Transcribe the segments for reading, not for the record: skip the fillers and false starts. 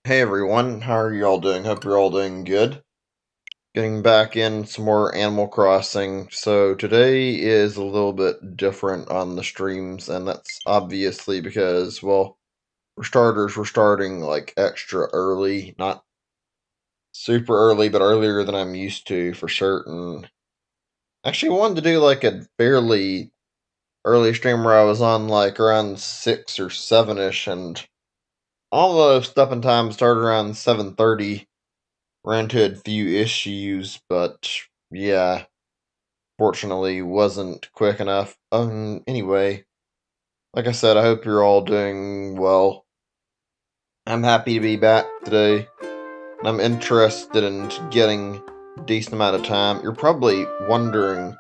Hey everyone, how are you all doing? Hope you're all doing good. Getting back in some more Animal Crossing. So today is a little bit different on the streams, and that's obviously because, well, for starters, we're starting like extra early. Not super early, but earlier than I'm used to for certain. Actually, I wanted to do like a fairly early stream where I was on like around 6 or 7ish, and although stepping time started around 7:30. Ran into a few issues, but yeah, fortunately wasn't quick enough. Anyway, like I said, I hope you're all doing well. I'm happy to be back today, and I'm interested in getting a decent amount of time. You're probably wondering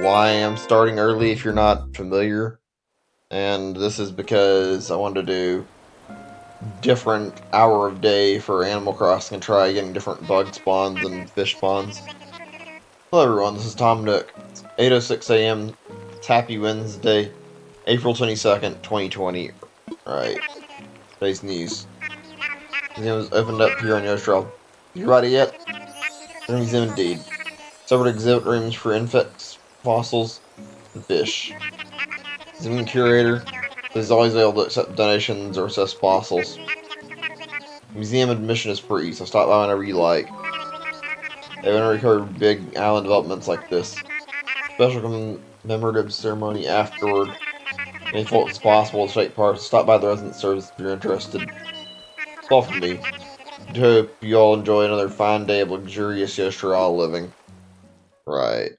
why I'm starting early if you're not familiar, and this is because I wanted to do different hour of day for Animal Crossing and try getting different bug spawns and fish spawns. Hello everyone, this is Tom Nook. It's 8:06 a.m. It's Happy Wednesday, April 22nd, 2020. Alright, today's news. Museum has opened up here on Yostrel. You ready yet? The museum indeed. Several exhibit rooms for insects, fossils, and fish. Museum curator is always able to accept donations or assess fossils. Museum admission is free, so stop by whenever you like. They've been recorded big island developments like this. Special commemorative ceremony afterward. Any folks possible to take part, stop by the resident service if you're interested. It's all from me. I hope you all enjoy another fine day of luxurious Yoshirala living. Right.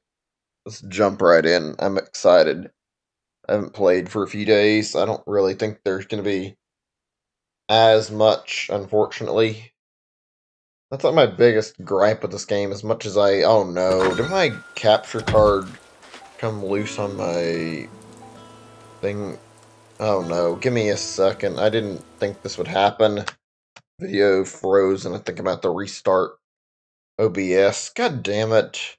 Let's jump right in. I'm excited. I haven't played for a few days. I don't really think there's going to be as much, unfortunately. That's like my biggest gripe with this game, as much as oh no, did my capture card come loose on my thing? Oh no, give me a second. I didn't think this would happen. Video froze, and I think I'm about to restart OBS. God damn it.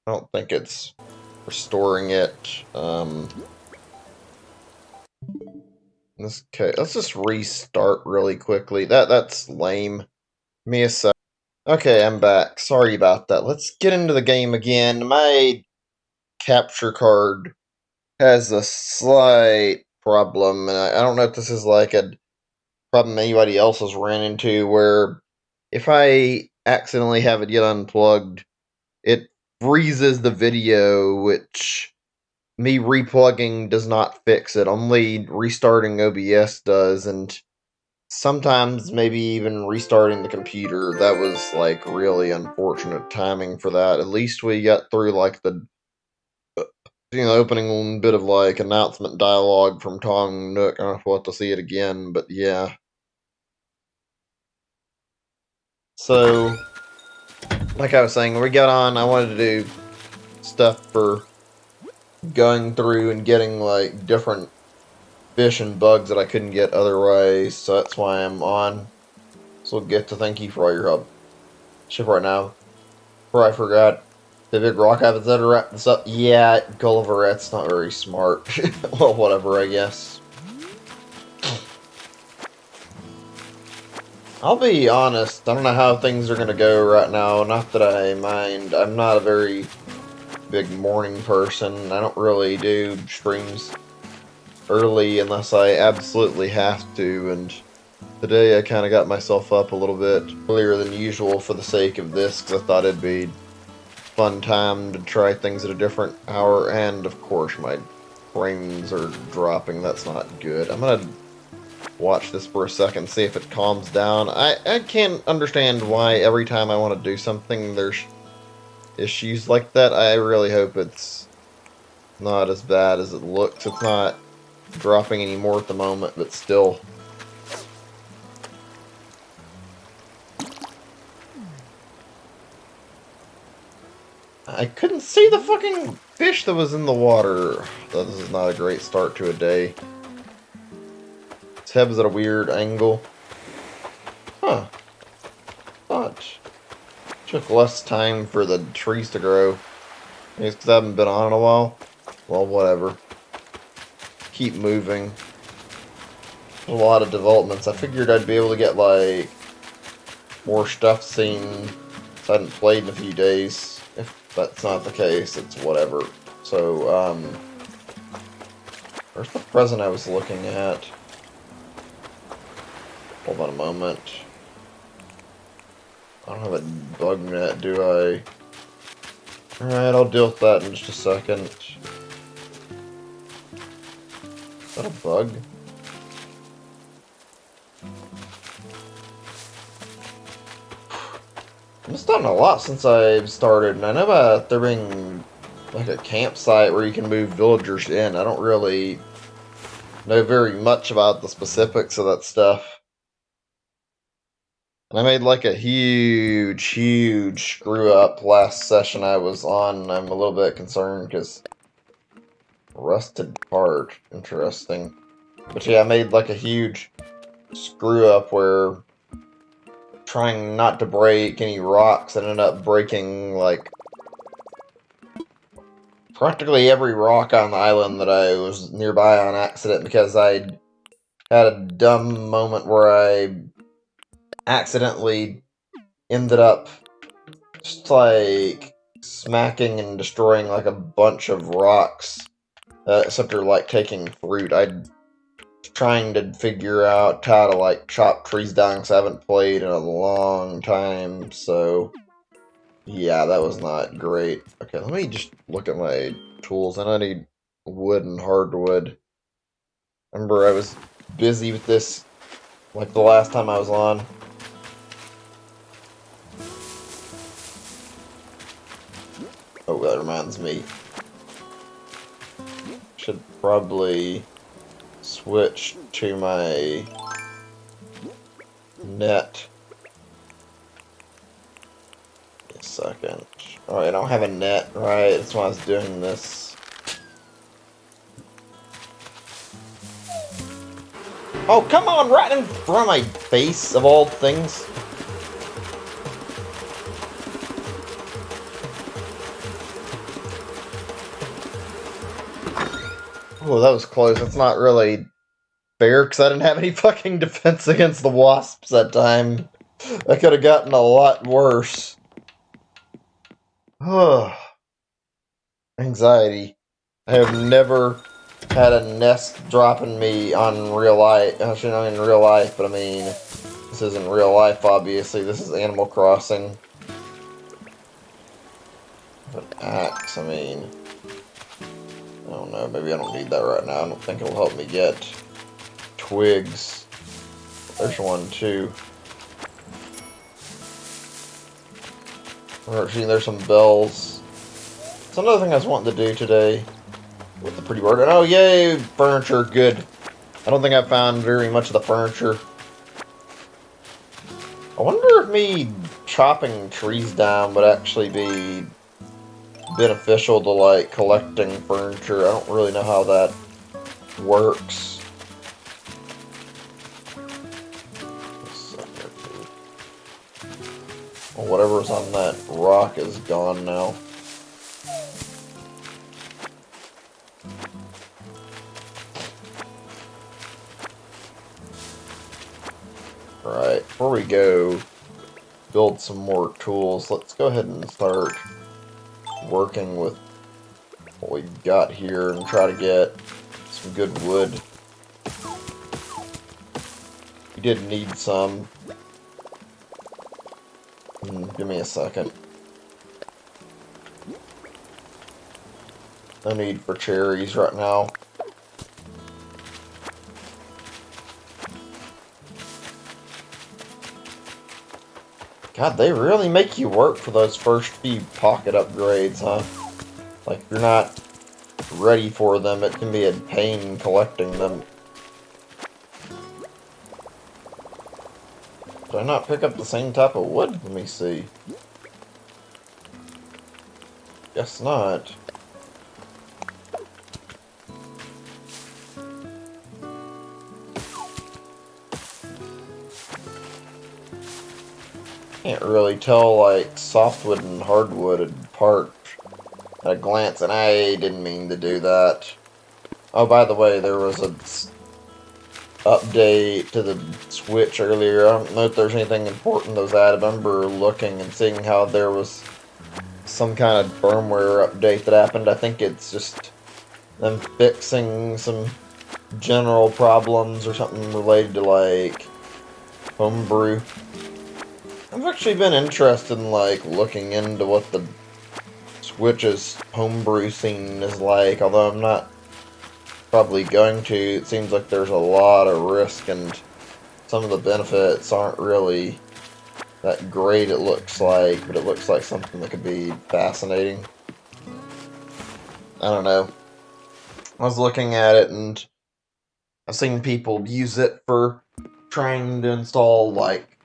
I don't think it's restoring it. In this case, let's just restart really quickly. That's lame. Give me a sec. Okay, I'm back. Sorry about that. Let's get into the game again. My capture card has a slight problem, and I don't know if this is like a problem anybody else has ran into, where if I accidentally have it get unplugged, it freezes the video, which me replugging does not fix it. Only restarting OBS does, and sometimes maybe even restarting the computer. That was like really unfortunate timing for that. At least we got through like the opening bit of like announcement dialogue from Tom Nook. I don't know if we'll have to see it again, but yeah. So, like I was saying, when we got on, I wanted to do stuff for going through and getting like different fish and bugs that I couldn't get otherwise, so that's why I'm on. So we'll get to thank you for all your help. Ship right now. Before I forgot, the big rock happens to wrap this up. Yeah, Gulliver, that's not very smart. Well, whatever, I guess. I'll be honest, I don't know how things are gonna go right now. Not that I mind. I'm not a very big morning person. I don't really do streams early unless I absolutely have to, and today I kind of got myself up a little bit earlier than usual for the sake of this, because I thought it'd be a fun time to try things at a different hour, and of course my frames are dropping. That's not good. I'm gonna watch this for a second, see if it calms down. I can't understand why every time I want to do something there's issues like that. I really hope it's not as bad as it looks. It's not dropping anymore at the moment, but still. I couldn't see the fucking fish that was in the water. This is not a great start to a day. His head was at a weird angle. Huh. Thought took less time for the trees to grow. Maybe it's because I haven't been on in a while. Well, whatever. Keep moving. a lot of developments. I figured I'd be able to get, like, more stuff seen. So I hadn't played in a few days. If that's not the case, it's whatever. So, where's the present I was looking at? Hold on a moment. I don't have a bug net, do I? Alright, I'll deal with that in just a second. Is that a bug? I've done a lot since I've started, and I know about there being like a campsite where you can move villagers in. I don't really know very much about the specifics of that stuff. And I made like a huge screw up last session I was on, and I'm a little bit concerned because rusted part. Interesting. But yeah, I made like a huge screw up where trying not to break any rocks ended up breaking like practically every rock on the island that I was nearby on accident because I had a dumb moment where I accidentally ended up just like smacking and destroying like a bunch of rocks, except for like taking fruit. I trying to figure out how to like chop trees down because I haven't played in a long time, so yeah, that was not great. Okay, let me just look at my tools, and I need wood and hardwood. Remember, I was busy with this like the last time I was on. Oh, that reminds me. Should probably switch to my net. A second. Alright, I don't have a net, right? That's why I was doing this. Oh, come on, right in front of my face, of all things. Oh, that was close. That's not really fair, because I didn't have any fucking defense against the wasps that time. That could have gotten a lot worse. Anxiety. I have never had a nest dropping me on real life. Actually, not in real life, but I mean, this isn't real life, obviously. This is Animal Crossing. An axe, I mean, I don't know, maybe I don't need that right now. I don't think it'll help me get twigs. There's one, too. There's some bells. It's another thing I was wanting to do today with the pretty bird. Oh, yay, furniture, good. I don't think I found very much of the furniture. I wonder if me chopping trees down would actually be beneficial to, like, collecting furniture. I don't really know how that works. Well, whatever's on that rock is gone now. Alright, before we go build some more tools, let's go ahead and start working with what we've got here and try to get some good wood. We did need some. Give me a second. No need for cherries right now. God, they really make you work for those first few pocket upgrades, huh? Like, if you're not ready for them, it can be a pain collecting them. Did I not pick up the same type of wood? Let me see. Guess not. Can't really tell, like, softwood and hardwood apart at a glance, and I didn't mean to do that. Oh, by the way, there was a update to the Switch earlier. I don't know if there's anything important that was added. I remember looking and seeing how there was some kind of firmware update that happened. I think it's just them fixing some general problems or something related to, like, homebrew. I've actually been interested in, like, looking into what the Switch's homebrew scene is like, although I'm not probably going to. It seems like there's a lot of risk and some of the benefits aren't really that great, it looks like, but it looks like something that could be fascinating. I don't know. I was looking at it and I've seen people use it for trying to install, like,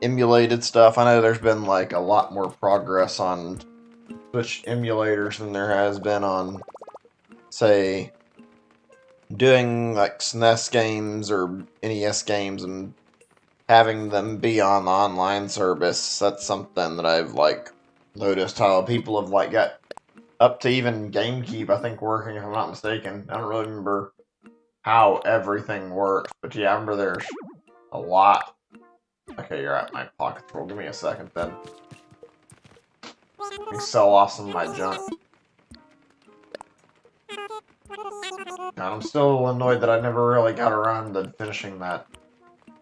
emulated stuff. I know there's been, like, a lot more progress on Switch emulators than there has been on, say, doing, like, SNES games or NES games and having them be on the online service. That's something that I've, like, noticed how people have, like, got up to even GameCube, I think, working, if I'm not mistaken. I don't really remember how everything works, but yeah, I remember there's a lot. Okay, you're at my pocket's full. Give me a second, then. Let me sell off some of my junk. And I'm still annoyed that I never really got around to finishing that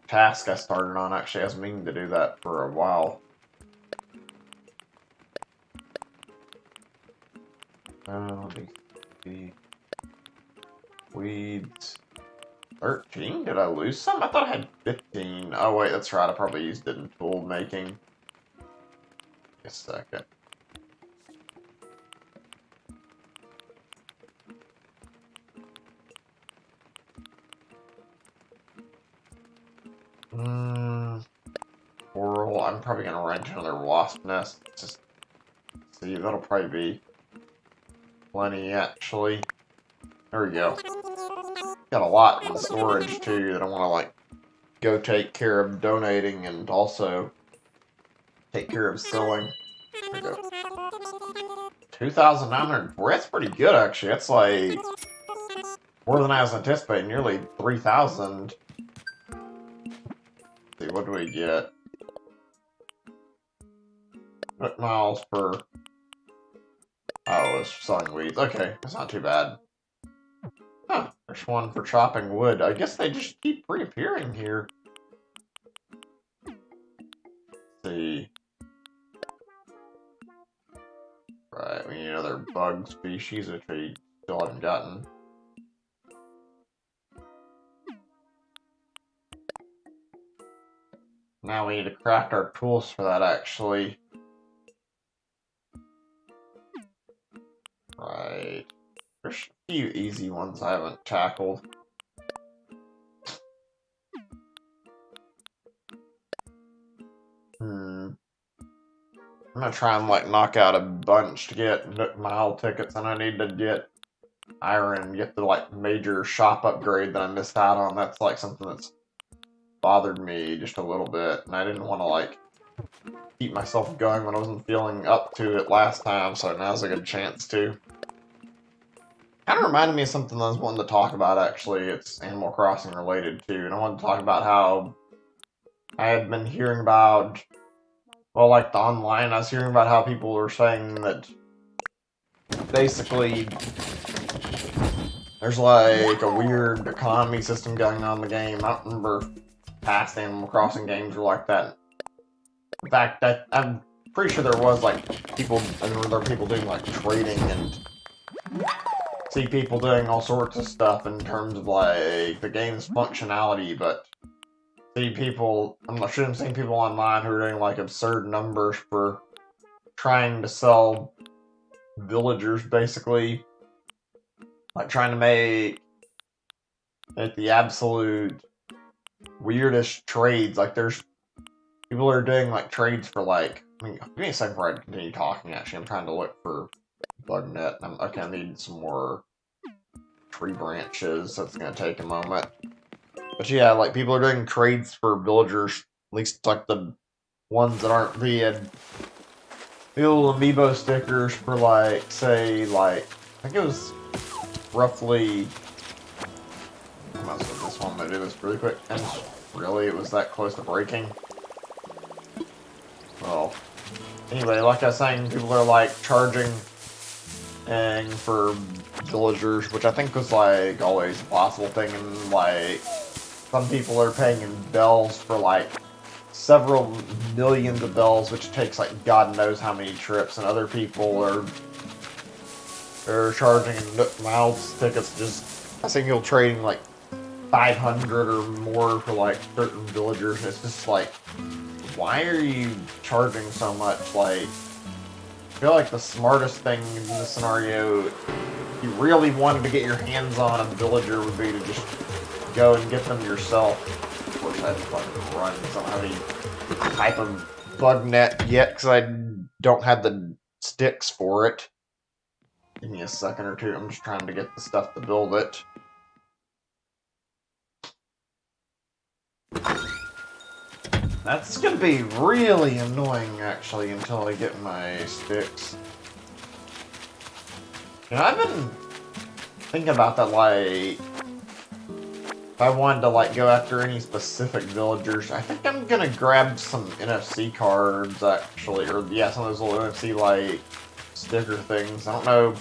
task I started on. Actually, I was meaning to do that for a while. Let me see. Weeds. 13? Did I lose some? I thought I had 15. Oh, wait, that's right. I probably used it in tool making. Just a second. Coral. I'm probably gonna run into another wasp nest. Just see, that'll probably be plenty, actually. There we go. Got a lot in storage, too, that I want to, like, go take care of donating and also take care of selling. There we go. 2,904. That's pretty good, actually. That's, like, more than I was anticipating. Nearly 3,000. See, what do we get? Miles per... Oh, it's selling weeds. Okay, that's not too bad. Huh, there's one for chopping wood. I guess they just keep reappearing here. Let's see. Right, we need another bug species, which we still haven't gotten. Now we need to craft our tools for that, actually. Right. There's a few easy ones I haven't tackled. I'm gonna try and, like, knock out a bunch to get Nook Mile tickets, and I need to get iron, get the, like, major shop upgrade that I missed out on. That's, like, something that's bothered me just a little bit, and I didn't want to, like, keep myself going when I wasn't feeling up to it last time, so now's a good chance to. Kind of reminded me of something I was wanting to talk about, actually. It's Animal Crossing related, too, and I wanted to talk about how I had been hearing about, well, like, the online, I was hearing about how people were saying that basically there's, like, a weird economy system going on in the game. I don't remember past Animal Crossing games were like that. In fact, I'm pretty sure there was, like, people, I remember there were people doing, like, trading and see people doing all sorts of stuff in terms of, like, the game's functionality, but see people, I'm sure I'm seeing people online who are doing, like, absurd numbers for trying to sell villagers, basically. Like, trying to make it the absolute weirdest trades. Like, there's people are doing, like, trades for, like, I mean, give me a second before I continue talking, actually. I'm trying to look for bug net. Okay, I need some more tree branches. That's gonna take a moment. But yeah, like, people are doing trades for villagers, at least, like, the ones that aren't the little amiibo stickers for, like, say, like, I think it was roughly, I might as well just wanted to do this really quick. And really, it was that close to breaking. Well, anyway, like I was saying, people are like charging and for villagers, which I think was like always a possible thing, and like some people are paying in bells for like several millions of bells, which takes like God knows how many trips, and other people are charging in Nook Miles tickets, just a single trading like 500 or more for like certain villagers, and it's just like, why are you charging so much? Like, I feel like the smartest thing in this scenario, if you really wanted to get your hands on a villager, would be to just go and get them yourself. Of course, I have to fucking run because I don't have any type of bug net yet, because I don't have the sticks for it. Give me a second or two. I'm just trying to get the stuff to build it. That's gonna be really annoying, actually, until I get my sticks. You know, I've been thinking about that, like, if I wanted to, like, go after any specific villagers, I think I'm gonna grab some NFC cards, actually, or, yeah, some of those little NFC, like, sticker things. I don't know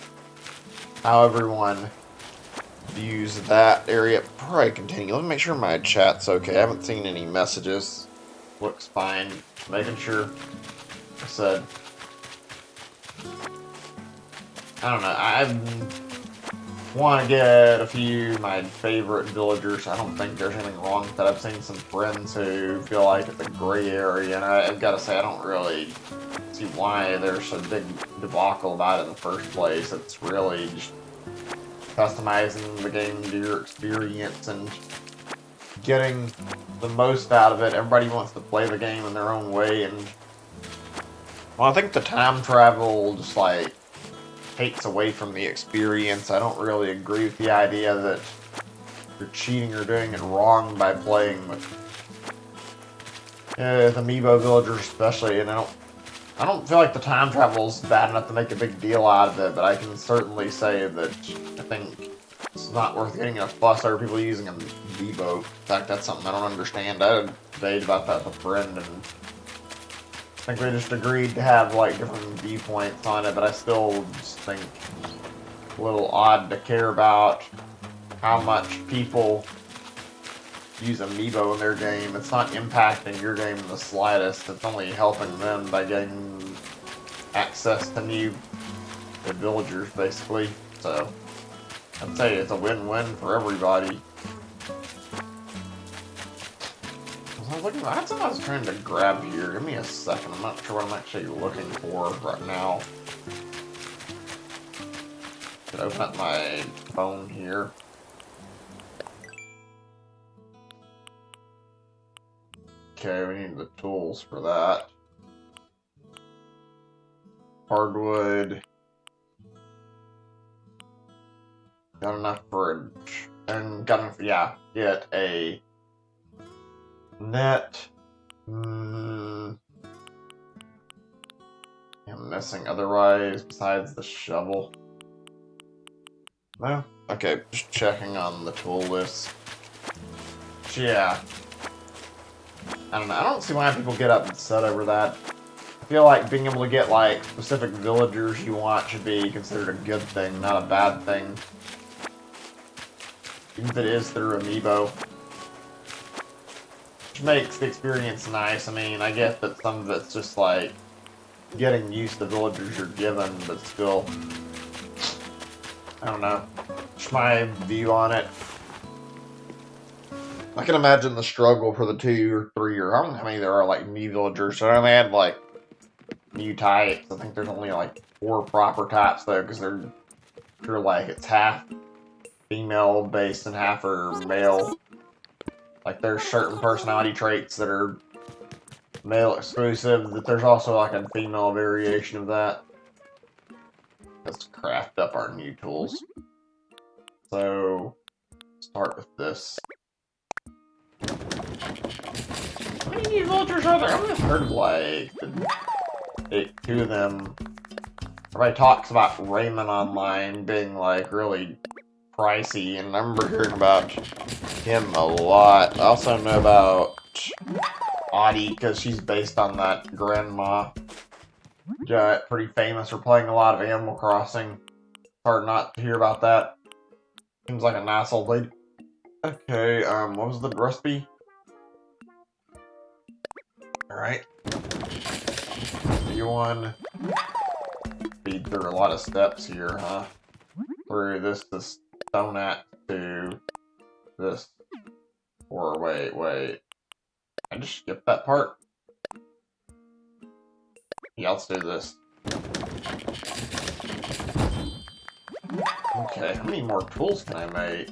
how everyone views that area. Before I continue, let me make sure my chat's okay. I haven't seen any messages. Looks fine. Making sure. I said, I don't know. I want to get a few of my favorite villagers. I don't think there's anything wrong with that. I've seen some friends who feel like it's a gray area, and I've got to say, I don't really see why there's a big debacle about it in the first place. It's really just customizing the game to your experience and getting the most out of it. Everybody wants to play the game in their own way, and well, I think the time travel just like takes away from the experience. I don't really agree with the idea that you're cheating or doing it wrong by playing with amiibo villagers, especially. And I don't feel like the time travel is bad enough to make a big deal out of it, but I can certainly say that I think it's not worth getting a fuss over people using a amiibo. In fact, that's something I don't understand. I had a debate about that with a friend, and I think we just agreed to have like different viewpoints on it, but I still just think it's a little odd to care about how much people use amiibo in their game. It's not impacting your game in the slightest. It's only helping them by getting access to new villagers, basically. So I'd say it's a win-win for everybody. I had something I was trying to grab here. Give me a second. I'm not sure what I'm actually looking for right now. Could open up my phone here. Okay, we need the tools for that. Hardwood. Got enough for and got enough, yeah, get a net. I'm missing otherwise besides the shovel. No? Okay, just checking on the tool list. Yeah. I don't know. I don't see why people get upset over that. I feel like being able to get like specific villagers you want should be considered a good thing, not a bad thing. Even if it is through amiibo. Which makes the experience nice. I mean, I get that some of it's just like getting used to the villagers you're given, but still, I don't know. Just my view on it. I can imagine the struggle for the 2 or 3 or I don't know how many there are like new villagers. So I only had like new types. I think there's only like 4 proper types though, because they're like it's half female based and half are male. Like there's certain personality traits that are male exclusive, that there's also like a female variation of that. Let's craft up our new tools. So start with this. How many new villagers are there? I've just heard of like 2 of them. Everybody talks about Raymond Online being like really pricey, and I remember hearing about him a lot. I also know about Audie, because she's based on that grandma. Pretty famous for playing a lot of Animal Crossing. Hard not to hear about that. Seems like a nice old lady. Okay, what was the recipe? Alright. You feed through a lot of steps here, huh? Through this stone axe to this. Or wait. I just skipped that part? Yeah, let's do this. Okay, how many more tools can I make?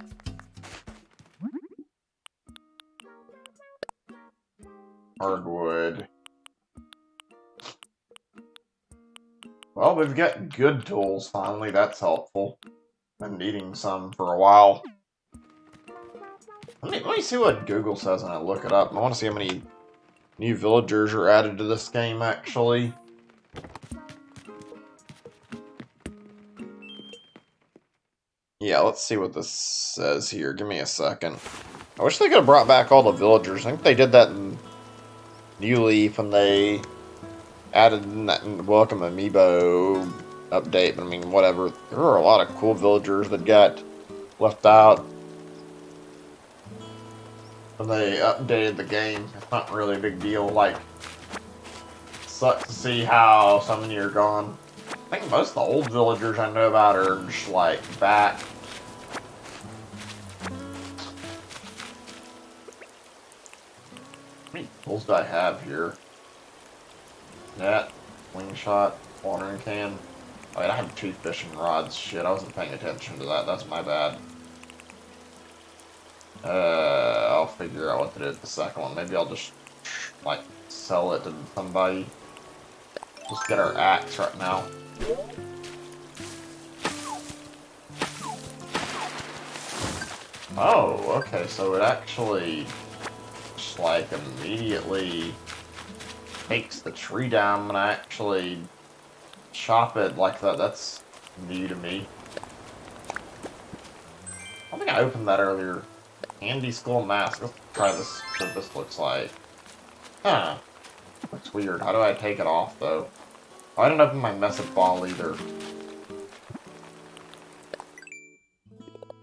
Hardwood. Well, we've got good tools finally, that's helpful. Been needing some for a while. Let me see what Google says when I look it up. I want to see how many new villagers are added to this game, actually. Yeah, let's see what this says here. Give me a second. I wish they could have brought back all the villagers. I think they did that in New Leaf when they added in that Welcome Amiibo update. But I mean, whatever. There were a lot of cool villagers that got left out when they updated the game. It's not really a big deal. Like, sucks to see how so many are gone. I think most of the old villagers I know about are just, like, back. How many tools do I have here? Net, slingshot, watering can. Oh, wait, I have 2 fishing rods. Shit, I wasn't paying attention to that. That's my bad. I'll figure out what to do with the second one. Maybe I'll just, like, sell it to somebody. Just get our axe right now. Oh, okay, so it actually just like immediately takes the tree down when I actually chop it like that. That's new to me. I think I opened that earlier. Andy Skull Mask. Let's try this, what this looks like. Huh. Looks weird. How do I take it off, though? Oh, I didn't open my message ball either.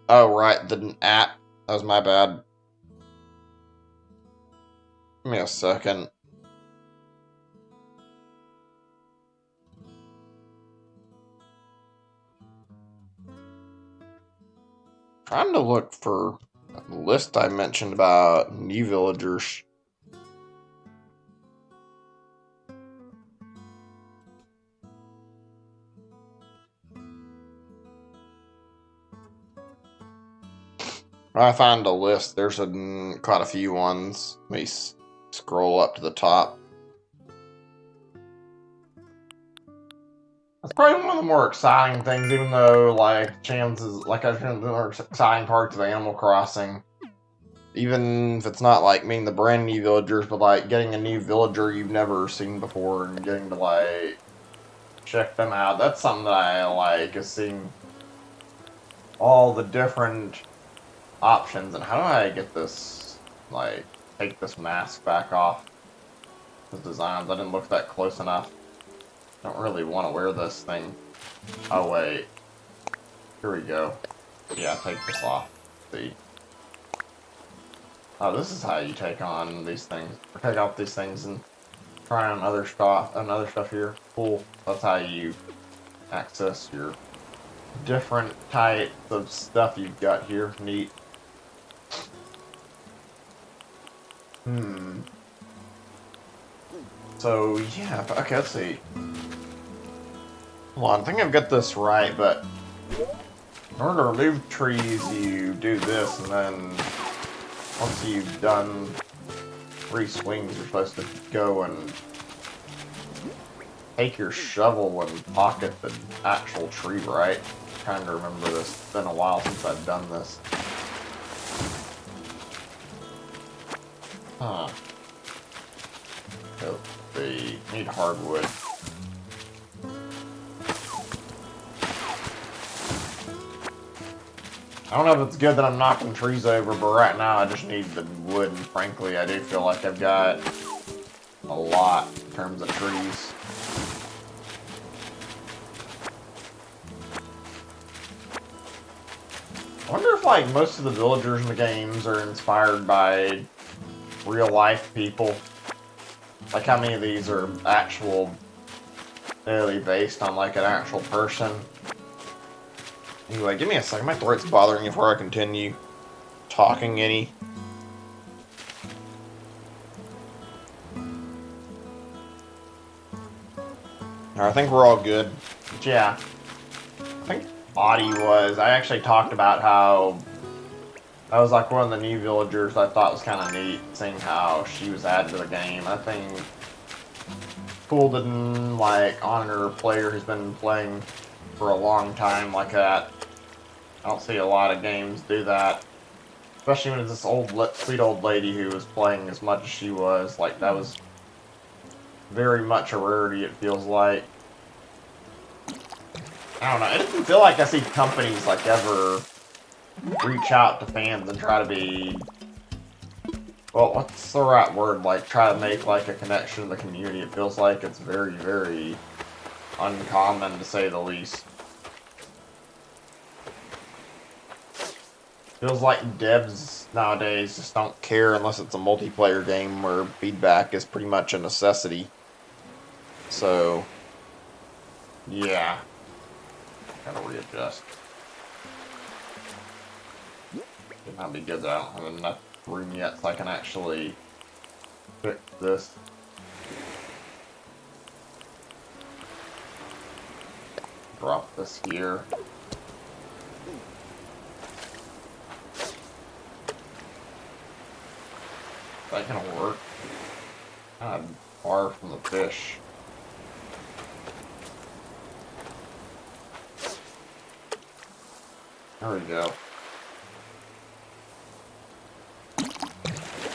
Oh, right, the app. That was my bad. Give me a second. Trying to look for a list I mentioned about new villagers. I find a list. There's quite a few ones. Let me scroll up to the top. That's probably one of the more exciting things, even though, like, chances, like I said, the more exciting parts of Animal Crossing. Even if it's not, like, meeting the brand new villagers, but, like, getting a new villager you've never seen before and getting to, like, check them out. That's something that I like, is seeing all the different options. And how do I get this, like, take this mask back off? The designs, I didn't look that close enough. I don't really want to wear this thing. Oh, wait. Here we go. Yeah, take this off. See? Oh, this is how you take on these things. Or take off these things and try on other stuff here. Cool. That's how you access your different types of stuff you've got here. Neat. So, yeah, okay, let's see. Hold on, I think I've got this right, but in order to remove trees, you do this, and then once you've done 3 swings, you're supposed to go and take your shovel and pocket the actual tree, right? I'm trying to remember this. It's been a while since I've done this. Huh. So, they need hardwood. I don't know if it's good that I'm knocking trees over, but right now I just need the wood, and frankly, I do feel like I've got a lot in terms of trees. I wonder if, like, most of the villagers in the games are inspired by real-life people. Like, how many of these are really based on, like, an actual person? Anyway, give me a second. My throat's bothering me before I continue talking any. I think we're all good. But yeah, I think I actually talked about how that was like one of the new villagers I thought was kind of neat, seeing how she was added to the game. I think cool to like honor a player who's been playing for a long time like that. I don't see a lot of games do that, especially when it's this sweet old lady who was playing as much as she was. Like, that was very much a rarity, it feels like. I don't know, it doesn't feel like I see companies like ever reach out to fans and try to be, well, what's the right word, like try to make like a connection to the community. It feels like it's very, very uncommon to say the least. Feels like devs nowadays just don't care unless it's a multiplayer game where feedback is pretty much a necessity. So, yeah, gotta readjust. It might be good that I don't have enough room yet so I can actually fix this. Drop this here. Is that gonna work? Kind of far from the fish. There we go.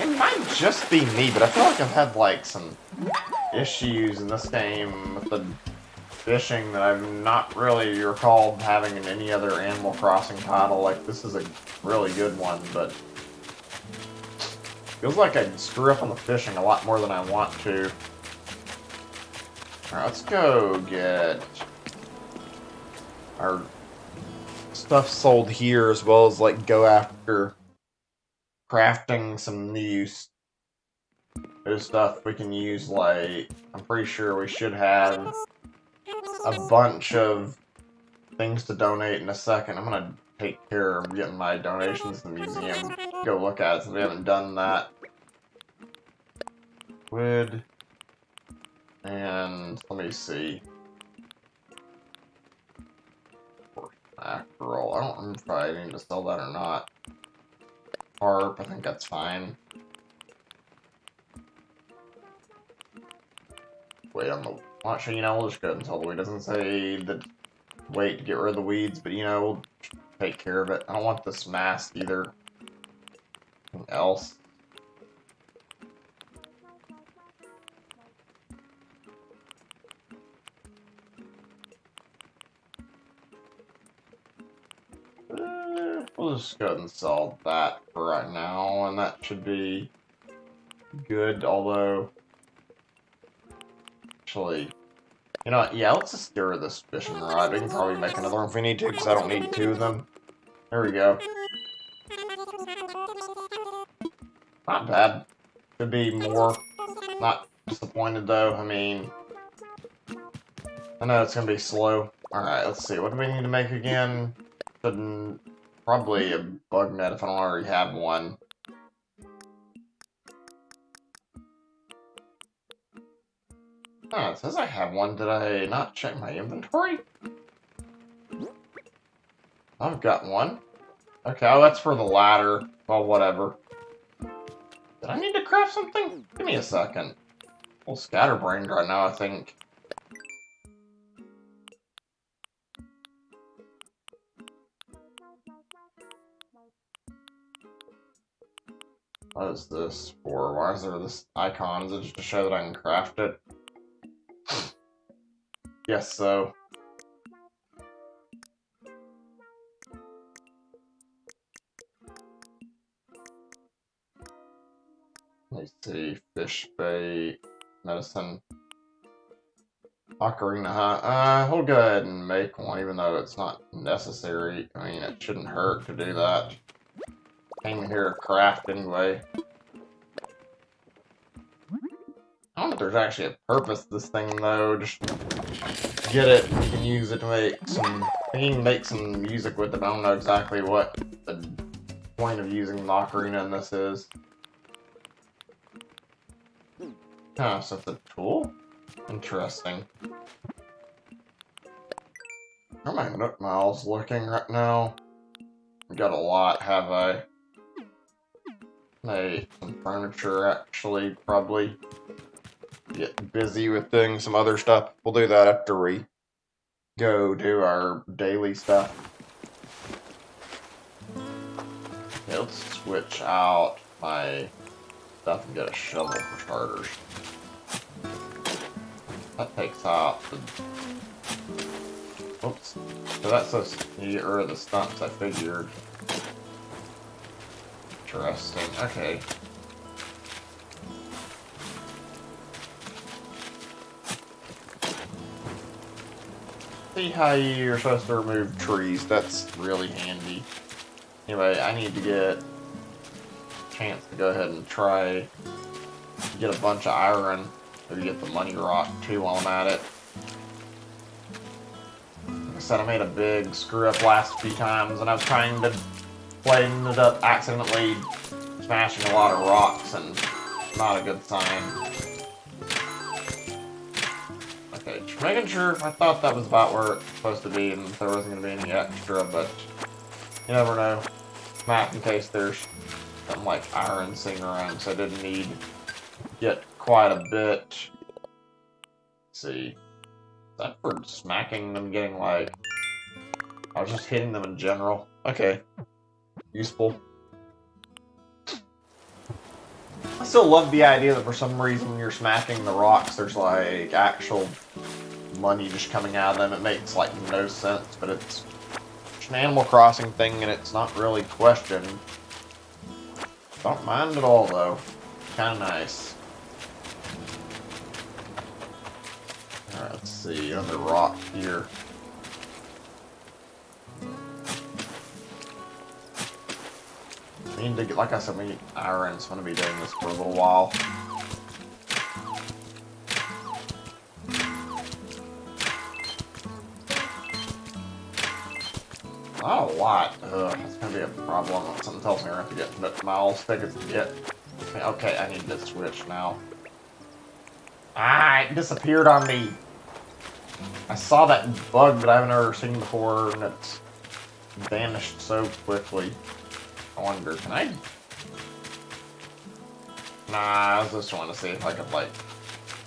It might just be me, but I feel like I've had like some issues in this game with the fishing that I've not really recalled having in any other Animal Crossing title. Like, this is a really good one, but feels like I screw up on the fishing a lot more than I want to. Alright, let's go get our stuff sold here, as well as like go after crafting some new stuff we can use. Like, I'm pretty sure we should have a bunch of things to donate in a second. I'm gonna take care of getting my donations to the museum. Go look at it since we haven't done that. Wood. And let me see. After all, I don't remember if I need to sell that or not. Harp, I think that's fine. Wait on the... Actually, you know, we'll just go ahead and sell the weed. It doesn't say that wait to get rid of the weeds, but you know, we'll take care of it. I don't want this mask either. Anything else? We'll just go ahead and sell that for right now, and that should be good, although... Actually, you know what? Yeah, let's just get rid of this fishing rod. We can probably make another one if we need to, because I don't need two of them. There we go. Not bad. Could be more. Not disappointed, though. I mean, I know it's going to be slow. Alright, let's see. What do we need to make again? Probably a bug net if I don't already have one. Oh, it says I have one. Did I not check my inventory? I've got one. Okay, oh, that's for the ladder. Well, whatever. Did I need to craft something? Give me a second. Well, scatterbrained right now, I think. What is this for? Why is there this icon? Is it just to show that I can craft it? Yes, so. Let me see. Fish bait, medicine, ocarina, huh? We'll go ahead and make one, even though it's not necessary. I mean, it shouldn't hurt to do that. Came here to craft anyway. I don't know if there's actually a purpose to this thing, though. Just get it, you can use it to make some... You can make some music with it. I don't know exactly what the point of using the ocarina in this is. Huh, so it's a tool? Interesting. How are my Nook Miles looking right now? I've got a lot, have I? Hey, some furniture, actually, probably. Get busy with doing some other stuff. We'll do that after we go do our daily stuff. Okay, let's switch out my stuff and get a shovel for starters. That takes out the... Oops. So that says you get rid of the stumps, I figured. Interesting. Okay. See how you're supposed to remove trees. That's really handy. Anyway, I need to get a chance to go ahead and try to get a bunch of iron. Maybe get the money rock too while I'm at it. Like I said, I made a big screw up last few times, and I was trying to play and ended up accidentally smashing a lot of rocks, and not a good sign. Okay, just making sure. I thought that was about where it's supposed to be, and there wasn't going to be any extra, but you never know. Map in case there's something like iron sitting around, so I didn't need to get quite a bit. Let's see. Is that for smacking them getting like... I was just hitting them in general. Okay. Useful. I still love the idea that for some reason when you're smacking the rocks, there's like actual money just coming out of them. It makes like no sense, but it's an Animal Crossing thing and it's not really questioned. Don't mind at all though. Kinda nice. Alright, let's see, another rock here. We need to get, like I said, we need iron, so I'm gonna be doing this for a little while. Not a lot. Ugh, that's gonna be a problem. Something tells me we're gonna have to get Nook Miles tickets to get. Okay, I need to switch now. Ah, it disappeared on me. I saw that bug that I haven't ever seen before, and it's vanished so quickly. I wonder, can I? Nah, I was just wanting to see if I could, like,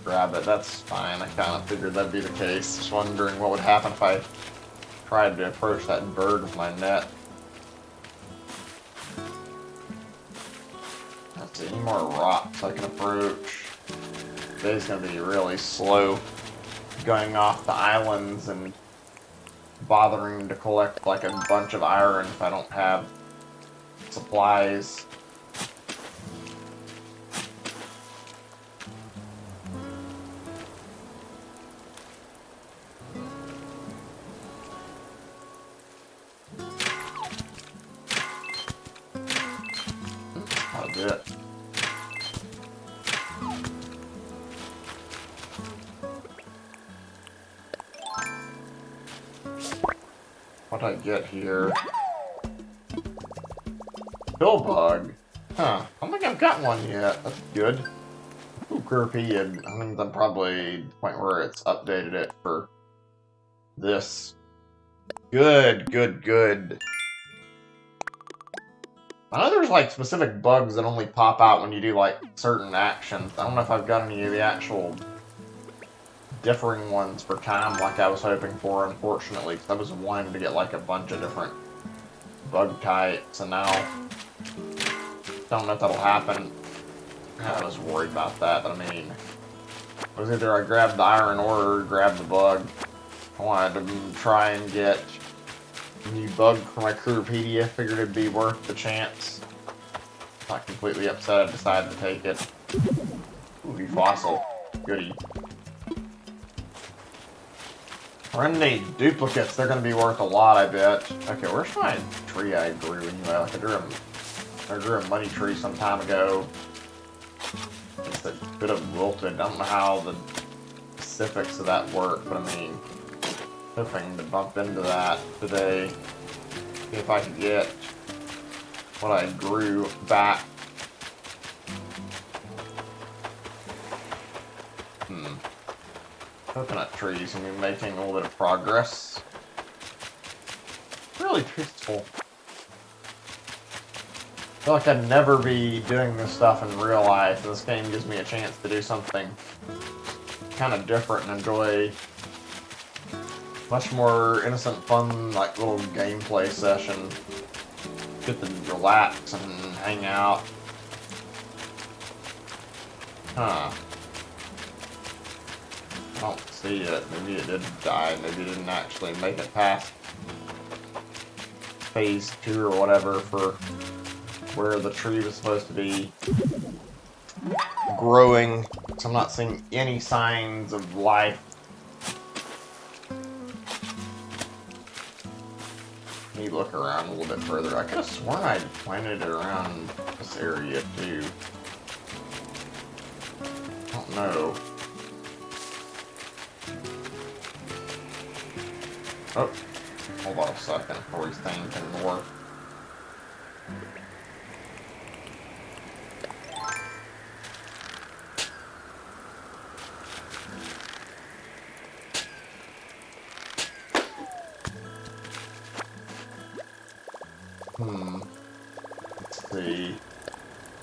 grab it. That's fine. I kind of figured that'd be the case. Just wondering what would happen if I tried to approach that bird with my net. Let's see, any more rocks I can approach. Today's gonna be really slow going off the islands and bothering to collect like a bunch of iron if I don't have supplies. That's it. What I get here? Pill bug? Huh. I don't think I've got one yet. That's good. Ooh, European. I mean, I'm probably the point where it's updated it for this. Good, good, good. I know there's like specific bugs that only pop out when you do like certain actions. I don't know if I've got any of the actual differing ones for time like I was hoping for, unfortunately, because I was wanting to get like a bunch of different bug types, and now don't know if that'll happen. I was worried about that, but I mean, it was either I grabbed the iron or grabbed the bug. I wanted to try and get a new bug for my Crewpedia. Figured it'd be worth the chance. Not completely upset I decided to take it. Ooh, fossil. Goody. We're gonna need duplicates. They're gonna be worth a lot, I bet. Okay, where's my tree I grew anyway? Like I grew a money tree some time ago. Just it could have wilted. I don't know how the specifics of that work, but I mean, hoping to bump into that today. See if I can get what I grew back. Coconut trees, and we're making a little bit of progress. Really peaceful. I feel like I'd never be doing this stuff in real life, and this game gives me a chance to do something kind of different and enjoy much more innocent, fun, like little gameplay session. Get to relax and hang out. Huh. I don't see it. Maybe it did die. Maybe it didn't actually make it past phase 2 or whatever for where the tree was supposed to be growing. So I'm not seeing any signs of life. Need to look around a little bit further. I could have sworn I'd planted it around this area too. I don't know. Oh, hold on a second before he's thinking more. Let's see.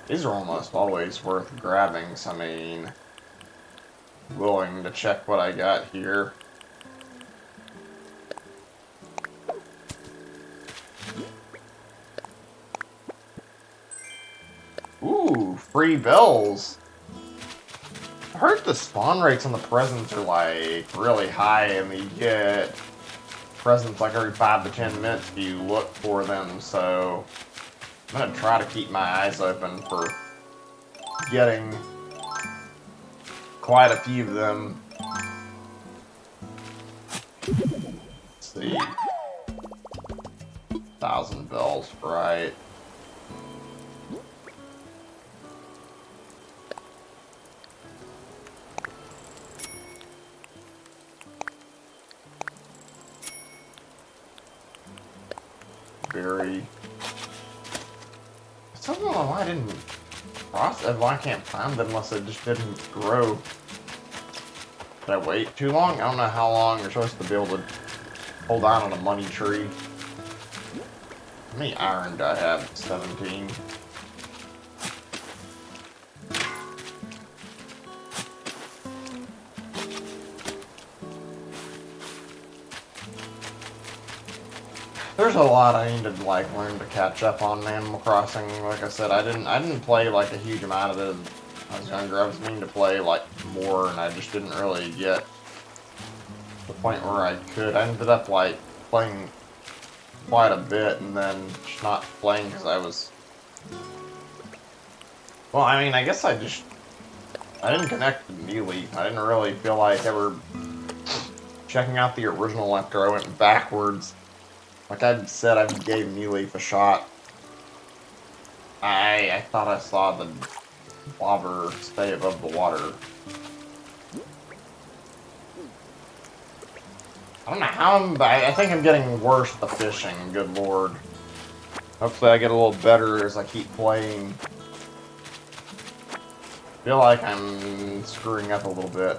These are almost always worth grabbing, so I mean, willing to check what I got here. Ooh, free bells. I heard the spawn rates on the presents are like really high, and you get presents like every 5 to 10 minutes if you look for them, so I'm gonna try to keep my eyes open for getting quite a few of them. Let's see. 1,000 bells, right? Berry. I don't know why I didn't process it. Why I can't find it unless it just didn't grow. Did I wait too long? I don't know how long you're supposed to be able to hold on a money tree. How many iron do I have? 17. There's a lot I need to like learn to catch up on Animal Crossing. Like I said, I didn't play like a huge amount of it when I was younger. I was meaning to play like more, and I just didn't really get to the point where I could. I ended up like playing quite a bit, and then just not playing because I was. Well, I mean, I guess I didn't connect to Melee. I didn't really feel like ever checking out the original after I went backwards. Like I said, I gave Melee a shot. I thought I saw the bobber stay above the water. I don't know how I think I'm getting worse at the fishing, good lord. Hopefully I get a little better as I keep playing. Feel like I'm screwing up a little bit.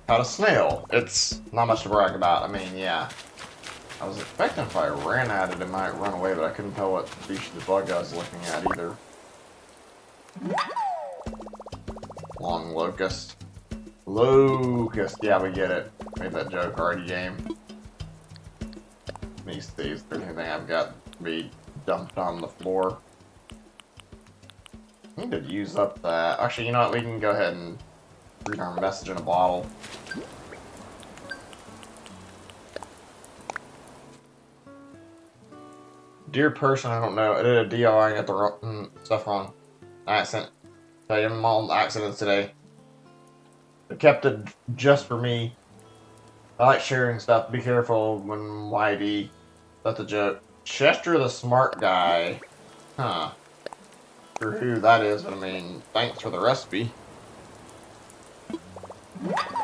Caught a snail. It's not much to brag about. I mean, yeah. I was expecting if I ran at it, it might run away, but I couldn't tell what species of bug I was looking at either. Long locust. Locust. Yeah, we get it. Made that joke already, game. Let me see if there's anything I've got to be dumped on the floor. I need to use up that. Actually, you know what? We can go ahead and Read our message in a bottle. Dear person, I don't know. I did a DIY and got the wrong, stuff wrong. Accident. Tell you all accidents today. I kept it just for me. I like sharing stuff. Be careful when YD. That's a joke. Chester the smart guy. Huh. Sure who that is, but I mean, thanks for the recipe.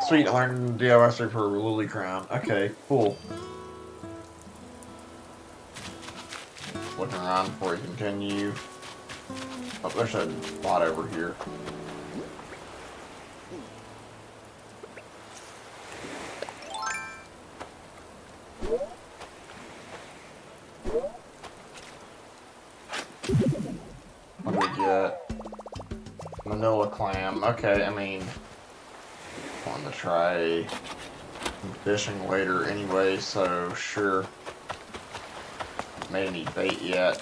Sweet, I learned DIY recipe for Lily Crown. Okay, cool. Looking around before we continue. Oh, there's a lot over here. What do we get? Manila clam. Okay, I mean, I want to try fishing later anyway, so sure. Made any bait yet.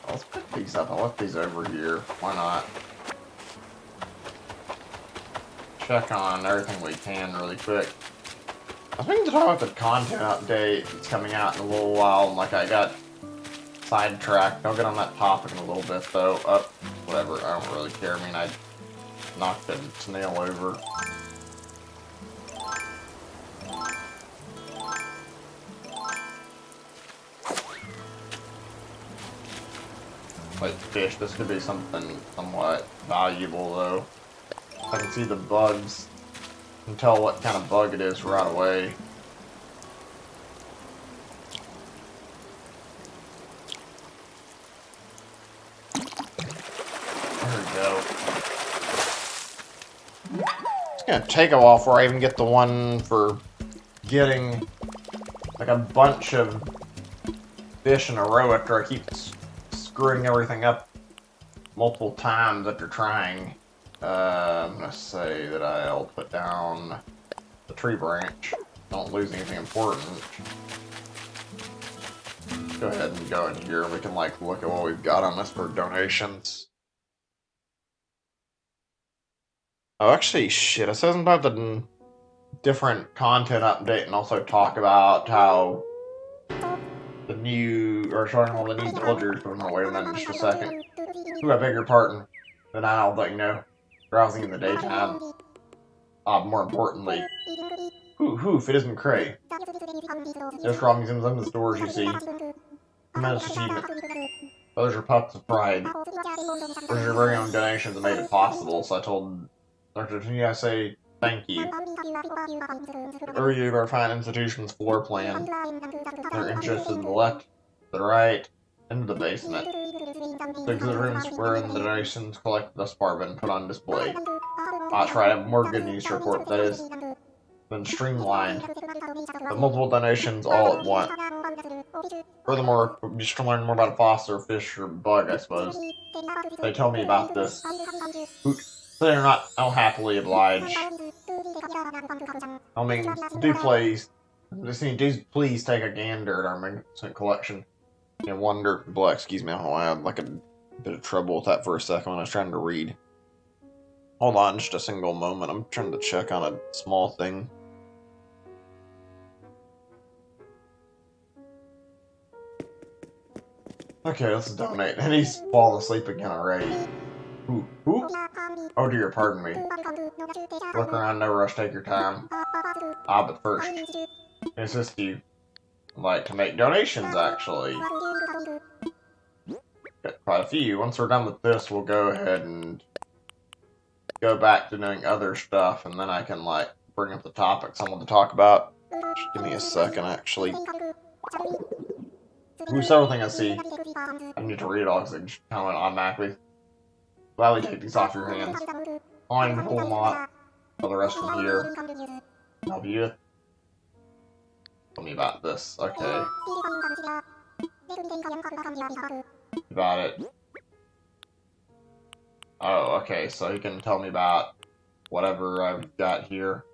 Let's pick these up. I left these over here. Why not? Check on everything we can really quick. I think to talk about the content update that's coming out in a little while, and like I got sidetracked. I'll get on that topic in a little bit though. Whatever, I don't really care. I mean, I knocked a snail over. Like fish, this could be something somewhat valuable though. I can see the bugs and tell what kind of bug it is right away. There we go. It's gonna take a while before I even get the one for getting like a bunch of fish in a row after I keep screwing everything up multiple times after trying. I'm gonna say that I'll put down the tree branch. Don't lose anything important. Go ahead and go in here and we can like look at what we've got on this for donations. Oh, actually, shit, I said something about the different content update and also talk about how the new, or showing all the new villagers, but I'm gonna wait a minute just a second. Ooh, I beg your pardon. Then I'll let you know. Browsing in the daytime. More importantly. Hoof, it isn't Cray. There's strong museums in the stores, you see. Tremendous achievement. Those are puffs of pride. There's your very own donations that made it possible, so I told Dr. Tini, I say thank you. The overview of our fine institution's floor plan. Their interests in the left, the right, into the basement. The exhibit rooms wherein the donations collected thus far have been put on display. That's right, I have more good news to report. That is, been streamlined. But multiple donations all at once. Furthermore, you should learn more about a fossil or fish or bug, I suppose. They tell me about this. They are not, I'll happily oblige. I mean, do please take a gander at our magnificent collection. And wonder, well, excuse me, I had like a bit of trouble with that for a second when I was trying to read. Hold on just a single moment, I'm trying to check on a small thing. Okay, let's donate. And he's falling asleep again already. Who? Oh dear, pardon me. Look around, no rush, take your time. But first, to assist you, I'd like to make donations, actually. Got quite a few. Once we're done with this, we'll go ahead and go back to doing other stuff, and then I can, like, bring up the topics I want to talk about. Just give me a second, actually. Ooh, several things I see. I need to read it all because it just kind of went automatically. Gladly take these off your hands. I need to pull them off. All the rest from here. Help you. Tell me about this. Okay. About it. Oh, okay, so he can tell me about whatever I've got here.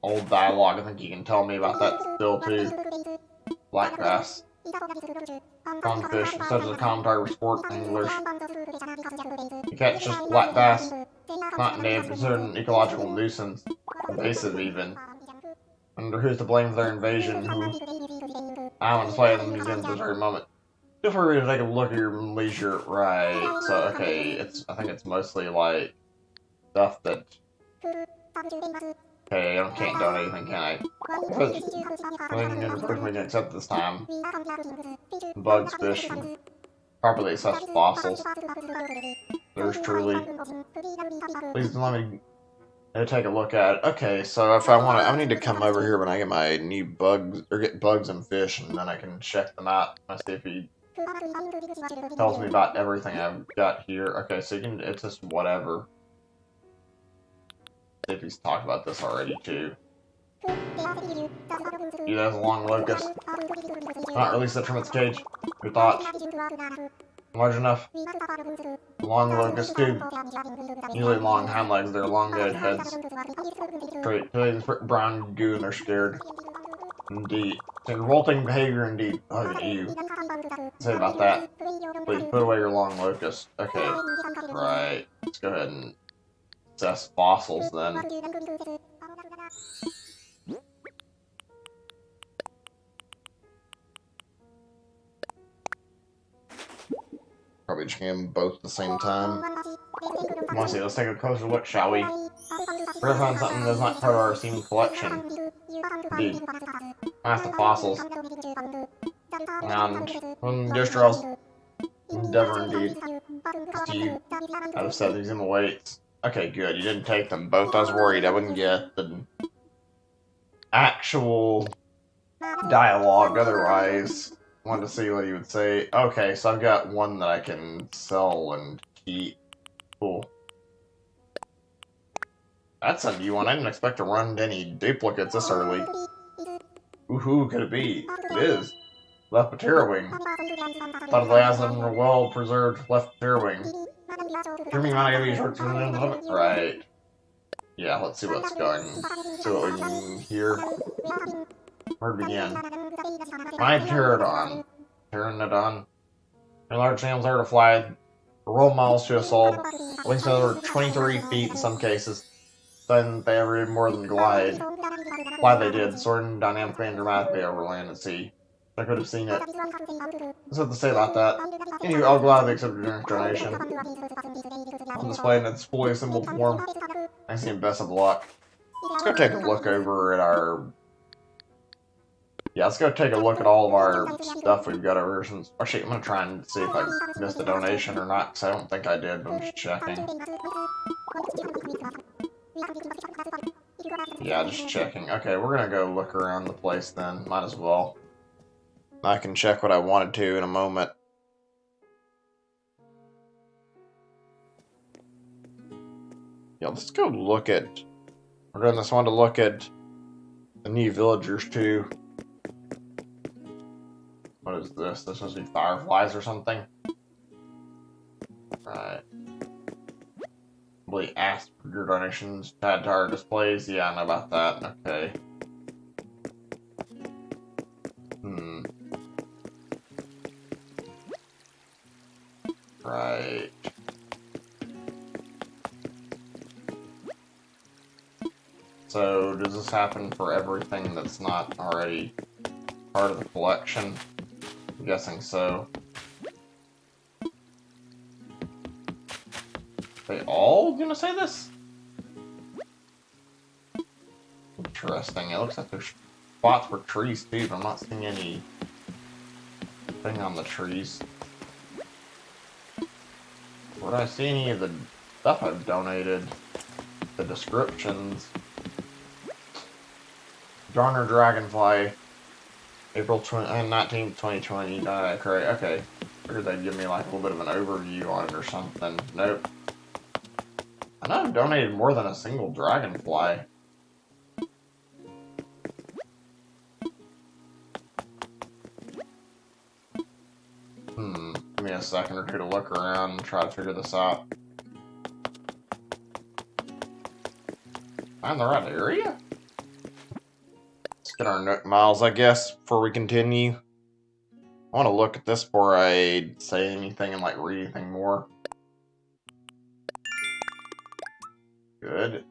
Old dialogue, I think he can tell me about that still too. Black grass. Pond fish, such as a common target for sport anglers. You catch just black bass, not native, considered an ecological nuisance, invasive even. Wonder who's to blame for their invasion, who I want to play in the museum at this very moment. Feel free to take a look at your leisure. Right, so okay, I think it's mostly like stuff that, okay, I can't donate anything, can I? I think the person we can accept this time. Bugs, fish, and properly assessed fossils. There's truly. Please let me take a look at it. Okay, so if I need to come over here when I get my new bugs, or get bugs and fish, and then I can check them out. Let's see if he tells me about everything I've got here. Okay, so it's just whatever. See if he's talked about this already, too. He has a long locust. Not release it from its cage. Your thoughts? Large enough. Long locust tube. Usually long hind legs, they're elongated heads. Today's brown goo and they're scared. Indeed. It's a revolting behavior indeed. Oh, you. Say about that. Please put away your long locust. Okay. Right. Let's go ahead and assess fossils then. Probably just get them both at the same time. Come on, see, let's take a closer look, shall we? We're gonna find something that's not part of our esteemed collection. Indeed. That's the fossils. And from Distrel's endeavor, indeed. To you, out of 7 museum awaits. Okay, good. You didn't take them both. I was worried I wouldn't get the actual dialogue otherwise. Wanted to see what he would say. Okay, so I've got one that I can sell and keep. Cool. That's a new one. I didn't expect to run into any duplicates this early. Ooh, who could it be? It is. Left Patera wing. Thought of the last of them were well preserved left Patera wing. Dreaming might give you short term. Right. Yeah, let's see what's going. See what we can hear. Where to begin? My pterodon. Pteranodon. Their large animals are to fly. Roll miles to us all. Wings over 23 feet in some cases. Then they ever did more than glide. Fly they did, soaring dynamically and dramatically over land and sea. I could have seen it. What's what to say about that? Anyway, I'll gladly accept your donation. On display in its fully assembled form. I see him best of luck. Let's go take a look over at our... Yeah, let's go take a look at all of our stuff we've got over here since... Actually, I'm gonna try and see if I missed a donation or not, because I don't think I did, but I'm just checking. Yeah, just checking. Okay, we're gonna go look around the place then. Might as well. I can check what I wanted to in a moment. Yeah, let's go look at... We're doing this one to look at the new villagers too. What is this? This must be fireflies or something. Right. Probably asked for your donations. Add to our displays. Yeah, I know about that. Okay. Right. So, does this happen for everything that's not already part of the collection? I'm guessing so. They all gonna say this? Interesting. It looks like there's spots for trees too, but I'm not seeing any thing on the trees. Would I see any of the stuff I've donated? The descriptions. Garner Dragonfly, April 19th, 2020. Correct. Okay. Figured they'd give me like a little bit of an overview on it or something. Nope. I know I've donated more than a single dragonfly. Give me a second or two to look around and try to figure this out. Find the right area? Let's get our Nook Miles, I guess, before we continue. I want to look at this before I say anything and like read anything more. Good.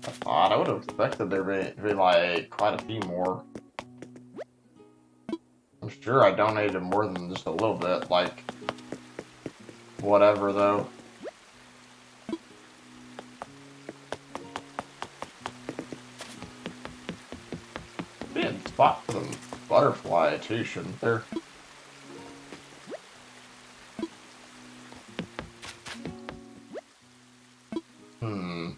That's odd. I would have expected there to be like quite a few more. I'm sure I donated more than just a little bit, like whatever though. Be a spot for the butterfly too, shouldn't there? Hmm.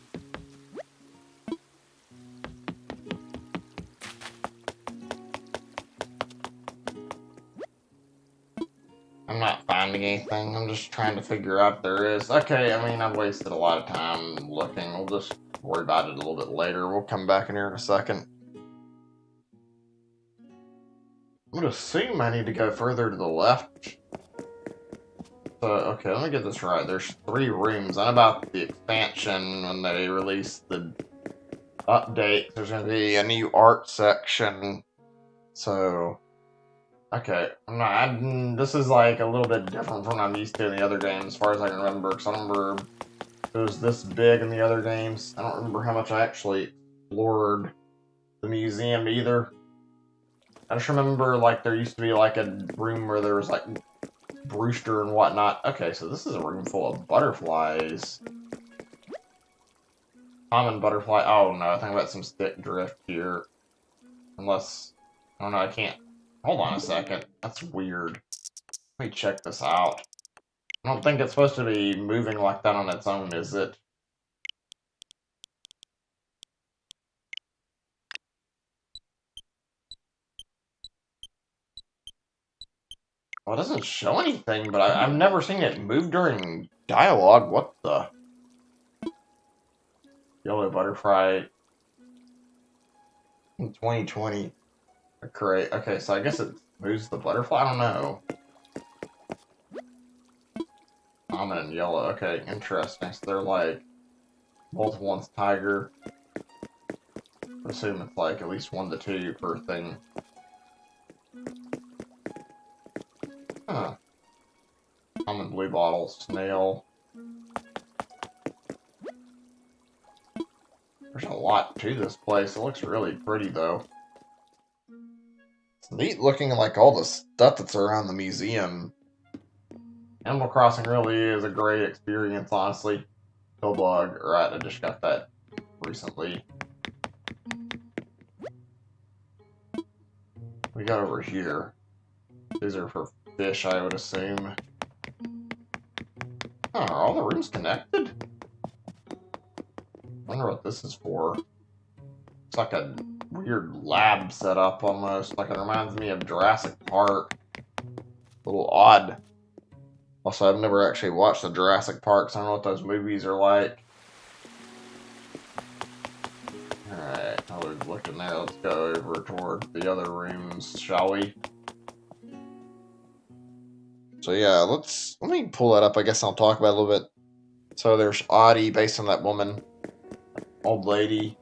I'm not finding anything. I'm just trying to figure out if there is. Okay, I mean, I've wasted a lot of time looking. We'll just worry about it a little bit later. We'll come back in here in a second. I'm gonna assume I need to go further to the left. So, okay, let me get this right. There's 3 rooms. And about the expansion, when they release the update, there's gonna be a new art section. So, okay, this is like a little bit different from what I'm used to in the other games, as far as I can remember, because I remember it was this big in the other games. I don't remember how much I actually explored the museum either. I just remember, like, there used to be, like, a room where there was, like, Brewster and whatnot. Okay, so this is a room full of butterflies. Common butterfly. Oh, no, I think about some stick drift here. Unless, I don't know, I can't. Hold on a second. That's weird. Let me check this out. I don't think it's supposed to be moving like that on its own, is it? Well, it doesn't show anything, but I've never seen it move during dialogue. What the? Yellow butterfly in 2020. Great. Okay, so I guess it moves the butterfly? I don't know. Common and yellow. Okay, interesting. So they're like multiple ones tiger. I assume it's like at least 1 to 2 per thing. Huh. Common blue bottle, snail. There's a lot to this place. It looks really pretty though. It's neat looking like all the stuff that's around the museum. Animal Crossing really is a great experience, honestly. Pillbug, right, I just got that recently. We got over here. These are for fish, I would assume. Huh, are all the rooms connected? I wonder what this is for. It's like a weird lab setup almost. Like it reminds me of Jurassic Park. A little odd. Also, I've never actually watched the Jurassic Parks. I don't know what those movies are like. Alright, while we're looking there, let's go over toward the other rooms, shall we? So yeah, let me pull that up. I guess I'll talk about it a little bit. So there's Audie, based on that woman, old lady,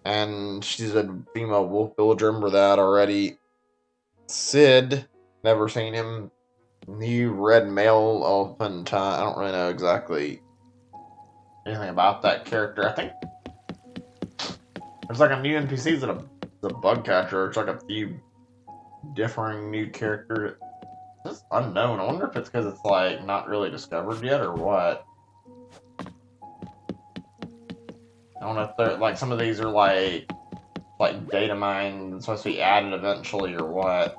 and she's a female wolf villager. Remember that already. Sid, never seen him. New red male elephant. I don't really know exactly anything about that character. I think there's like a new NPC that the bug catcher. It's like a few differing new characters. It's unknown. I wonder if it's because it's like not really discovered yet or what. I don't know if they're like some of these are like data mined and supposed to be added eventually or what.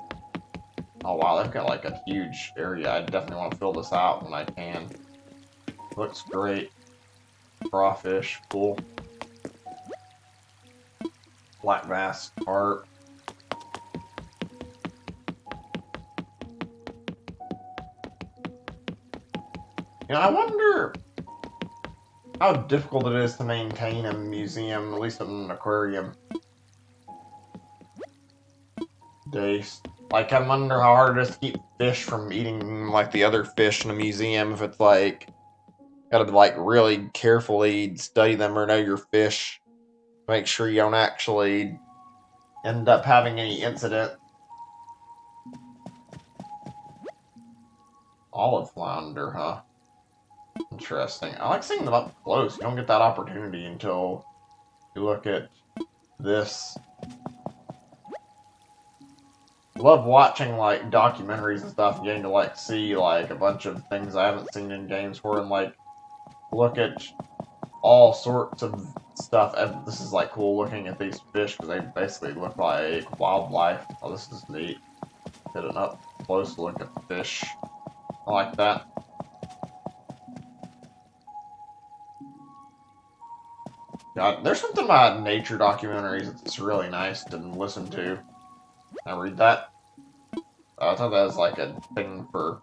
Oh wow, they've got like a huge area. I definitely want to fill this out when I can. Looks great. Crawfish, cool. Black bass, carp. You know, I wonder how difficult it is to maintain a museum, at least an aquarium. Dace. Like, I wonder how hard it is to keep fish from eating, like, the other fish in a museum, if it's, like, gotta, like, really carefully study them or know your fish. Make sure you don't actually end up having any incident. Olive flounder, huh? Interesting. I like seeing them up close. You don't get that opportunity until you look at this. I love watching, like, documentaries and stuff, and getting to, like, see, like, a bunch of things I haven't seen in games before, and, like, look at all sorts of stuff. And this is, like, cool looking at these fish, because they basically look like wildlife. Oh, this is neat. Get an up close look at the fish. I like that. God, there's something about nature documentaries that's really nice to listen to. I read that. I thought that was like a thing for,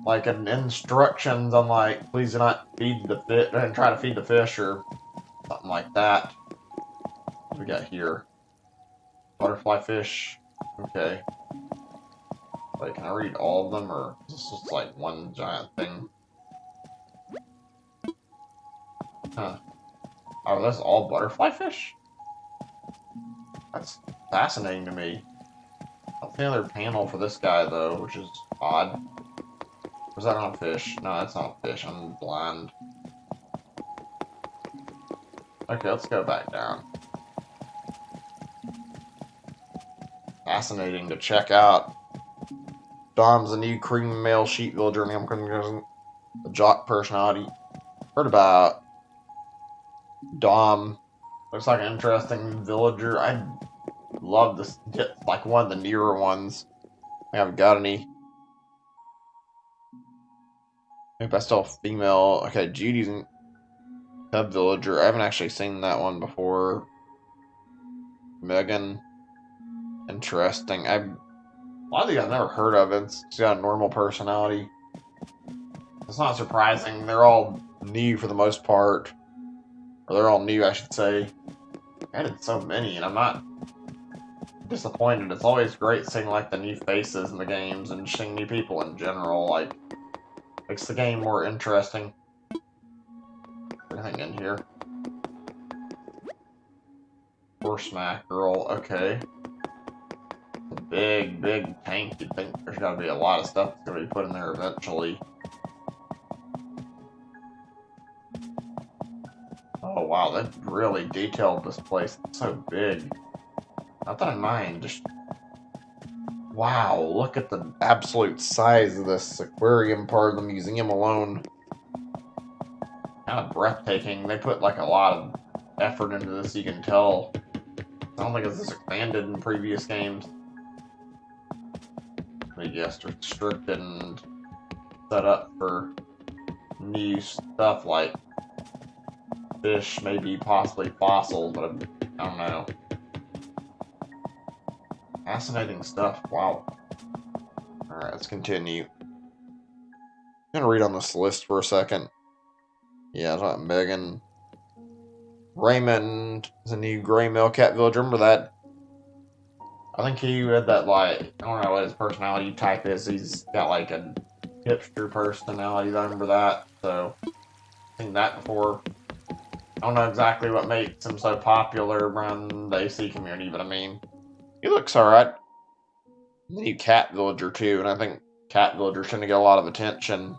like, an instructions on, like, please do not feed the fish and try to feed the fish or something like that. What do we got here? Butterfly fish. Okay. Wait, can I read all of them, or is this just like one giant thing? Huh. Oh, that's all butterfly fish? That's fascinating to me. I don't see another panel for this guy, though, which is odd. Was that not a fish? No, that's not a fish. I'm blind. Okay, let's go back down. Fascinating to check out. Dom's a new cream male sheep villager, a jock personality. Heard about Dom. Looks like an interesting villager. I'd love to get, like, one of the newer ones. I haven't got any. Maybe I still female. Okay, Judy's a cub villager. I haven't actually seen that one before. Megan. Interesting. A lot of these I've never heard of. She's got a normal personality. It's not surprising. They're all new for the most part. Or they're all new, I should say. I added so many, and I'm not disappointed. It's always great seeing, like, the new faces in the games and seeing new people in general. Like, makes the game more interesting. Anything in here? Horse mackerel. Okay. A big, big tank. You'd think there's gotta be a lot of stuff that's gonna be put in there eventually. Oh wow, that really detailed this place. It's so big. Not that I mind, just wow, look at the absolute size of this aquarium part of the museum alone. Kind of breathtaking. They put, like, a lot of effort into this, you can tell. I don't think it's this expanded in previous games. I guess restricted and set up for new stuff like fish, maybe possibly fossils, but I don't know. Fascinating stuff. Wow. Alright, let's continue. I'm gonna read on this list for a second. Yeah, it's not Megan. Raymond is a new gray male cat villager. Remember that? I think he had that, like, I don't know what his personality type is. He's got, like, a hipster personality. I remember that. So, I've seen that before. I don't know exactly what makes him so popular around the AC community, but I mean, he looks alright. The new cat villager, too, and I think cat villagers tend to get a lot of attention.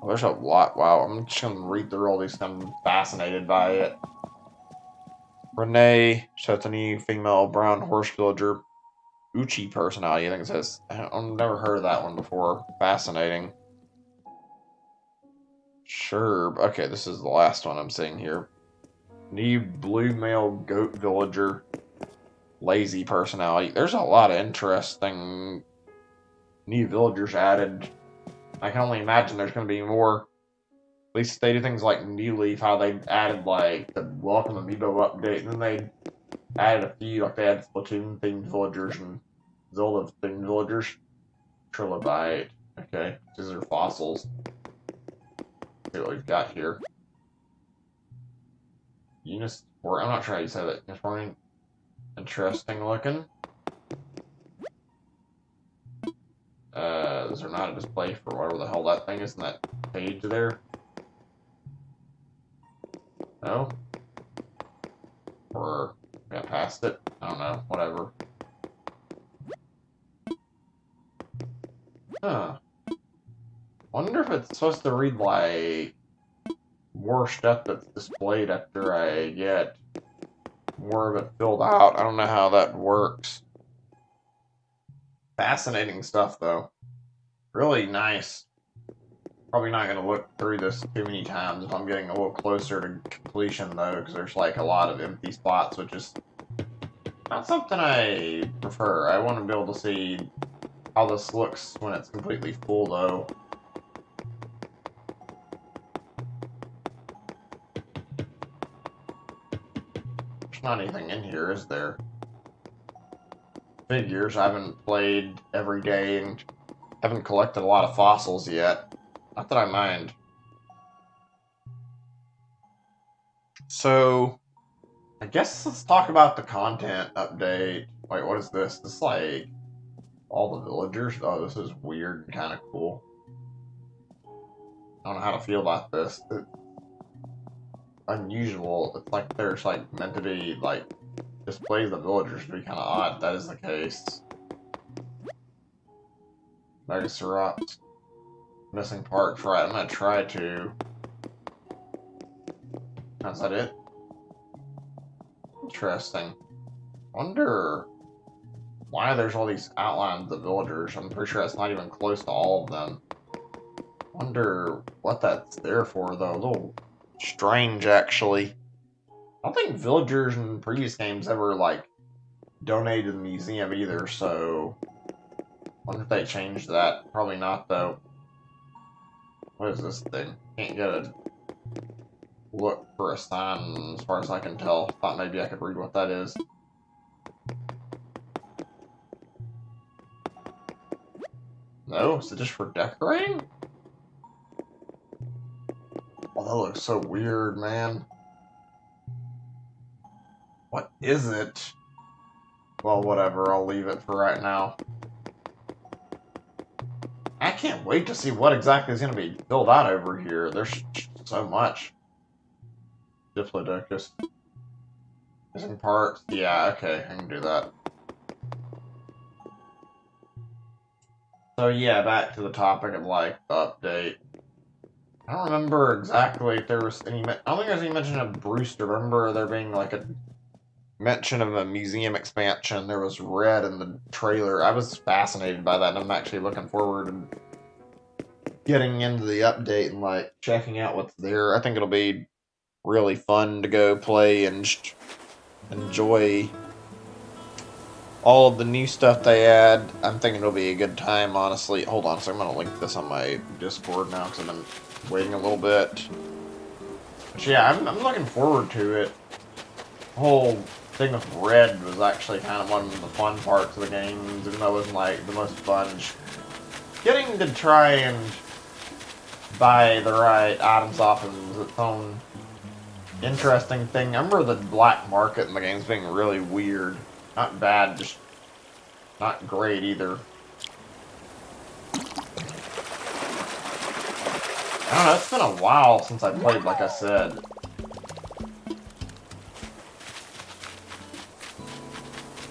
Oh, there's a lot. Wow, I'm just gonna read through all these. I'm fascinated by it. Renee, so it's a new female brown horse villager. Uchi personality, I think it says. I've never heard of that one before. Fascinating. Sure. Okay, this is the last one I'm seeing here. New blue male goat villager. Lazy personality. There's a lot of interesting new villagers added. I can only imagine there's going to be more. At least they do things like New Leaf, how they added, like, the Welcome Amiibo update, and then they added a few, like they had Splatoon-themed villagers and Zelda-themed villagers. Trilobite. Okay, these are fossils. Let's see what we've got here. Unis, or I'm not sure how you say that. Uniforming. Interesting looking. Is there not a display for whatever the hell that thing is in that page there? No? Or got past it? I don't know. Whatever. Huh. Wonder if it's supposed to read like more stuff that's displayed after I get more of it filled out. I don't know how that works. Fascinating stuff, though. Really nice. Probably not going to look through this too many times if I'm getting a little closer to completion, though, because there's like a lot of empty spots, which is not something I prefer. I want to be able to see how this looks when it's completely full, though. There's not anything in here, is there? Figures. I haven't played every day and haven't collected a lot of fossils yet. Not that I mind. So, I guess let's talk about the content update. Wait, what is this? This is like all the villagers? Oh, this is weird and kind of cool. I don't know how to feel about this. It's unusual. It's like there's like meant to be like displays of villagers to be kind of odd. That is the case. Megacerops. Missing parts, right? I'm gonna try to. Is that it? Interesting. Wonder why there's all these outlines of villagers. I'm pretty sure that's not even close to all of them. Wonder what that's there for, though. A little strange, actually. I don't think villagers in previous games ever, like, donated to the museum either, so... Wonder if they changed that. Probably not, though. What is this thing? Can't get a look for a sign as far as I can tell. Thought maybe I could read what that is. No? Is it just for decorating? Oh, that looks so weird, man. What is it? Well, whatever. I'll leave it for right now. I can't wait to see what exactly is going to be filled out over here. There's so much. Diplodocus. Missing parts. Yeah, okay. I can do that. So yeah, back to the topic of, like, the update. I don't remember exactly if there was any... I don't think there's any mention of Brewster. I remember there being, like, a mention of a museum expansion. There was red in the trailer. I was fascinated by that, and I'm actually looking forward to getting into the update and, like, checking out what's there. I think it'll be really fun to go play and enjoy all of the new stuff they add. I'm thinking it'll be a good time, honestly. Hold on, so I'm going to link this on my Discord now, because I've been waiting a little bit. But yeah, I'm looking forward to it. The whole thing with red was actually kind of one of the fun parts of the games, even though it wasn't, like, the most fun. Getting to try and buy the right items off is its own interesting thing. I remember the black market in the games being really weird. Not bad, just not great either. I don't know, it's been a while since I played, like I said.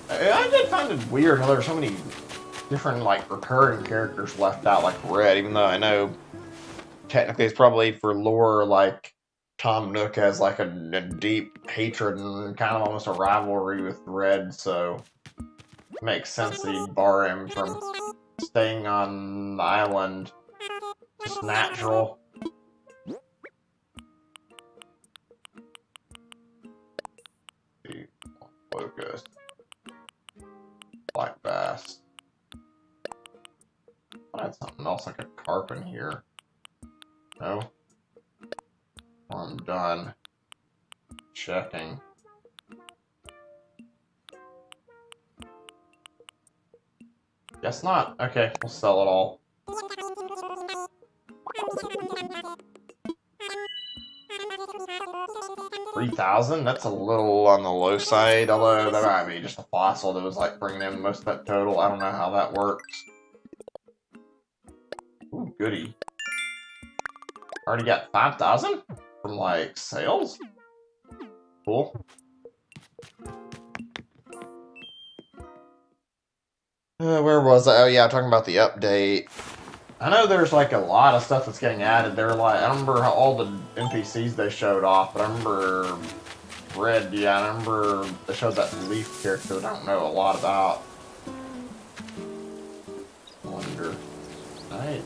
I did find it weird how there's so many different, like, recurring characters left out, like Red, even though I know technically it's probably for lore, like, Tom Nook has, like, a deep hatred and kind of almost a rivalry with Red, so it makes sense that he'd bar him from staying on the island. Just natural. Focus. Black bass. I had something else like a carp in here. No? I'm done. Checking. Guess not. Okay, we'll sell it all. 3,000? That's a little on the low side, although that might be just a fossil that was like bringing in most of that total. I don't know how that works. Ooh, goody. Already got 5,000 from, like, sales? Cool. Where was I? Oh, yeah, talking about the update. I know there's, like, a lot of stuff that's getting added. They're like, I don't remember how all the NPCs they showed off, but I remember Red, yeah, I remember they showed that Leaf character that I don't know a lot about. I wonder. I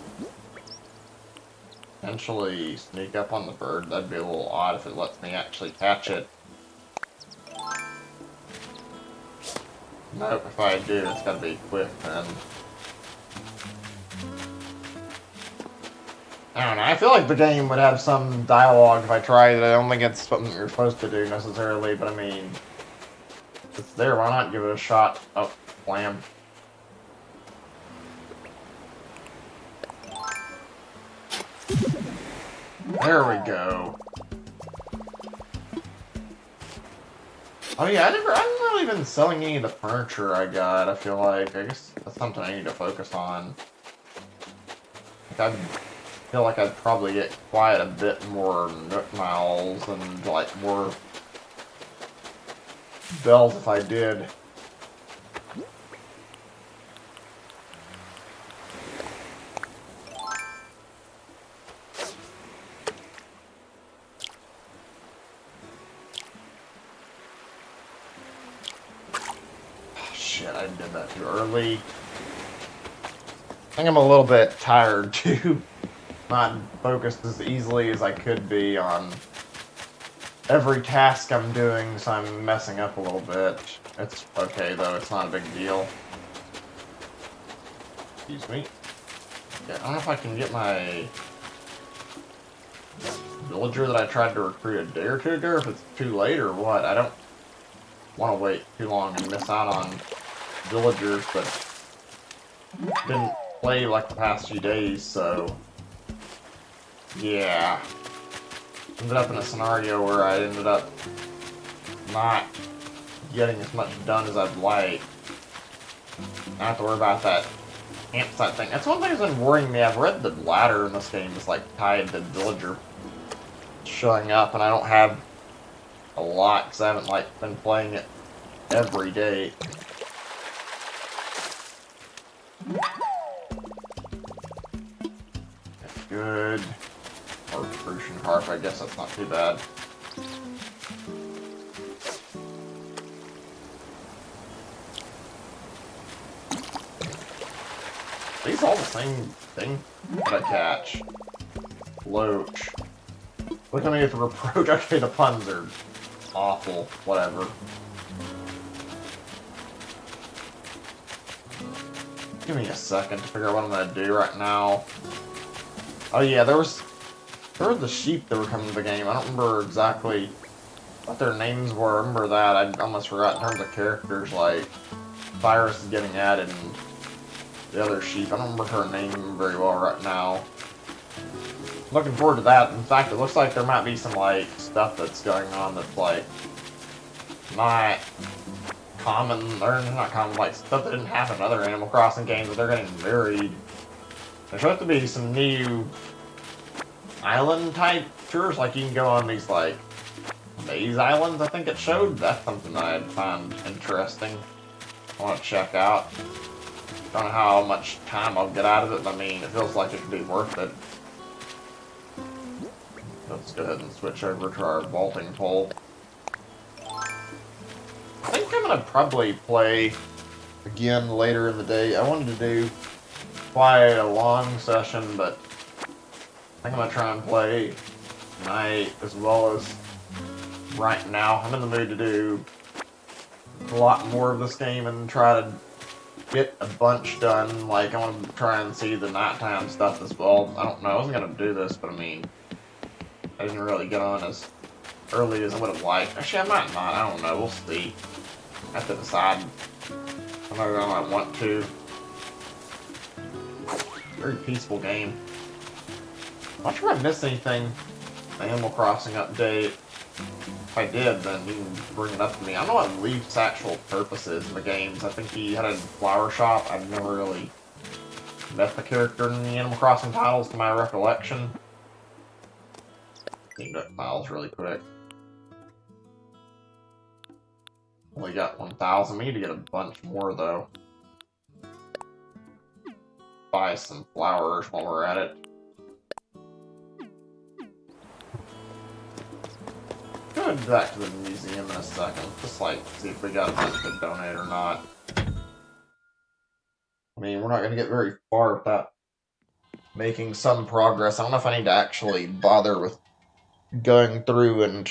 potentially sneak up on the bird. That'd be a little odd if it lets me actually catch it. Nope, if I do, it's gotta be quick then. I don't know, I feel like the game would have some dialogue if I tried it. I don't think it's something you're supposed to do necessarily, but I mean, it's there, why not give it a shot? Oh, wham. There we go. Oh yeah, I haven't really been selling any of the furniture I got, I feel like. I guess that's something I need to focus on. Like, I feel like I'd probably get quite a bit more Nook Miles and, like, more bells if I did. Oh, shit, I did that too early. I think I'm a little bit tired too. Not focused as easily as I could be on every task I'm doing, so I'm messing up a little bit. It's okay though, it's not a big deal. Excuse me. Yeah, I don't know if I can get my villager that I tried to recruit a day or two ago, if it's too late or what. I don't want to wait too long and miss out on villagers, but didn't play like the past few days, so yeah. Ended up in a scenario where I ended up not getting as much done as I'd like. I have to worry about that campsite thing. That's one thing that's been worrying me. I've read the ladder in this game is like tied to villager showing up, and I don't have a lot because I haven't like been playing it every day. Good. Or Crucian Harp, I guess that's not too bad. These all the same thing that I catch. Loach. Look at me with the reproach. Okay, the puns are awful. Whatever. Give me a second to figure out what I'm gonna do right now. Oh yeah, there were the sheep that were coming to the game. I don't remember exactly what their names were. I remember that. I almost forgot in terms of characters, like Cyrus is getting added and the other sheep. I don't remember her name very well right now. Looking forward to that. In fact, it looks like there might be some like stuff that's going on that's like not common, or not common, like stuff that didn't happen in other Animal Crossing games, but they're getting varied. There's supposed to be some new island type tours, like you can go on these like maze islands, I think it showed. That's something that I'd find interesting. I want to check out. Don't know how much time I'll get out of it, but I mean, it feels like it could be worth it. Let's go ahead and switch over to our vaulting pole. I think I'm gonna probably play again later in the day. I wanted to do quite a long session, but I think I'm gonna try and play tonight as well as right now. I'm in the mood to do a lot more of this game and try to get a bunch done. Like, I want to try and see the nighttime stuff as well. I don't know, I wasn't gonna do this, but I mean, I didn't really get on as early as I would have liked. Actually, I might not. I don't know. We'll see. I have to decide. I know I might want to. Very peaceful game. I'm not sure if I missed anything. The Animal Crossing update. If I did, then you can bring it up to me. I don't know what Leaf's actual purpose is in the games. I think he had a flower shop. I've never really met the character in the Animal Crossing titles to my recollection. Cleaned up files really quick. Only got 1,000. We need to get a bunch more, though. Buy some flowers while we're at it. Go back to the museum in a second. Just like see if we got a bunch to donate or not. I mean, we're not going to get very far without making some progress. I don't know if I need to actually bother with going through and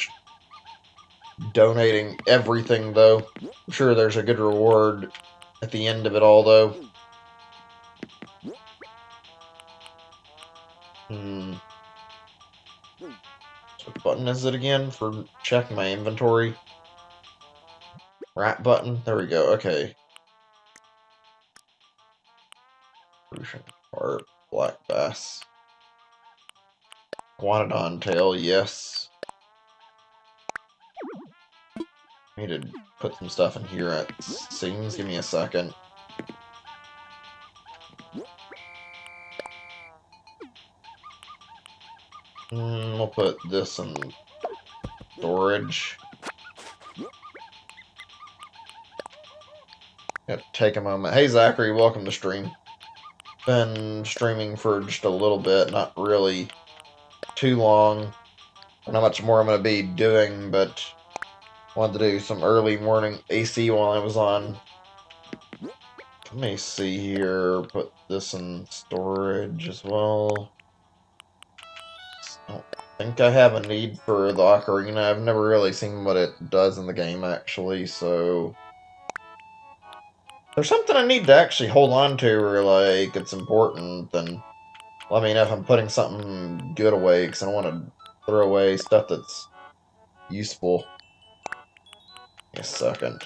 donating everything, though. I'm sure there's a good reward at the end of it all, though. What button is it again for checking my inventory? Rat button? There we go, okay. Crucian carp, black bass. Guanodon tail, yes. I need to put some stuff in here, it seems. Give me a second. We'll put this in storage. Gotta take a moment. Hey Zachary, welcome to stream. Been streaming for just a little bit, not really too long. I don't know how much more I'm going to be doing, but wanted to do some early morning AC while I was on. Let me see here. Put this in storage as well. I don't think I have a need for the ocarina. I've never really seen what it does in the game, actually, so... If there's something I need to actually hold on to, or, like, it's important, then let me know if I'm putting something good away, because I don't want to throw away stuff that's useful. Give me a second.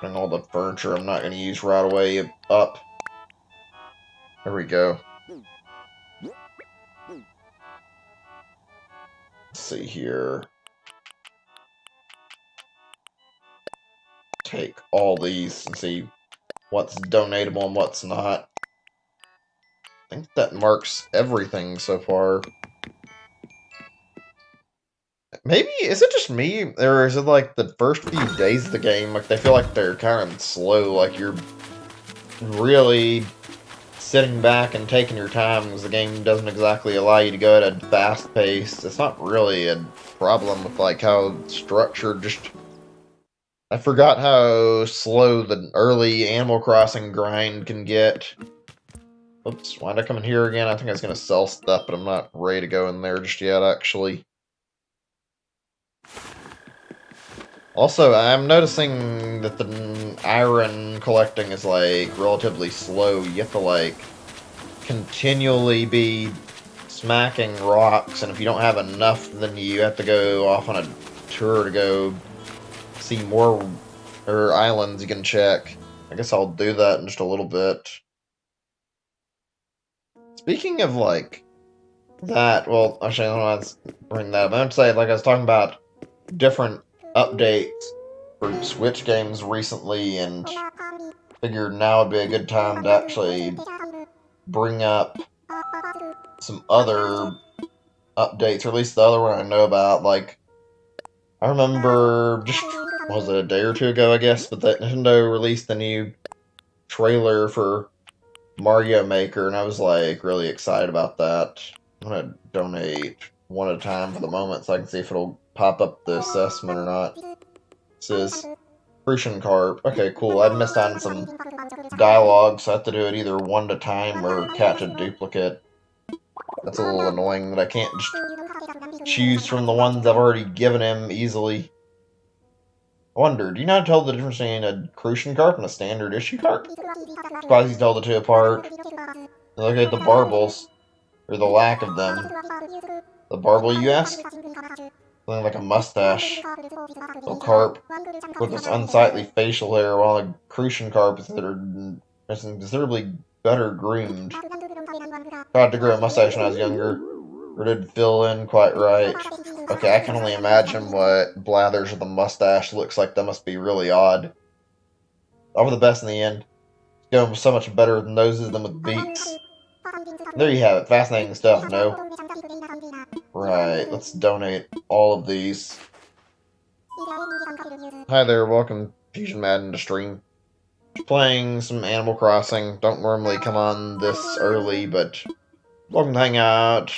Putting all the furniture I'm not going to use right away up. There we go. Let's see here. Take all these and see what's donatable and what's not. I think that marks everything so far. Maybe, is it just me, or is it like the first few days of the game, like they feel like they're kind of slow, like you're really sitting back and taking your time, because the game doesn't exactly allow you to go at a fast pace. It's not really a problem with like how structured, just... I forgot how slow the early Animal Crossing grind can get. Oops, why'd I come in here again? I think I was going to sell stuff, but I'm not ready to go in there just yet, actually. Also, I'm noticing that the iron collecting is, like, relatively slow. You have to, like, continually be smacking rocks, and if you don't have enough, then you have to go off on a tour to go see more islands you can check. I guess I'll do that in just a little bit. Speaking of, like, that, well, actually, I don't know how to bring that up. I would say, like, I was talking about different updates for Switch games recently, and figured now would be a good time to actually bring up some other updates, or at least the other one I know about. Like, I remember just, was it a day or two ago, I guess, but that Nintendo released the new trailer for Mario Maker, and I was, like, really excited about that. I'm gonna donate one at a time for the moment, so I can see if it'll pop up the assessment or not. It says, Crucian carp. Okay, cool. I missed on some dialogue, so I have to do it either one at a time or catch a duplicate. That's a little annoying that I can't just choose from the ones I've already given him easily. I wonder, do you know how to tell the difference between a Crucian carp and a standard issue carp? Surprised you tell the two apart. Look at the barbels, or the lack of them. The barbel, you ask? Something like a mustache. Little carp with this unsightly facial hair, while a Crucian carp is considerably better groomed. Tried to grow a mustache when I was younger, or didn't fill in quite right. Okay, I can only imagine what Blathers with a mustache looks like. That must be really odd. All for the best in the end. Going so much better with noses than with beaks. There you have it. Fascinating stuff, no? Right, let's donate all of these. Hi there, welcome Fusion Madden to stream. Playing some Animal Crossing. Don't normally come on this early, but welcome to hang out.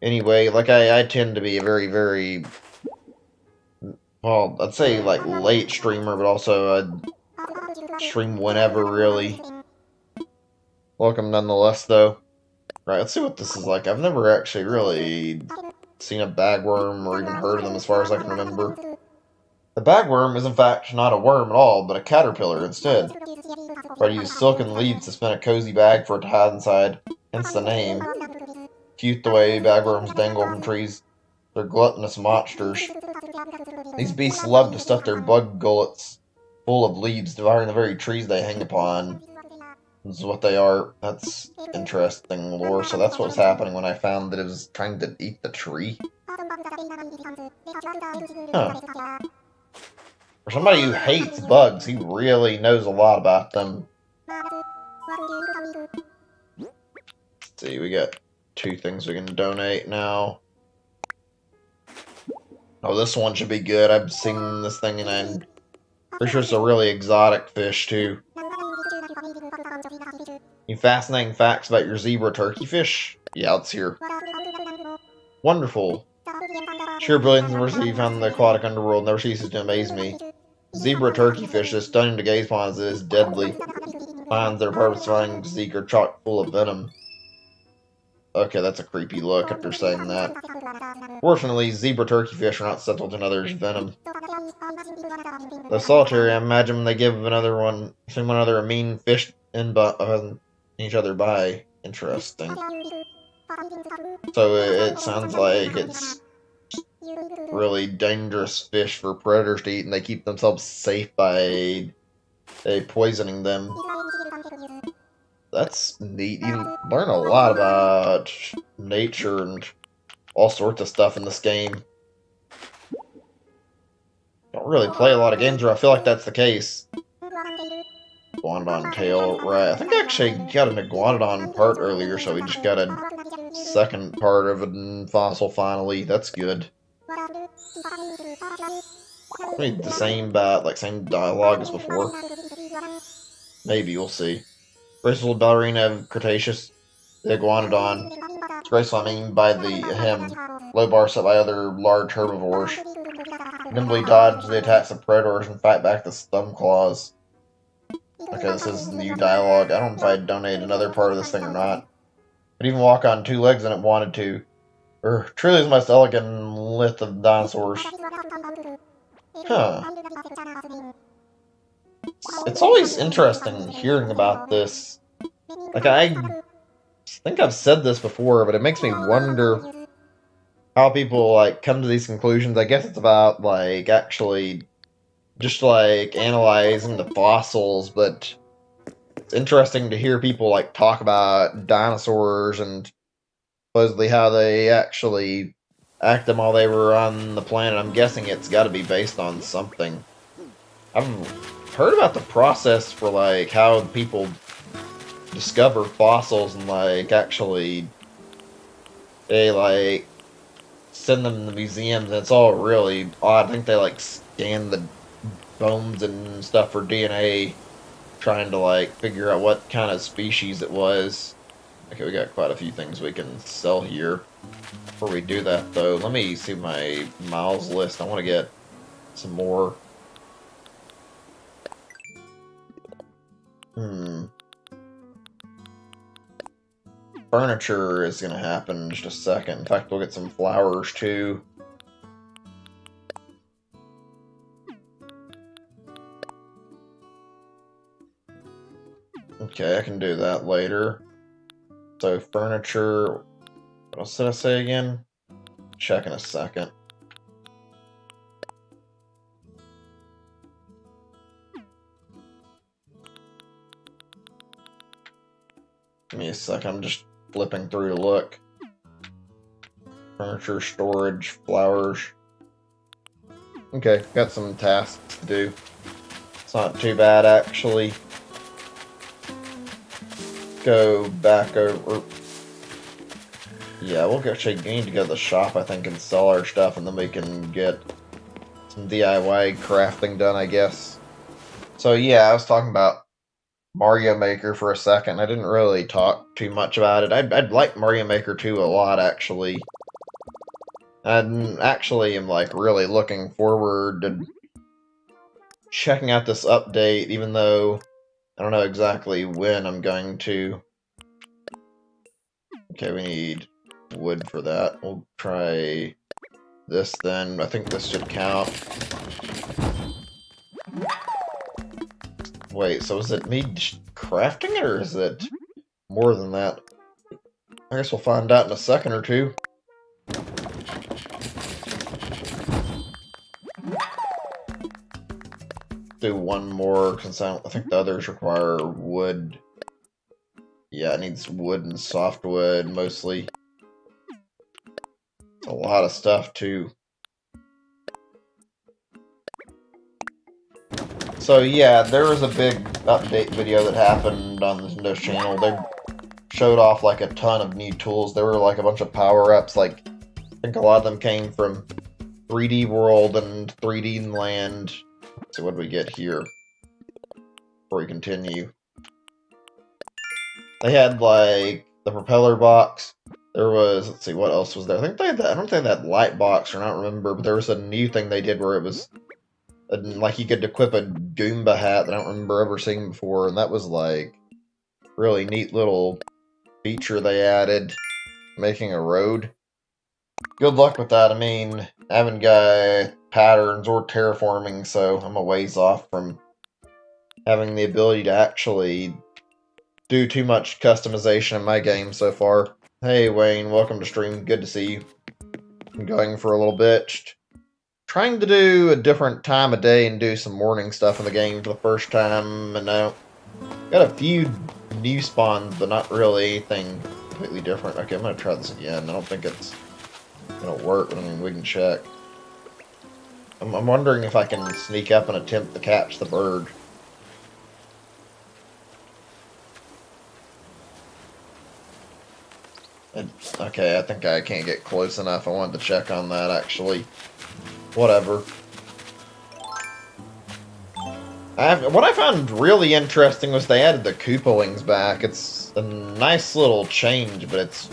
Anyway, like I tend to be a very, very, well, I'd say like late streamer, but also I'd stream whenever, really. Welcome nonetheless, though. Right, let's see what this is like. I've never actually really seen a bagworm or even heard of them as far as I can remember. The bagworm is in fact not a worm at all, but a caterpillar instead. Try to use silken leaves to spin a cozy bag for it to hide inside, hence the name. Cute the way bagworms dangle from trees. They're gluttonous monsters. These beasts love to stuff their bug gullets full of leaves, devouring the very trees they hang upon. This is what they are. That's interesting lore. So that's what was happening when I found that it was trying to eat the tree. Huh. For somebody who hates bugs, he really knows a lot about them. Let's see, we got 2 things we can donate now. Oh, this one should be good. I've seen this thing and I'm pretty sure it's a really exotic fish, too. Any fascinating facts about your zebra turkey fish? Yeah, let's hear. Wonderful. Sheer brilliance and diversity found in the aquatic underworld never ceases to amaze me. Zebra turkey fish is stunning to gaze upon as it is deadly. Spines that are purpose-defying physique are chock full of venom. Okay, that's a creepy look after saying that. Fortunately, zebra turkey fish are not susceptible to another's venom. Though solitary, I imagine when they give one another a mean fish in each other by. Interesting. So it sounds like it's really dangerous fish for predators to eat, and they keep themselves safe by poisoning them. That's neat. You learn a lot about nature and all sorts of stuff in this game. Don't really play a lot of games where I feel like that's the case. Iguanodon tail, right. I think I actually got an Iguanodon part earlier, so we just got a second part of a fossil finally. That's good. Maybe the same dialogue as before. Maybe, we'll see. Graceful ballerina of Cretaceous, the Iguanodon. It's graceful, I mean by the him. Low bar set by other large herbivores. Nimbly dodge the attacks of predators and fight back the thumb claws. Okay, this is new dialogue. I don't know if I'd donate another part of this thing or not. I'd even walk on 2 legs and it wanted to. Truly is the most elegant lith of dinosaurs. Huh. It's always interesting hearing about this. Like, I think I've said this before, but it makes me wonder how people, like, come to these conclusions. I guess it's about, like, actually just, like, analyzing the fossils, but it's interesting to hear people, like, talk about dinosaurs and supposedly how they actually acted while they were on the planet. I'm guessing it's got to be based on something. I've heard about the process for, like, how people discover fossils and, like, actually they, like, send them to museums, and it's all really odd. I think they, like, scan the bones and stuff for DNA, trying to, like, figure out what kind of species it was. Okay, we got quite a few things we can sell here. Before we do that, though, let me see my miles list. I want to get some more. Furniture is going to happen in just a second. In fact, we'll get some flowers, too. Okay, I can do that later. So, furniture... What else did I say again? Check in a second. Give me a second, I'm just flipping through to look. Furniture, storage, flowers. Okay, got some tasks to do. It's not too bad, actually. go back over. Yeah, we'll actually need to go to the shop, I think, and sell our stuff, and then we can get some DIY crafting done, I guess. So yeah, I was talking about Mario Maker for a second. I didn't really talk too much about it. I'd like Mario Maker 2 a lot, actually. I actually am, like, really looking forward to checking out this update, even though I don't know exactly when I'm going to. Okay, we need wood for that. We'll try this then. I think this should count. Wait, so is it me crafting it, or is it more than that? I guess we'll find out in a second or two. Do one more, since I think the others require wood. Yeah, it needs wood and softwood, mostly. It's a lot of stuff, too. So yeah, there was a big update video that happened on the Nintendo channel. They showed off like a ton of new tools. There were like a bunch of power-ups. Like, I think a lot of them came from 3D World and 3D Land. Let's see, what do we get here before we continue? They had like the propeller box. There was, let's see, what else was there? I think they had that, I don't think that light box, or I don't remember, but there was a new thing they did where it was like you could equip a Goomba hat that I don't remember ever seeing before, and that was like really neat little feature they added, making a road. Good luck with that. I mean, I haven't got patterns or terraforming, so I'm a ways off from having the ability to actually do too much customization in my game so far. Hey Wayne, welcome to stream. Good to see you. I'm going for a little bit. Trying to do a different time of day and do some morning stuff in the game for the first time, and I got a few new spawns, but not really anything completely different. Okay, I'm gonna try this again. I don't think it's gonna work, but I mean, we can check. I'm wondering if I can sneak up and attempt to catch the bird. Okay, I think I can't get close enough. I wanted to check on that, actually. Whatever. What I found really interesting was they added the Koopalings back. It's a nice little change, but it's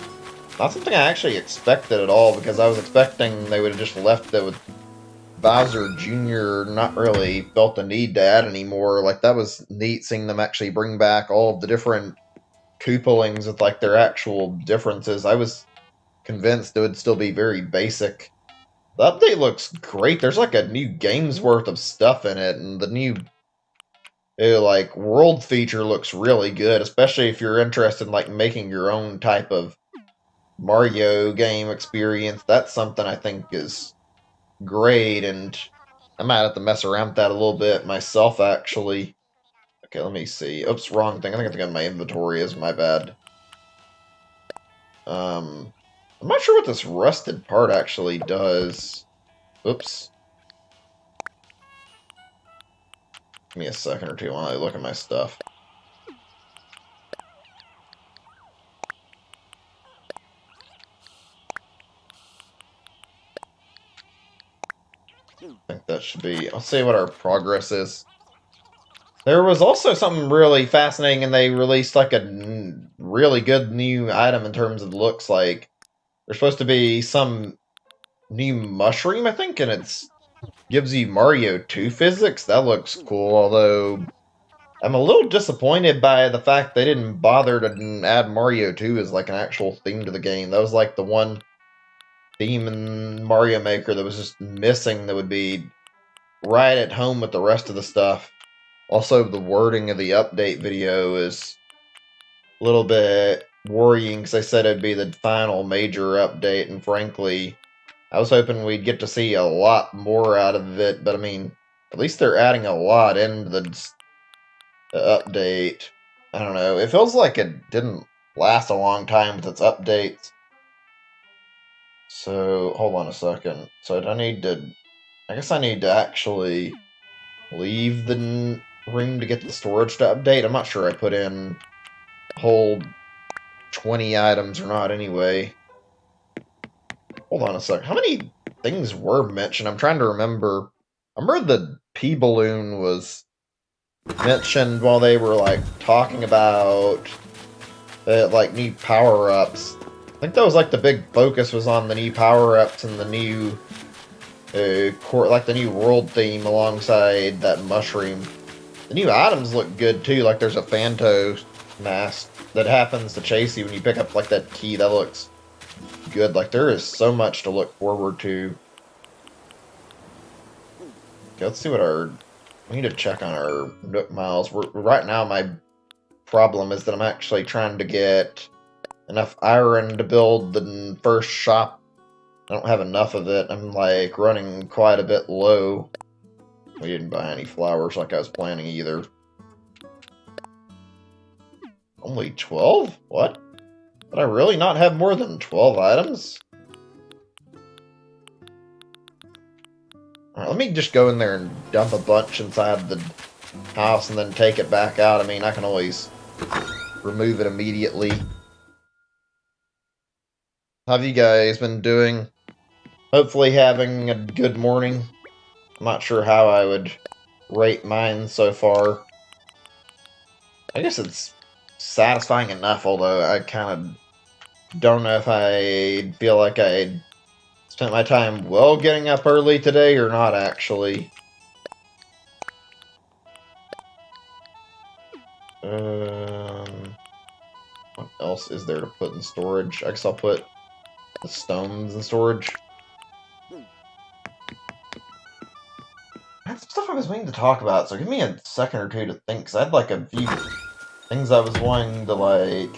not something I actually expected at all, because I was expecting they would have just left it with Bowser Jr. Not really felt the need to add anymore. Like, that was neat seeing them actually bring back all of the different Koopalings with, like, their actual differences. I was convinced it would still be very basic. The update looks great. There's like a new game's worth of stuff in it, and the new like world feature looks really good, especially if you're interested in like making your own type of Mario game experience. That's something I think is great, and I might have to mess around with that a little bit myself, actually. Okay, let me see. Oops, wrong thing. I think I have to go in my inventory. Is my bad. I'm not sure what this rusted part actually does. Oops. Give me a second or two while I look at my stuff. I think that should be... I'll see what our progress is. There was also something really fascinating, and they released like a really good new item in terms of looks. Like, there's supposed to be some new mushroom, I think, and it's gives you Mario 2 physics. That looks cool, although I'm a little disappointed by the fact they didn't bother to add Mario 2 as like an actual theme to the game. That was like the one theme in Mario Maker that was just missing, that would be right at home with the rest of the stuff. Also, the wording of the update video is a little bit worrying, because they said it'd be the final major update, and frankly, I was hoping we'd get to see a lot more out of it, but I mean, at least they're adding a lot into the update. I don't know, it feels like it didn't last a long time with its updates. So, hold on a second. So, I need to... I guess I need to actually leave the room to get the storage to update. I'm not sure I put in hold 20 items or not anyway. Hold on a sec. How many things were mentioned? I'm trying to remember. I remember the P balloon was mentioned while they were like talking about like new power ups. I think that was like the big focus was on the new power ups and the new like the new world theme alongside that mushroom. The new items look good too. Like there's a Phantos mask that happens to chase you when you pick up like that key. That looks good. Like there is so much to look forward to. Okay, let's see what our. We need to check on our Nook miles. Right now, my problem is that I'm actually trying to get enough iron to build the first shop. I don't have enough of it. I'm like running quite a bit low. We didn't buy any flowers like I was planning either. Only 12? What? Did I really not have more than 12 items? Alright, let me just go in there and dump a bunch inside the house and then take it back out. I mean, I can always remove it immediately. How have you guys been doing? Hopefully having a good morning. I'm not sure how I would rate mine so far. I guess it's satisfying enough, although I kind of don't know if I feel like I spent my time well getting up early today or not, actually. What else is there to put in storage? I guess I'll put the stones in storage. That's stuff I was waiting to talk about, so give me a second or two to think, because I had like a few things I was wanting to like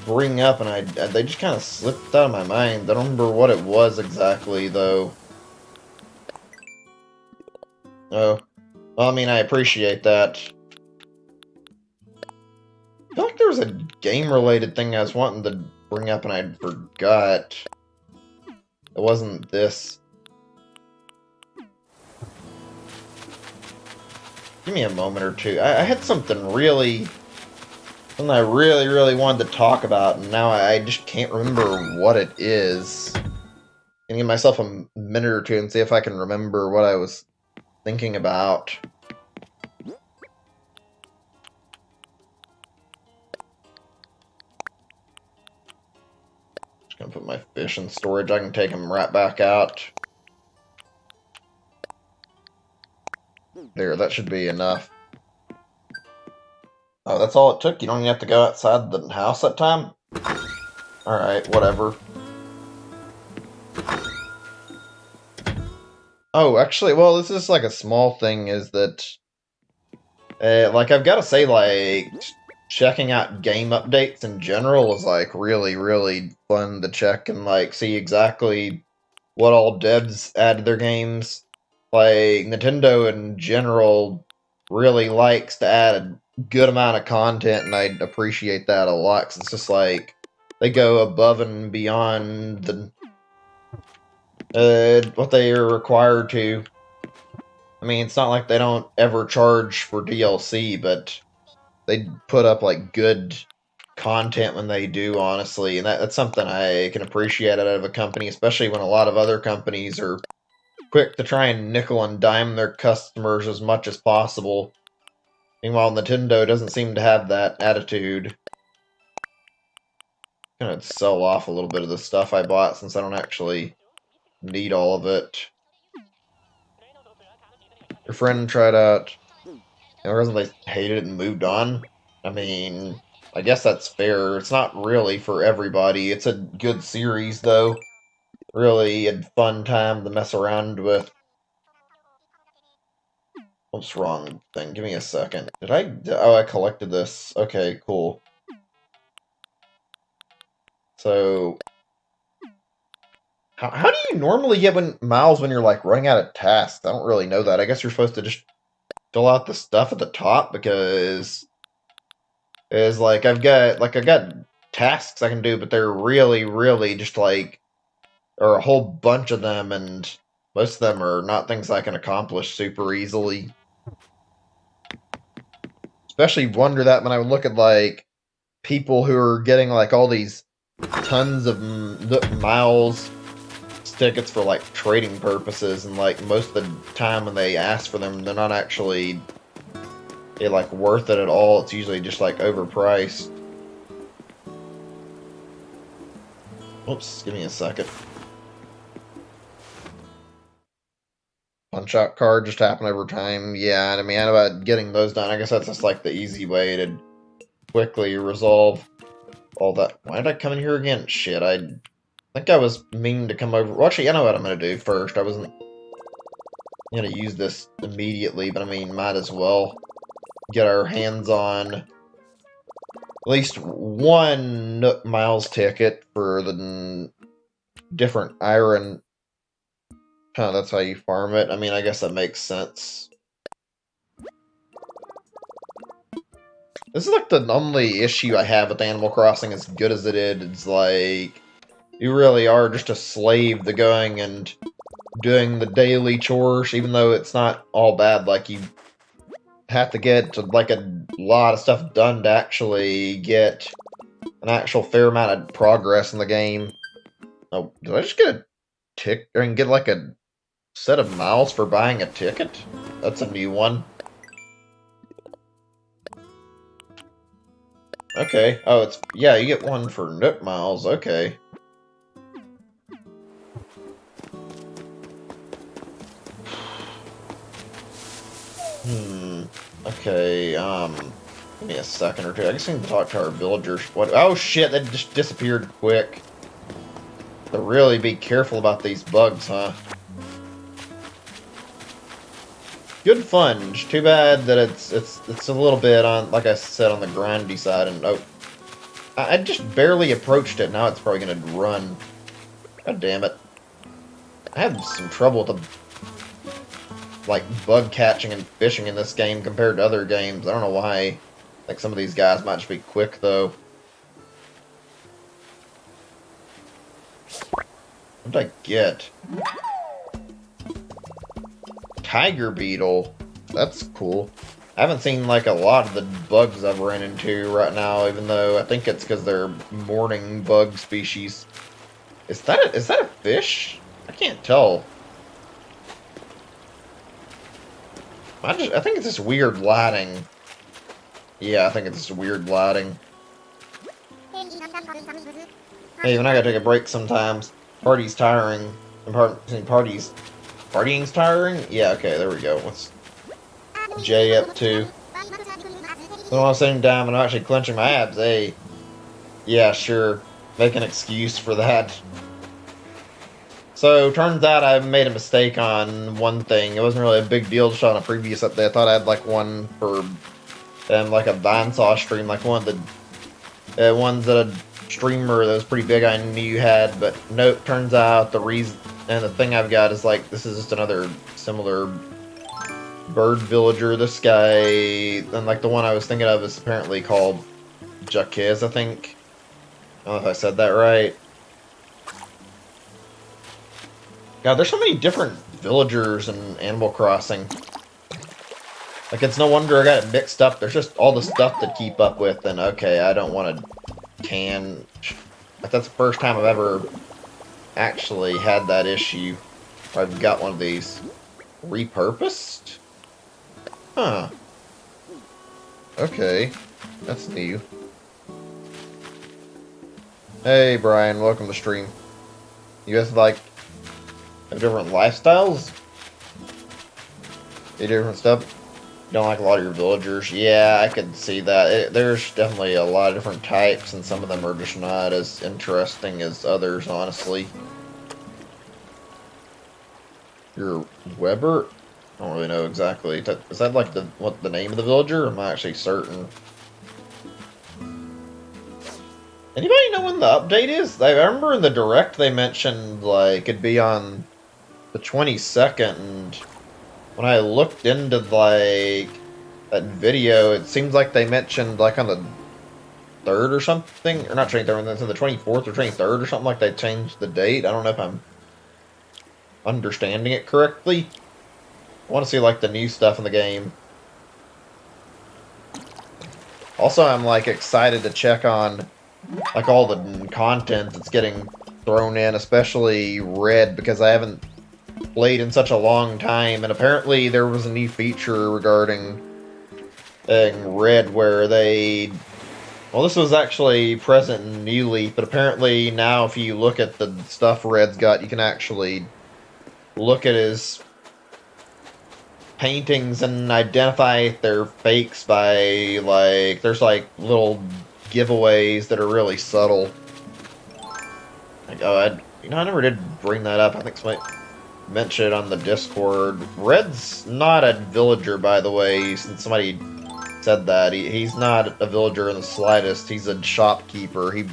bring up, and they just kind of slipped out of my mind. I don't remember what it was exactly, though. Oh, well, I mean, I appreciate that. I feel like there was a game-related thing I was wanting to bring up, and I forgot. It wasn't this. Give me a moment or two. I had something I really, really wanted to talk about, and now I just can't remember what it is. Gonna give myself a minute or two and see if I can remember what I was thinking about. Just gonna put my fish in storage. I can take them right back out. There, that should be enough. Oh, that's all it took? You don't even have to go outside the house that time? Alright, whatever. Oh, actually, well, this is like a small thing, is that... like, I've got to say, like, checking out game updates in general is, like, really, really fun to check and, like, see exactly what all devs add to their games. Like, Nintendo in general really likes to add a good amount of content, and I appreciate that a lot, 'cause it's just like, they go above and beyond what they are required to. I mean, it's not like they don't ever charge for DLC, but they put up like good content when they do, honestly, and that's something I can appreciate out of a company, especially when a lot of other companies are quick to try and nickel and dime their customers as much as possible. Meanwhile, Nintendo doesn't seem to have that attitude. I'm gonna sell off a little bit of the stuff I bought since I don't actually need all of it. Your friend tried out and wasn't they hated it and moved on? I mean, I guess that's fair. It's not really for everybody. It's a good series, though. Really a fun time to mess around with. What's wrong thing? Give me a second. Did I... Oh, I collected this. Okay, cool. So... How do you normally get miles when you're, like, running out of tasks? I don't really know that. I guess you're supposed to just fill out the stuff at the top, because... Is like I've got tasks I can do, but they're really, really just like, or a whole bunch of them, and most of them are not things I can accomplish super easily. Especially wonder that when I would look at like people who are getting like all these tons of miles tickets for like trading purposes, and like most of the time when they ask for them, they're not actually like worth it at all. It's usually just like overpriced. Oops, give me a second. Punch out card just happen over time. Yeah, I mean, about getting those done. I guess that's just like the easy way to quickly resolve all that. Why did I come in here again? Shit, I think I was meaning to come over. Well, actually, I know what I'm gonna do first. I wasn't gonna use this immediately, but I mean, might as well get our hands on at least one Nook Miles ticket for the different iron. Huh, that's how you farm it. I mean, I guess that makes sense. This is like the only issue I have with Animal Crossing, as good as it is. It's like, you really are just a slave to going and doing the daily chores, even though it's not all bad. Like, you have to get like a lot of stuff done to actually get an actual fair amount of progress in the game. Oh, did I just get a tick and get like a set of miles for buying a ticket? That's a new one. Okay. Oh, it's yeah, you get one for Nook Miles. Okay. Okay, give me a second or two. I guess we can talk to our villagers. What? Oh shit, that just disappeared quick. To really be careful about these bugs, huh? Good fun. Just too bad that it's a little bit on, like I said, on the grindy side. And oh, I just barely approached it. Now it's probably gonna run. God damn it! I have some trouble with the like bug catching and fishing in this game compared to other games. I don't know why. Like some of these guys might just be quick though. What did I get? Tiger beetle. That's cool. I haven't seen like a lot of the bugs I've ran into right now, even though I think it's because they're morning bug species. Is that a fish? I can't tell. I think it's just weird lighting. Yeah, I think it's just weird lighting. Hey, when I gotta take a break sometimes. Party's tiring. Partying's tiring? Yeah, okay, there we go. What's J up to? So when I'm sitting down and I'm actually clenching my abs, hey. Yeah, sure. Make an excuse for that. So, turns out I made a mistake on one thing. It wasn't really a big deal just on a previous update. I thought I had like one for like a Vine Saw stream, like one of the ones that a streamer that was pretty big I knew you had, but nope, turns out the reason and the thing I've got is like this is just another similar bird villager. This guy, and like the one I was thinking of is apparently called Jaquez, I think. I don't know if I said that right. God, there's so many different villagers in Animal Crossing. Like, it's no wonder I got it mixed up. There's just all the stuff to keep up with, and okay, I don't want to can. Like, that's the first time I've ever actually had that issue. Where I've got one of these repurposed? Huh. Okay. That's new. Hey, Brian, welcome to stream. You guys like have different lifestyles? Do different stuff? You don't like a lot of your villagers? Yeah, I could see that. There's definitely a lot of different types, and some of them are just not as interesting as others, honestly. Your Weber? I don't really know exactly. Is that like the name of the villager? Or am I actually certain? Anybody know when the update is? I remember in the direct they mentioned like it'd be on the 22nd, and when I looked into like that video, it seems like they mentioned like on the 3rd or something, or not 23rd, it's on the 24th or 23rd or something, like they changed the date. I don't know if I'm understanding it correctly. I want to see like the new stuff in the game. Also, I'm like excited to check on like all the content that's getting thrown in, especially Red, because I haven't played in such a long time, and apparently there was a new feature regarding Red where they... Well, this was actually present in New Leaf, but apparently now if you look at the stuff Red's got, you can actually look at his paintings and identify if they're fakes by, like, there's like little giveaways that are really subtle. Like, oh, I never did bring that up. I think somebody mentioned it on the Discord. Red's not a villager, by the way, since somebody said that. He's not a villager in the slightest. He's a shopkeeper.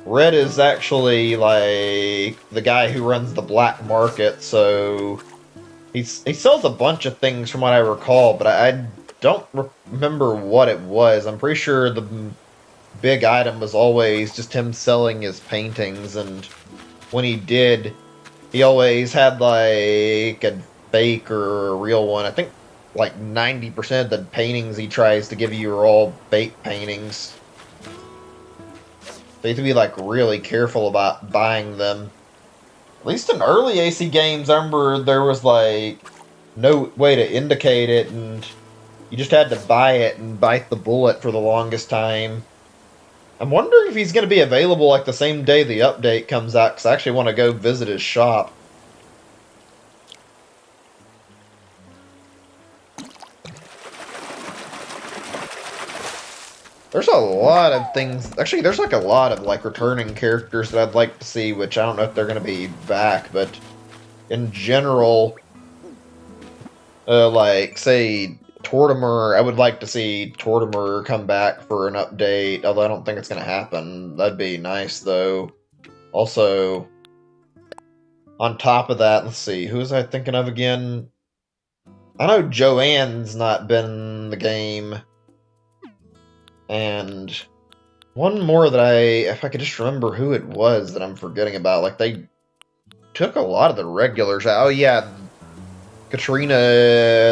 Red is actually, like, the guy who runs the black market, so he sells a bunch of things from what I recall, but I don't remember what it was. I'm pretty sure the big item was always just him selling his paintings, and when he did, he always had like a fake or a real one. I think like 90% of the paintings he tries to give you are all fake paintings. So you have to be like really careful about buying them. At least in early AC games, I remember there was like no way to indicate it, and you just had to buy it and bite the bullet for the longest time. I'm wondering if he's going to be available like the same day the update comes out, because I actually want to go visit his shop. There's a lot of things. Actually, there's like a lot of like returning characters that I'd like to see, which I don't know if they're going to be back, but in general, like say Tortimer, I would like to see Tortimer come back for an update, although I don't think it's going to happen. That'd be nice though. Also, on top of that, let's see, who was I thinking of again? I know Joanne's not been in the game. And one more that if I could just remember who it was that I'm forgetting about. Like, they took a lot of the regulars out. Oh, yeah, Katrina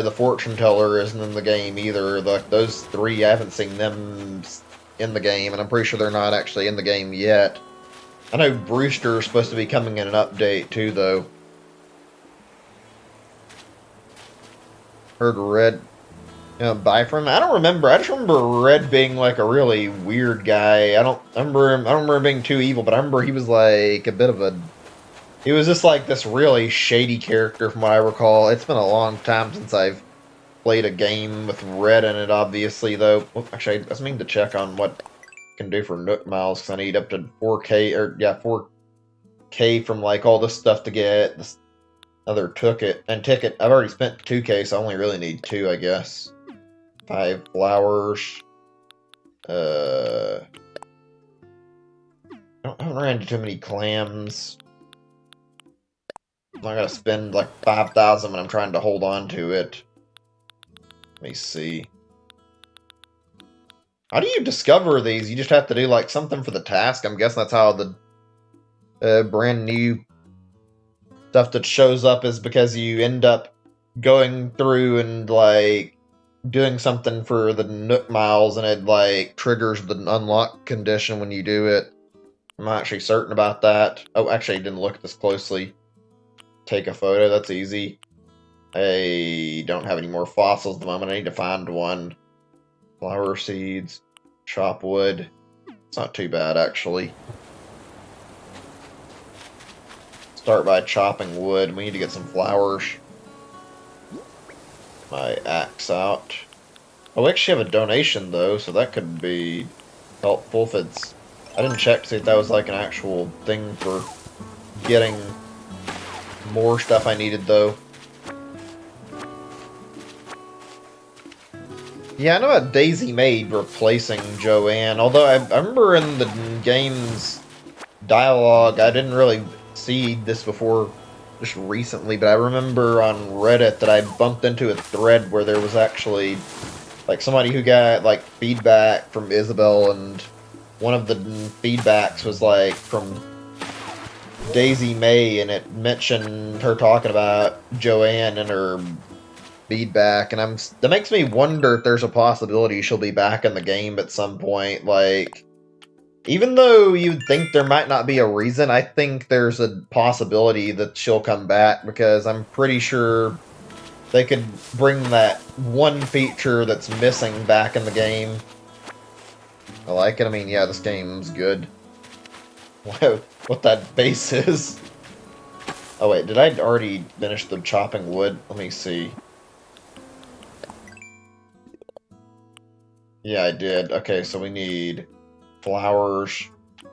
the Fortune Teller isn't in the game either. Like, those three, I haven't seen them in the game, and I'm pretty sure they're not actually in the game yet. I know Brewster's supposed to be coming in an update, too, though. Heard Red buy from him. I don't remember. I just remember Red being like a really weird guy. I don't remember him. I don't remember him being too evil, but I remember he was like a bit of a. He was just like this really shady character, from what I recall. It's been a long time since I've played a game with Red in it. Obviously, though. Well, actually, I just mean to check on what I can do for Nook Miles, because I need up to 4K or yeah 4K from like all this stuff to get this other ticket. I've already spent 2K, so I only really need 2, I guess. 5 flowers. I haven't ran into too many clams. I'm not gonna spend like 5,000 when I'm trying to hold on to it. Let me see. How do you discover these? You just have to do like something for the task. I'm guessing that's how the brand new stuff that shows up is, because you end up going through and like doing something for the Nook Miles, and it like triggers the unlock condition when you do it. I'm not actually certain about that. Oh, actually, I didn't look at this closely. Take a photo, that's easy. I don't have any more fossils at the moment. I need to find one. Flower seeds, chop wood. It's not too bad, actually. Start by chopping wood. We need to get some flowers. My axe out. Oh, we actually have a donation, though, so that could be helpful if it's... I didn't check to see if that was, like, an actual thing for getting more stuff I needed, though. Yeah, I know about Daisy Maid replacing Joanne, although I remember in the game's dialogue, I didn't really see this before just recently, but I remember on Reddit that I bumped into a thread where there was actually like somebody who got like feedback from Isabel, and one of the feedbacks was like from Daisy May, and it mentioned her talking about Joanne in her feedback, and that makes me wonder if there's a possibility she'll be back in the game at some point. Like, even though you'd think there might not be a reason, I think there's a possibility that she'll come back because I'm pretty sure they could bring that one feature that's missing back in the game. I like it. I mean, yeah, this game's good. What that base is. Oh wait, did I already finish the chopping wood? Let me see. Yeah, I did. Okay, so we need flowers,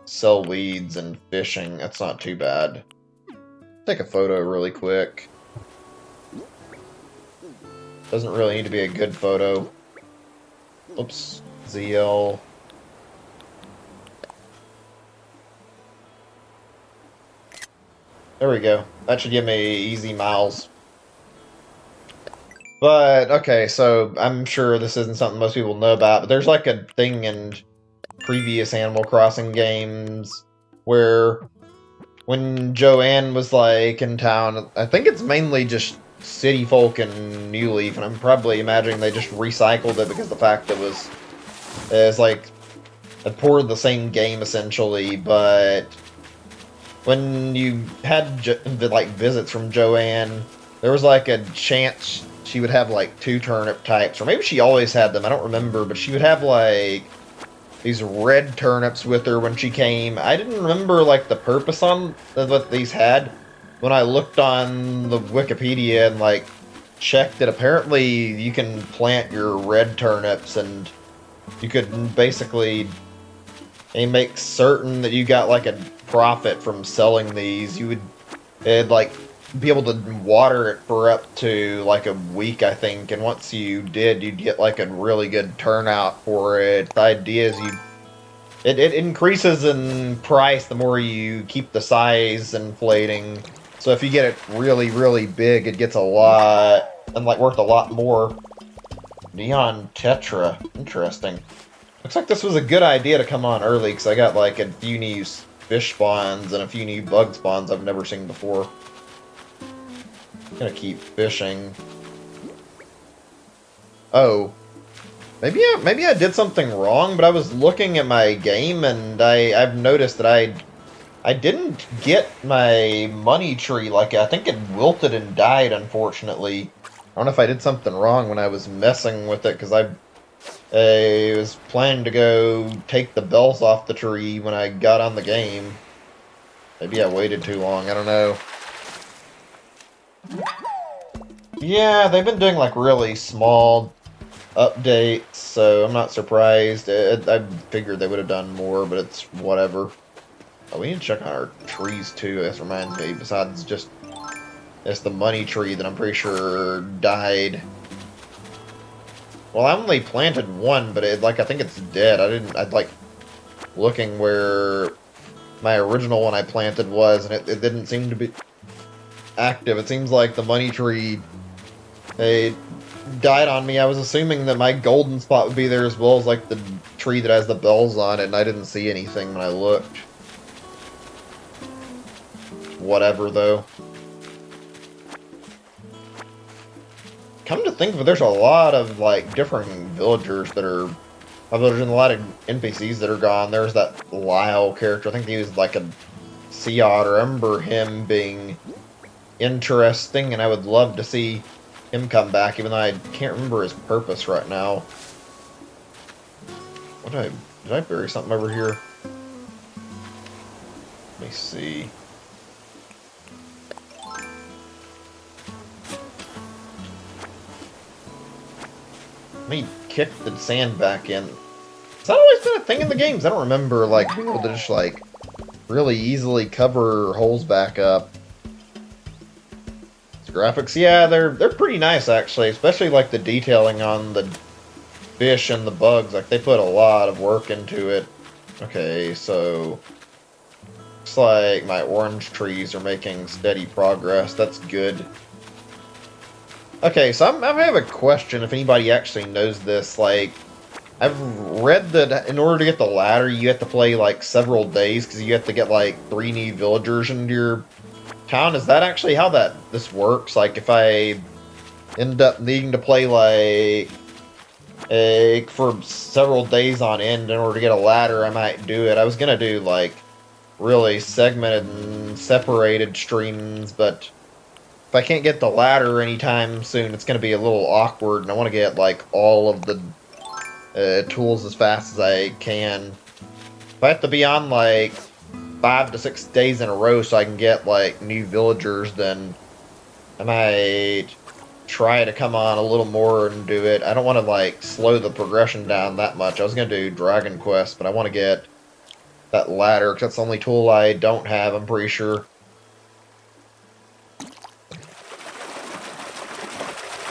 sell weeds, and fishing. That's not too bad. Take a photo really quick. Doesn't really need to be a good photo. Oops. ZL. There we go. That should give me easy miles. But, okay, so I'm sure this isn't something most people know about, but there's like a thing in previous Animal Crossing games where when Joanne was like in town, I think it's mainly just city folk and New Leaf, and I'm probably imagining they just recycled it because the fact that it's like a port of the same game essentially, but when you had like visits from Joanne, there was like a chance she would have like 2 turnip types, or maybe she always had them. I don't remember, but she would have like these red turnips with her when she came. I didn't remember like the purpose on what these had. When I looked on the Wikipedia and like checked it, apparently you can plant your red turnips and you could basically make certain that you got like a profit from selling these. It'd like be able to water it for up to like a week, I think, and once you did, you'd get like a really good turnout for it. The idea is it increases in price the more you keep the size inflating. So if you get it really, really big, it gets a lot and like worth a lot more. Neon Tetra, interesting. Looks like this was a good idea to come on early because I got like a few new fish spawns and a few new bug spawns I've never seen before. Gonna keep fishing. Oh, maybe I did something wrong, but I was looking at my game and I've noticed that I didn't get my money tree. Like, I think it wilted and died, unfortunately. I don't know if I did something wrong when I was messing with it, because I was planning to go take the bells off the tree when I got on the game. Maybe I waited too long, I don't know. Yeah, they've been doing, like, really small updates, so I'm not surprised. I figured they would have done more, but it's whatever. Oh, we need to check on our trees too. This reminds me. Besides just, it's the money tree that I'm pretty sure died. Well, I only planted one, but I think it's dead. I'd like looking where my original one I planted was, and it didn't seem to be active. It seems like the money tree, it died on me. I was assuming that my golden spot would be there as well as like the tree that has the bells on it, and I didn't see anything when I looked. Whatever, though. Come to think of it, there's a lot of, like, different villagers that are... There's a lot of NPCs that are gone. There's that Lyle character. I think he was, like, a sea otter. I remember him being interesting, and I would love to see him come back, even though I can't remember his purpose right now. Did I bury something over here? Let me see. Let me kick the sand back in. Has that always been a thing in the games? I don't remember, like, being able to just, like, really easily cover holes back up. The graphics, yeah, they're pretty nice, actually. Especially, like, the detailing on the fish and the bugs. Like, they put a lot of work into it. Okay, so... Looks like my orange trees are making steady progress. That's good. Okay, so I have a question if anybody actually knows this. Like, I've read that in order to get the ladder, you have to play, like, several days, because you have to get, like, 3 new villagers into your town. Is that actually how this works? Like, if I end up needing to play for several days on end in order to get a ladder, I might do it. I was gonna do like really segmented and separated streams, but if I can't get the ladder anytime soon, it's gonna be a little awkward, and I want to get like all of the tools as fast as I can. If I have to be on like 5 to 6 days in a row so I can get like new villagers, then I might try to come on a little more and do it. I don't want to like slow the progression down that much. I was gonna do Dragon Quest, but I want to get that ladder because that's the only tool I don't have. I'm pretty sure.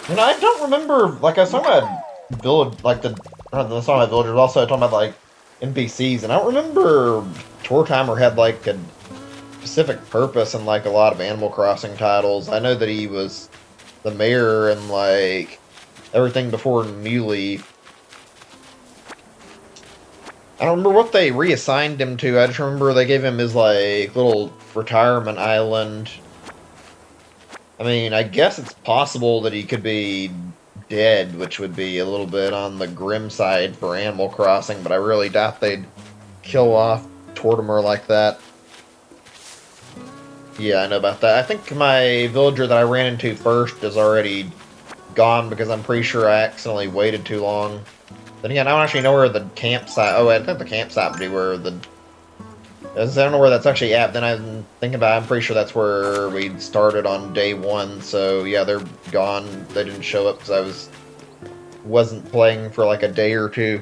And I don't remember. Like I was talking about village, like the not the song about villagers. Also talking about like NPCs, and I don't remember Tour Timer had like a specific purpose in like a lot of Animal Crossing titles. I know that he was the mayor and like everything before New Leaf. I don't remember what they reassigned him to. I just remember they gave him his like little retirement island. I mean, I guess it's possible that he could be dead, which would be a little bit on the grim side for Animal Crossing, but I really doubt they'd kill off Tortimer like that. Yeah, I know about that. I think my villager that I ran into first is already gone because I'm pretty sure I accidentally waited too long. Then again, I don't actually know where the campsite... Oh, I think the campsite would be where the... I don't know where that's actually at. Then I'm thinking about it, I'm pretty sure that's where we started on day one. So, yeah, they're gone. They didn't show up because wasn't playing for like a day or two.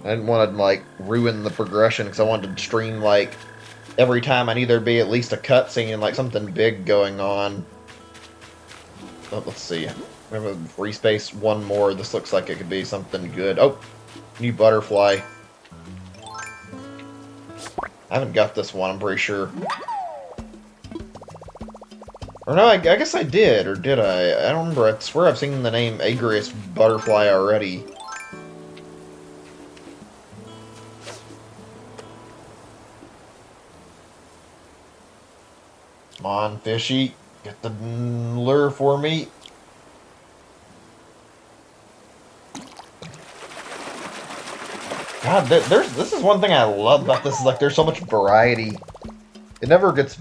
I didn't want to, like, ruin the progression because I wanted to stream, like, every time I knew there'd be at least a cutscene and, like, something big going on. Oh, let's see. Remember, free space, one more. This looks like it could be something good. Oh, new butterfly. I haven't got this one, I'm pretty sure. Or no, I guess I did, or did I? I don't remember. I swear I've seen the name Agrius Butterfly already. Come on, fishy. Get the lure for me. God, this is one thing I love about this, is like there's so much variety. It never gets,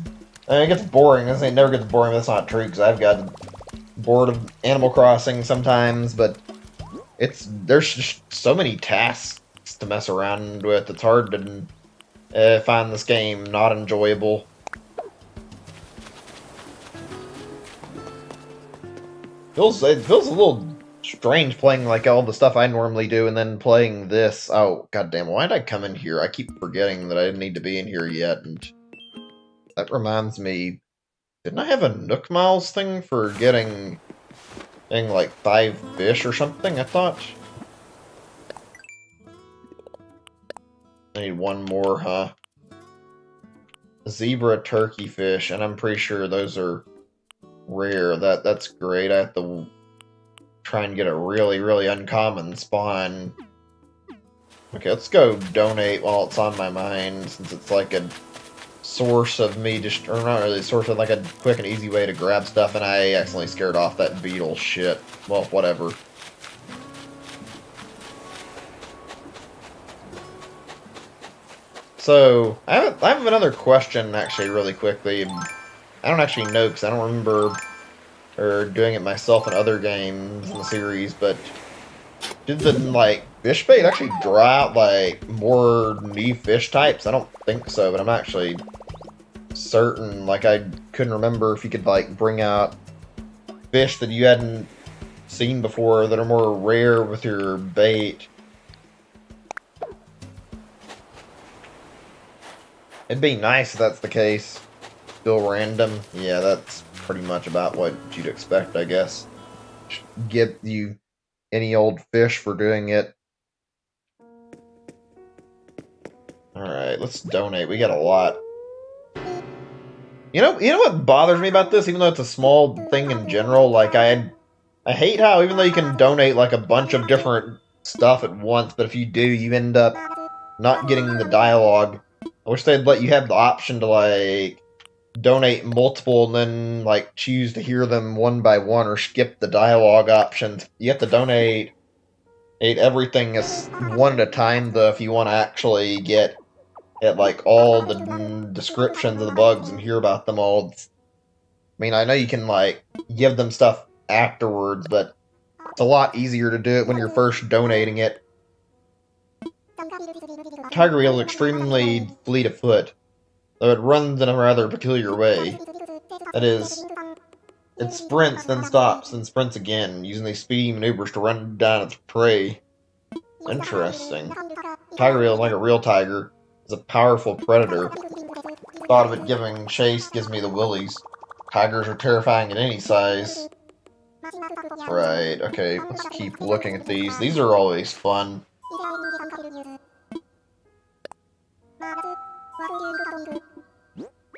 I mean, it gets boring. I say it never gets boring, but that's not true, because I've got bored of Animal Crossing sometimes, but there's just so many tasks to mess around with. It's hard to find this game not enjoyable. It feels a little strange playing like all the stuff I normally do and then playing this. Oh, goddamn, why did I come in here? I keep forgetting that I didn't need to be in here yet, and that reminds me, didn't I have a Nook Miles thing for getting like 5 fish or something, I thought? I need one more, huh? Zebra turkey fish, and I'm pretty sure those are rare. That's great. I have to try and get a really, really uncommon spawn. Okay, let's go donate while it's on my mind, since it's like a source of me just, or not really a source of like a quick and easy way to grab stuff, and I accidentally scared off that beetle shit. Well, whatever. So, I have another question, actually, really quickly. I don't actually know, because I don't remember or doing it myself in other games in the series, but did the, like, fish bait actually draw out, like, more new fish types? I don't think so, but I'm actually certain. Like, I couldn't remember if you could, like, bring out fish that you hadn't seen before that are more rare with your bait. It'd be nice if that's the case. Still random? Yeah, that's pretty much about what you'd expect, I guess. Get you any old fish for doing it. Alright, let's donate. We got a lot. You know what bothers me about this, even though it's a small thing in general? Like, I hate how, even though you can donate, like, a bunch of different stuff at once, but if you do, you end up not getting the dialogue. I wish they'd let you have the option to, like, donate multiple and then like choose to hear them one by one or skip the dialogue options. You have to donate everything as one at a time though if you want to actually get at like all the descriptions of the bugs and hear about them all. I mean, I know you can like give them stuff afterwards, but it's a lot easier to do it when you're first donating it. Tiger Wheel is extremely fleet of foot, though it runs in a rather peculiar way. That is, it sprints, then stops, then sprints again, using these speedy maneuvers to run down its prey. Interesting. Tiger Wheel, like a real tiger, is a powerful predator. Thought of it giving chase gives me the willies. Tigers are terrifying at any size. Right, okay, let's keep looking at these. These are always fun.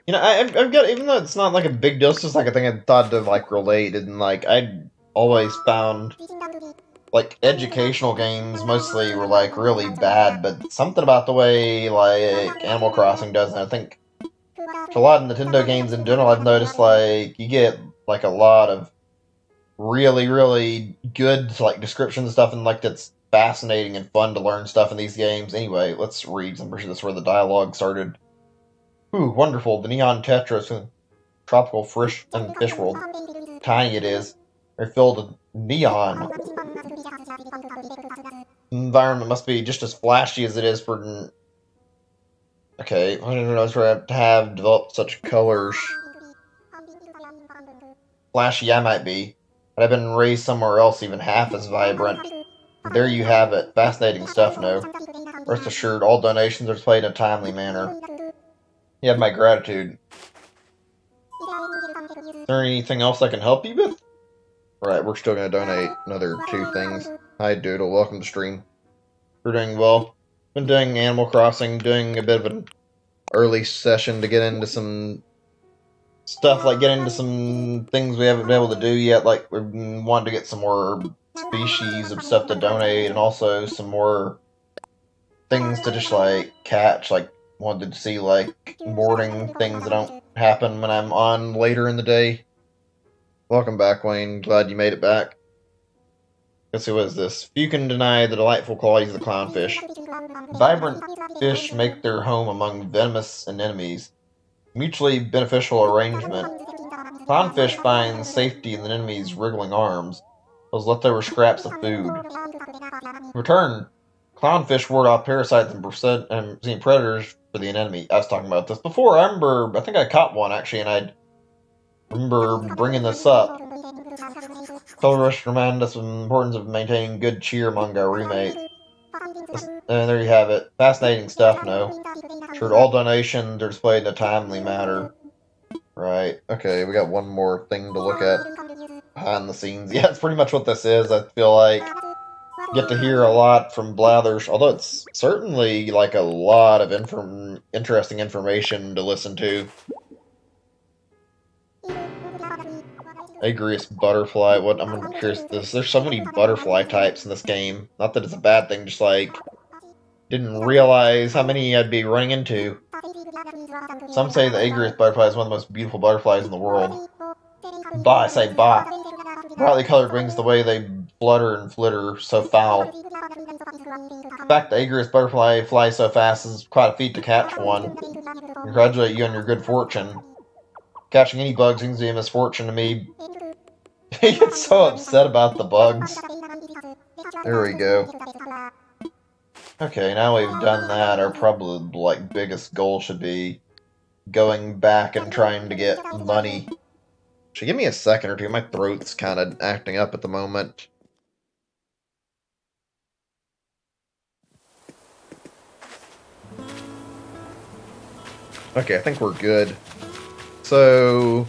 You know, I've got, even though it's not like a big deal, it's just like a thing I thought to like relate, and like I always found like educational games mostly were like really bad, but something about the way like Animal Crossing does, and I think for a lot of Nintendo games in general, I've noticed like you get like a lot of really, really good like descriptions and stuff, and like that's fascinating and fun to learn stuff in these games. Anyway, let's read. I'm pretty sure that's where the dialogue started. Ooh, wonderful! The neon Tetris and tropical fish and fish world. Tiny it is. They're filled with neon. The environment must be just as flashy as it is for. Okay, I didn't realize we have to have developed such colors. Flashy I might be, but I've been raised somewhere else even half as vibrant. There you have it. Fascinating stuff, no? Rest assured, all donations are displayed in a timely manner. You have my gratitude. Is there anything else I can help you with? Right, we're still going to donate another 2 things. Hi, Doodle. Welcome to stream. We're doing well. Been doing Animal Crossing, doing a bit of an early session to get into some stuff, like get into some things we haven't been able to do yet. Like, we wanted to get some more species of stuff to donate, and also some more things to just, like, catch. Like, wanted to see, like, boarding things that don't happen when I'm on later in the day. Welcome back, Wayne. Glad you made it back. Let's see, what is this? Few can deny the delightful qualities of the clownfish. Vibrant fish make their home among venomous enemies. Mutually beneficial arrangement. Clownfish find safety in the enemy's wriggling arms. Those leftover scraps of food. In return, clownfish ward off parasites and predators for the enemy. I was talking about this before. I think I caught one actually, and I remember bringing this up. Colorist remind us of the importance of maintaining good cheer among our roommates. And there you have it. Fascinating stuff, no? Sure, all donations are displayed in a timely manner. Right, okay, we got one more thing to look at behind the scenes. Yeah, it's pretty much what this is. I feel like get to hear a lot from Blathers, although it's certainly like a lot of interesting information to listen to. Agrius butterfly. What I'm curious. There's so many butterfly types in this game. Not that it's a bad thing. Just like didn't realize how many I'd be running into. Some say the Agrius butterfly is one of the most beautiful butterflies in the world. Bah, I say bah. Brightly colored wings, the way they flutter and flitter, so foul. In fact, the Agrius butterfly flies so fast is quite a feat to catch one. Congratulate you on your good fortune. Catching any bugs seems to be a misfortune to me. He gets so upset about the bugs. There we go. Okay, now we've done that, our probably like biggest goal should be going back and trying to get money. Should give me a second or two. My throat's kind of acting up at the moment. Okay, I think we're good. So,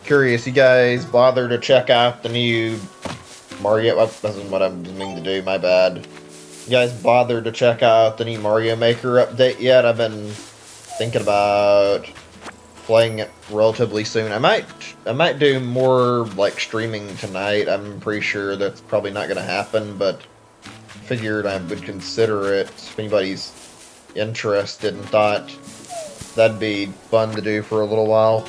curious, you guys bother to check out the new Mario? That isn't what I'm meaning to do, my bad. You guys bother to check out the new Mario Maker update yet? I've been thinking about playing it relatively soon. I might do more like streaming tonight. I'm pretty sure that's probably not going to happen, but figured I would consider it if anybody's interested and thought That'd be fun to do for a little while.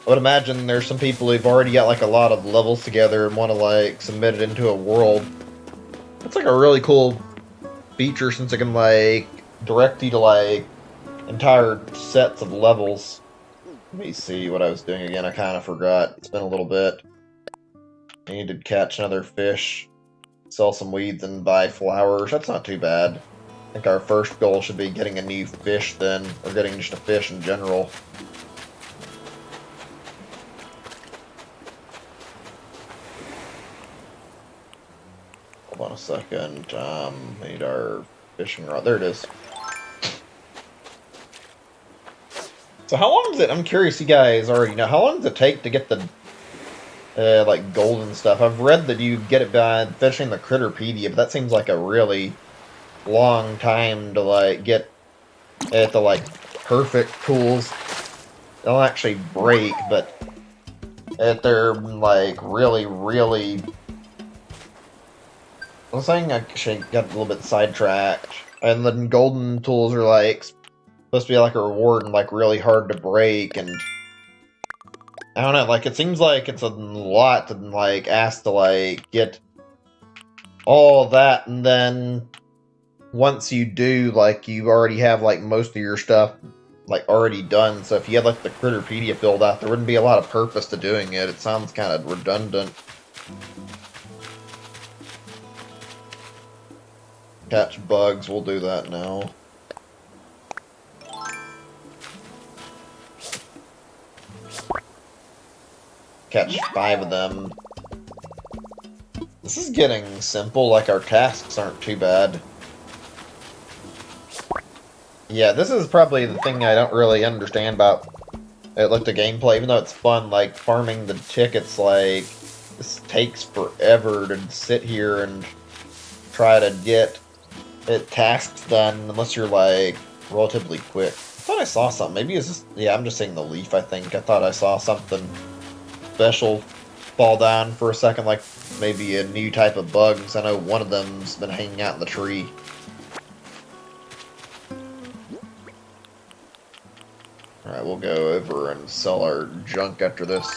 I would imagine there's some people who've already got like a lot of levels together and want to like submit it into a world. That's like a really cool feature since it can like direct you to like entire sets of levels. Let me see what I was doing again. I kind of forgot. It's been a little bit. I need to catch another fish, sell some weeds, and buy flowers. That's not too bad. I think our first goal should be getting a new fish then, or getting just a fish in general. Hold on a second. We need our fishing rod. There it is. So how long does it, I'm curious, you guys already know, how long does it take to get the, like, golden stuff? I've read that you get it by fishing the Critterpedia, but that seems like a really long time to, like, get at the, like, perfect tools. They'll actually break, but if they're, like, really, really... I was saying I actually got a little bit sidetracked. And then golden tools are, like, supposed to be like a reward and like really hard to break, and I don't know, like it seems like it's a lot to like ask to like get all that, and then once you do, like you already have like most of your stuff like already done. So if you had like the Critterpedia filled out, there wouldn't be a lot of purpose to doing it. It sounds kind of redundant. Catch bugs, we'll do that now. Catch 5 of them. This is getting simple, like our tasks aren't too bad. Yeah, this is probably the thing I don't really understand about like the gameplay, even though it's fun, like farming the tickets, like this takes forever to sit here and try to get tasks done unless you're like relatively quick. I thought I saw something. Maybe it's just, yeah, I'm just seeing the leaf, I think. I thought I saw something special fall down for a second, like maybe a new type of bug, because I know one of them's been hanging out in the tree. Alright, we'll go over and sell our junk after this.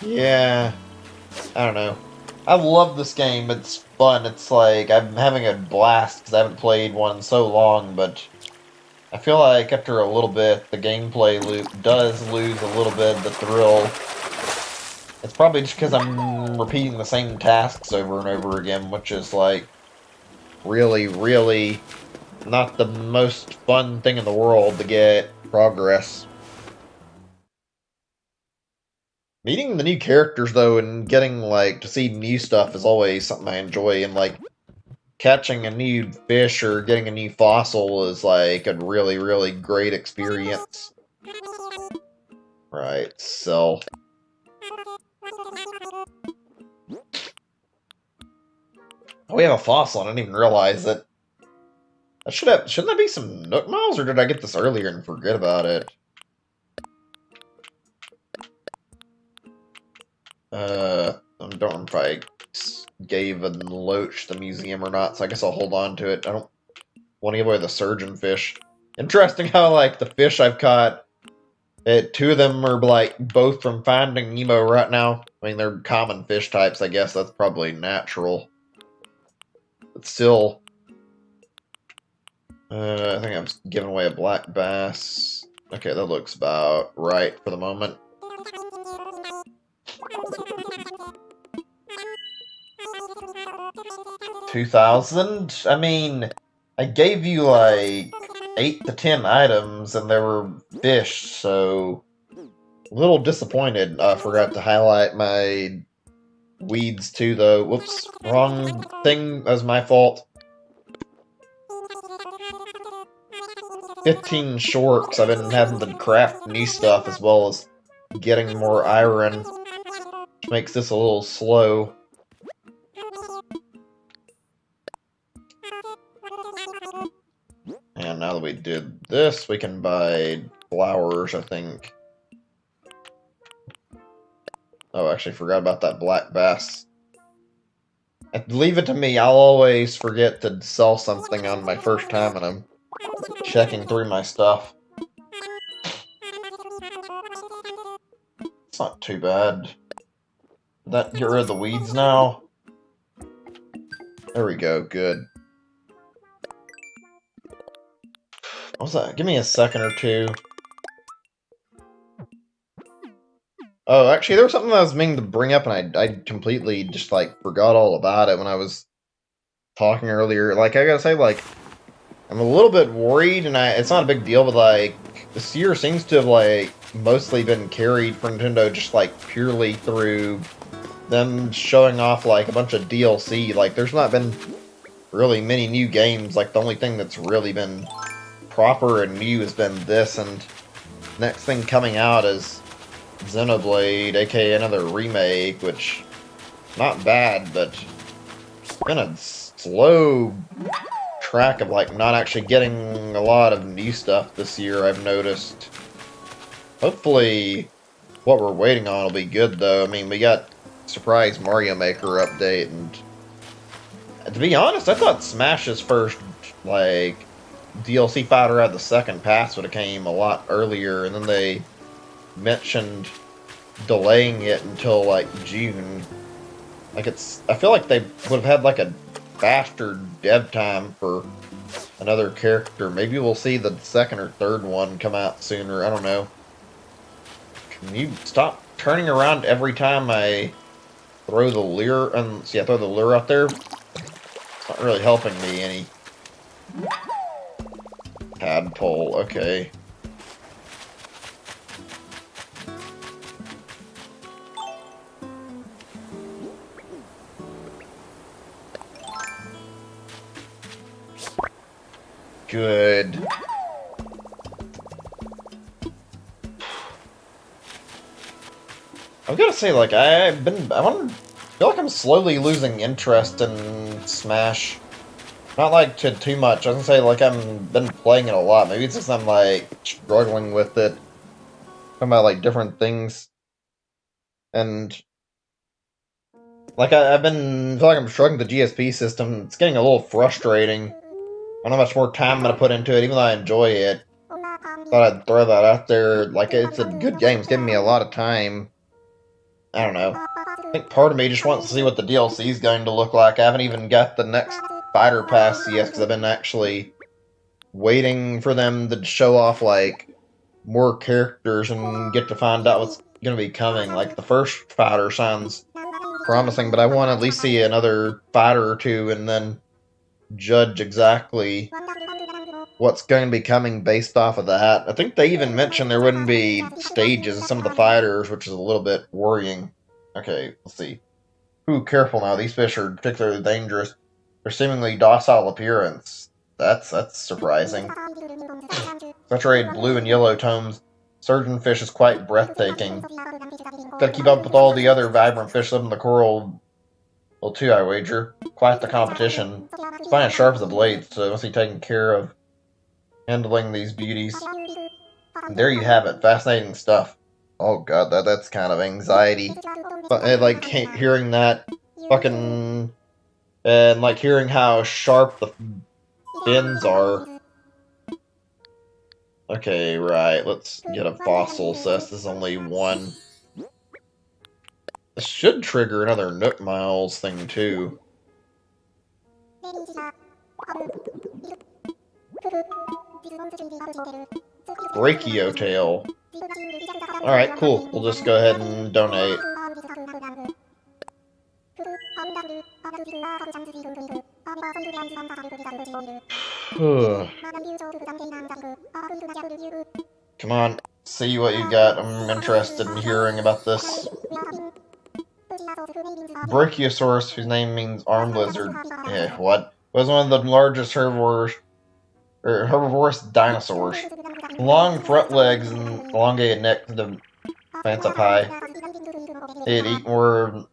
Yeah, I don't know. I love this game. It's fun. It's like, I'm having a blast because I haven't played one in so long, but I feel like after a little bit, the gameplay loop does lose a little bit of the thrill. It's probably just because I'm repeating the same tasks over and over again, which is like really, really not the most fun thing in the world to get progress. Meeting the new characters, though, and getting, like, to see new stuff is always something I enjoy, and, like, catching a new fish or getting a new fossil is, like, a really, really great experience. Right, so... Oh, we have a fossil, I didn't even realize it. Shouldn't that be some Nook Miles, or did I get this earlier and forget about it? I don't know if I gave a loach the museum or not, so I guess I'll hold on to it. I don't want to give away the surgeon fish. Interesting how, like, the fish I've caught, 2 of them are, like, both from Finding Nemo right now. I mean, they're common fish types, I guess that's probably natural. But still, I think I'm giving away a black bass. Okay, that looks about right for the moment. $2,000? I mean, I gave you like 8 to 10 items and there were fish, so a little disappointed. I forgot to highlight my weeds too, though. Whoops, wrong thing. That was my fault. 15 short, because I've been having to craft new stuff as well as getting more iron, which makes this a little slow. And now that we did this, we can buy flowers, I think. Oh, I actually forgot about that black bass. Leave it to me, I'll always forget to sell something on my first time in them. checking through my stuff. It's not too bad. Did that get rid of the weeds now? There we go, good. What was that? Give me a second or two. Oh, actually, there was something I was meaning to bring up, and I completely just, like, forgot all about it when I was talking earlier. Like, I gotta say, like, I'm a little bit worried, and it's not a big deal, but, like, this year seems to have, like, mostly been carried for Nintendo just, like, purely through them showing off, like, a bunch of DLC. Like, there's not been really many new games. Like, the only thing that's really been proper and new has been this, and next thing coming out is Xenoblade, aka another remake, which, not bad, but been a slow track of, like, not actually getting a lot of new stuff this year, I've noticed. Hopefully, what we're waiting on will be good, though. I mean, we got surprise Mario Maker update, and to be honest, I thought Smash's first, like, DLC fighter out of the second pass would have came a lot earlier, and then they mentioned delaying it until, like, June. Like, I feel like they would have had, like, a faster dev time for another character. Maybe we'll see the second or third one come out sooner. I don't know. Can you stop turning around every time I throw the lure? See, I throw the lure out there. It's not really helping me any. Tadpole, okay. Good. I've got to say, like, I feel like I'm slowly losing interest in Smash. Not, like, too much. I was gonna say, like, I've been playing it a lot. Maybe it's just I'm, like, struggling with it. Talking about, like, different things. And, like, I feel like I'm struggling with the GSP system. It's getting a little frustrating. I don't know how much more time I'm gonna put into it, even though I enjoy it. Thought I'd throw that out there. Like, it's a good game. It's giving me a lot of time. I don't know. I think part of me just wants to see what the DLC is going to look like. I haven't even got the next Fighter Pass yet, because I've been actually waiting for them to show off, like, more characters and get to find out what's going to be coming. Like, the first fighter sounds promising, but I want to at least see another fighter or two and then judge exactly what's going to be coming based off of that. I think they even mentioned there wouldn't be stages of some of the fighters, which is a little bit worrying. Okay, let's see. Ooh, careful now. These fish are particularly dangerous. Their seemingly docile appearance. That's surprising. Saturated blue and yellow tones. Surgeonfish is quite breathtaking. Gotta keep up with all the other vibrant fish living in the coral. Well, too, I wager. Quite the competition. It's fine as sharp as a blade, so must be taking care of handling these beauties. And there you have it. Fascinating stuff. Oh god, that's kind of anxiety. But, like, hearing that fucking... And, like, hearing how sharp the fins are. Okay, right. Let's get a fossil, so this is only one. This should trigger another Nook Miles thing, too. Brachiotail. Alright, cool. We'll just go ahead and donate. Come on, see what you got. I'm interested in hearing about this. Brachiosaurus, whose name means armed lizard. What? Was one of the largest herbivorous dinosaurs. Long front legs and elongated neck to advance up high. They'd eat more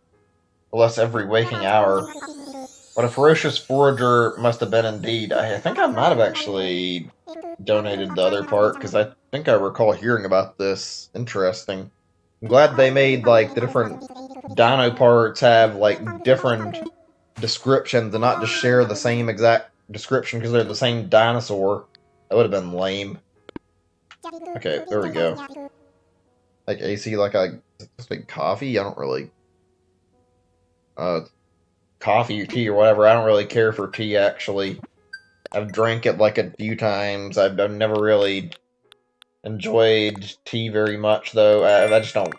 or less every waking hour. What a ferocious forager must have been indeed. I think I might have actually donated the other part, because I think I recall hearing about this. Interesting. I'm glad they made, like, the different dino parts have, like, different descriptions and not just share the same exact description because they're the same dinosaur. That would have been lame. Okay, there we go. Like AC, like just like coffee. I don't really coffee or tea or whatever. I don't really care for tea actually. I've drank it like a few times. I've never really enjoyed tea very much though. I just don't.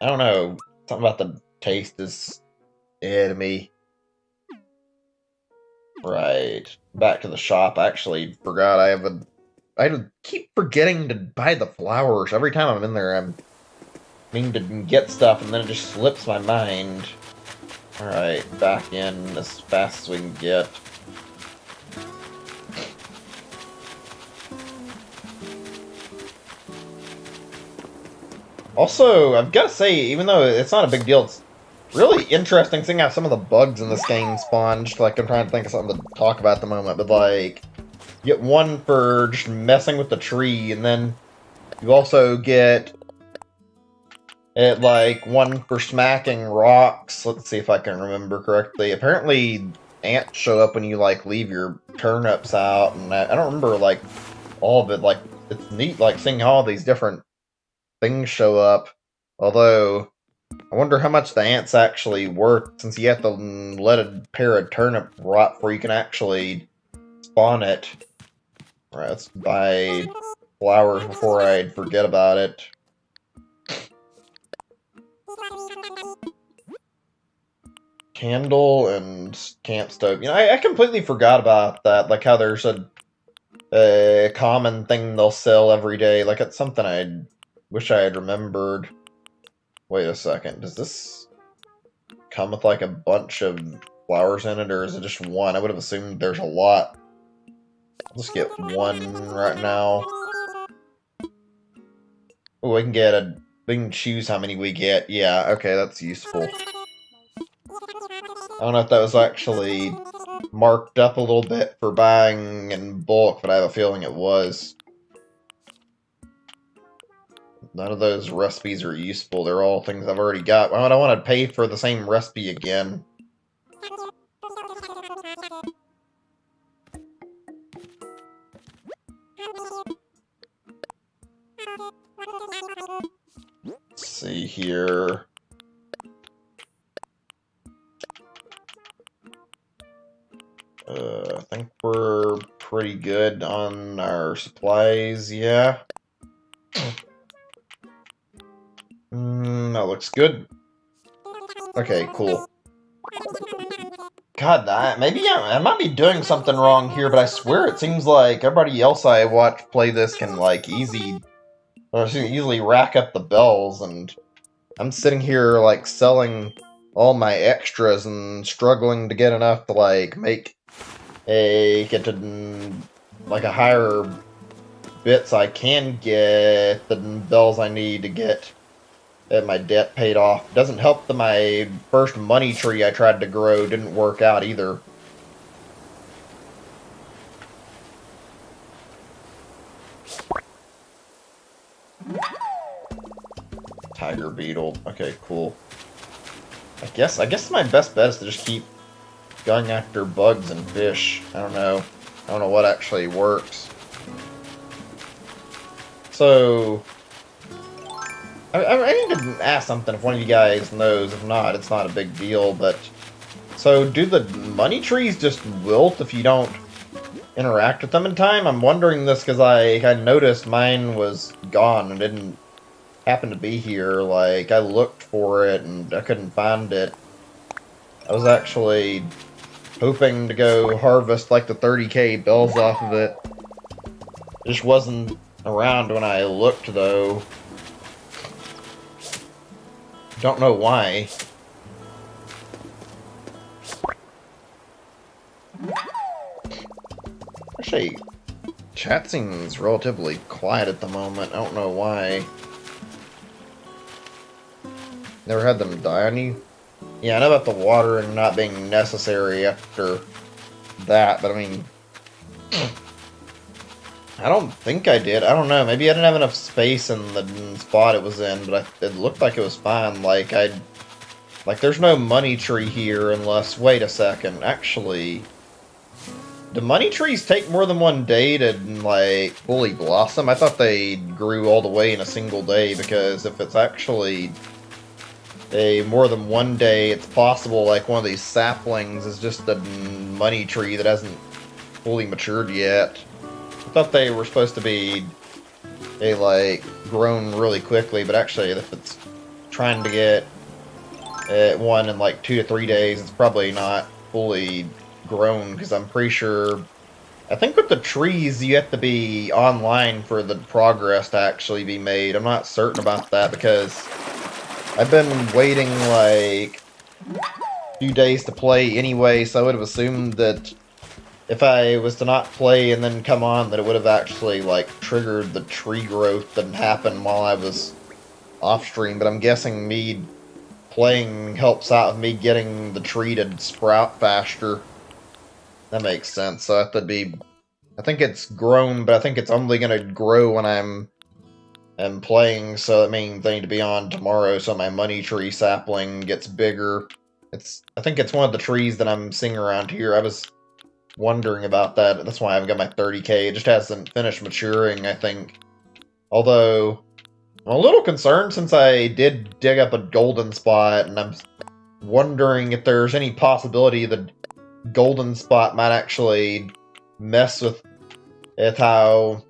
I don't know. Something about the taste is to me. Right. Back to the shop. I actually forgot I keep forgetting to buy the flowers. Every time I'm in there, I'm meaning to get stuff, and then it just slips my mind. Alright, back in as fast as we can get. Also, I've got to say, even though it's not a big deal, it's really interesting seeing how some of the bugs in this game spawned. Like, I'm trying to think of something to talk about at the moment, but like, you get one for just messing with the tree, and then you also get like one for smacking rocks. Let's see if I can remember correctly. Apparently, ants show up when you like leave your turnips out, and I don't remember like all of it. Like, it's neat, like seeing all these different things show up. Although, I wonder how much the ants actually worth, since you have to let a pair of turnip rot before you can actually spawn it. Alright, let's buy flowers before I forget about it. Candle and camp stove. You know, I completely forgot about that. Like how there's a common thing they'll sell every day. Like it's something I wish I had remembered. Wait a second. Does this come with like a bunch of flowers in it, or is it just one? I would have assumed there's a lot. Let's get one right now. Oh, we can choose how many we get. Yeah, okay, that's useful. I don't know if that was actually marked up a little bit for buying in bulk, but I have a feeling it was. None of those recipes are useful. They're all things I've already got. Why would I want to pay for the same recipe again? Let's see here. I think we're pretty good on our supplies, yeah. That looks good. Okay, cool. God, maybe I might be doing something wrong here, but I swear it seems like everybody else I watch play this can, like, easily rack up the bells, and I'm sitting here, like, selling all my extras and struggling to get enough to, like, get to, like, a higher bits I can get the bells I need to get my debt paid off. Doesn't help that my first money tree I tried to grow didn't work out either. Tiger beetle. Okay, cool. I guess my best bet is to just keep going after bugs and fish. I don't know. I don't know what actually works. So, I need to ask something if one of you guys knows. If not, it's not a big deal, but... So, do the money trees just wilt if you don't interact with them in time? I'm wondering this because I noticed mine was gone and didn't happen to be here. Like, I looked for it and I couldn't find it. I was actually hoping to go harvest like the 30k bells off of it. It just wasn't around when I looked, though. Don't know why. Actually, chat seems relatively quiet at the moment. I don't know why. Never had them die on you? Yeah, I know about the watering not being necessary after that, but I mean... I don't think I did. I don't know. Maybe I didn't have enough space in the spot it was in, but it looked like it was fine. Like, there's no money tree here unless... Wait a second. Actually... Do money trees take more than one day to, like, fully blossom? I thought they grew all the way in a single day, because if it's actually a more than one day, it's possible, like, one of these saplings is just a money tree that hasn't fully matured yet. I thought they were supposed to be, like, grown really quickly, but actually, if it's trying to get one in, like, 2 to 3 days, it's probably not fully grown, because I'm pretty sure I think with the trees, you have to be online for the progress to actually be made. I'm not certain about that because I've been waiting like a few days to play anyway, so I would have assumed that if I was to not play and then come on, that it would have actually like triggered the tree growth that happened while I was off stream. But I'm guessing me playing helps out with me getting the tree to sprout faster. That makes sense. So that'd be I think it's grown, but I think it's only going to grow when am playing, so that means I need to be on tomorrow so my money tree sapling gets bigger. I think it's one of the trees that I'm seeing around here. I was wondering about that. That's why I've got my 30k. It just hasn't finished maturing, I think. Although, I'm a little concerned since I did dig up a golden spot, and I'm wondering if there's any possibility the golden spot might actually mess with how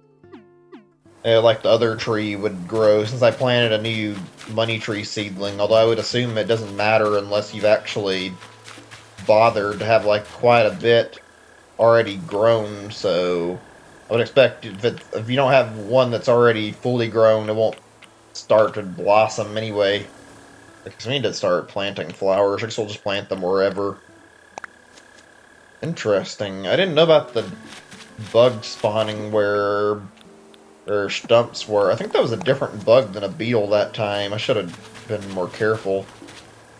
like the other tree would grow, since I planted a new money tree seedling, although I would assume it doesn't matter unless you've actually bothered to have like quite a bit already grown, so I would expect if you don't have one that's already fully grown, it won't start to blossom anyway. Because we need to start planting flowers. I guess we'll just plant them wherever. Interesting. I didn't know about the bug spawning where stumps were. I think that was a different bug than a beetle that time. I should have been more careful.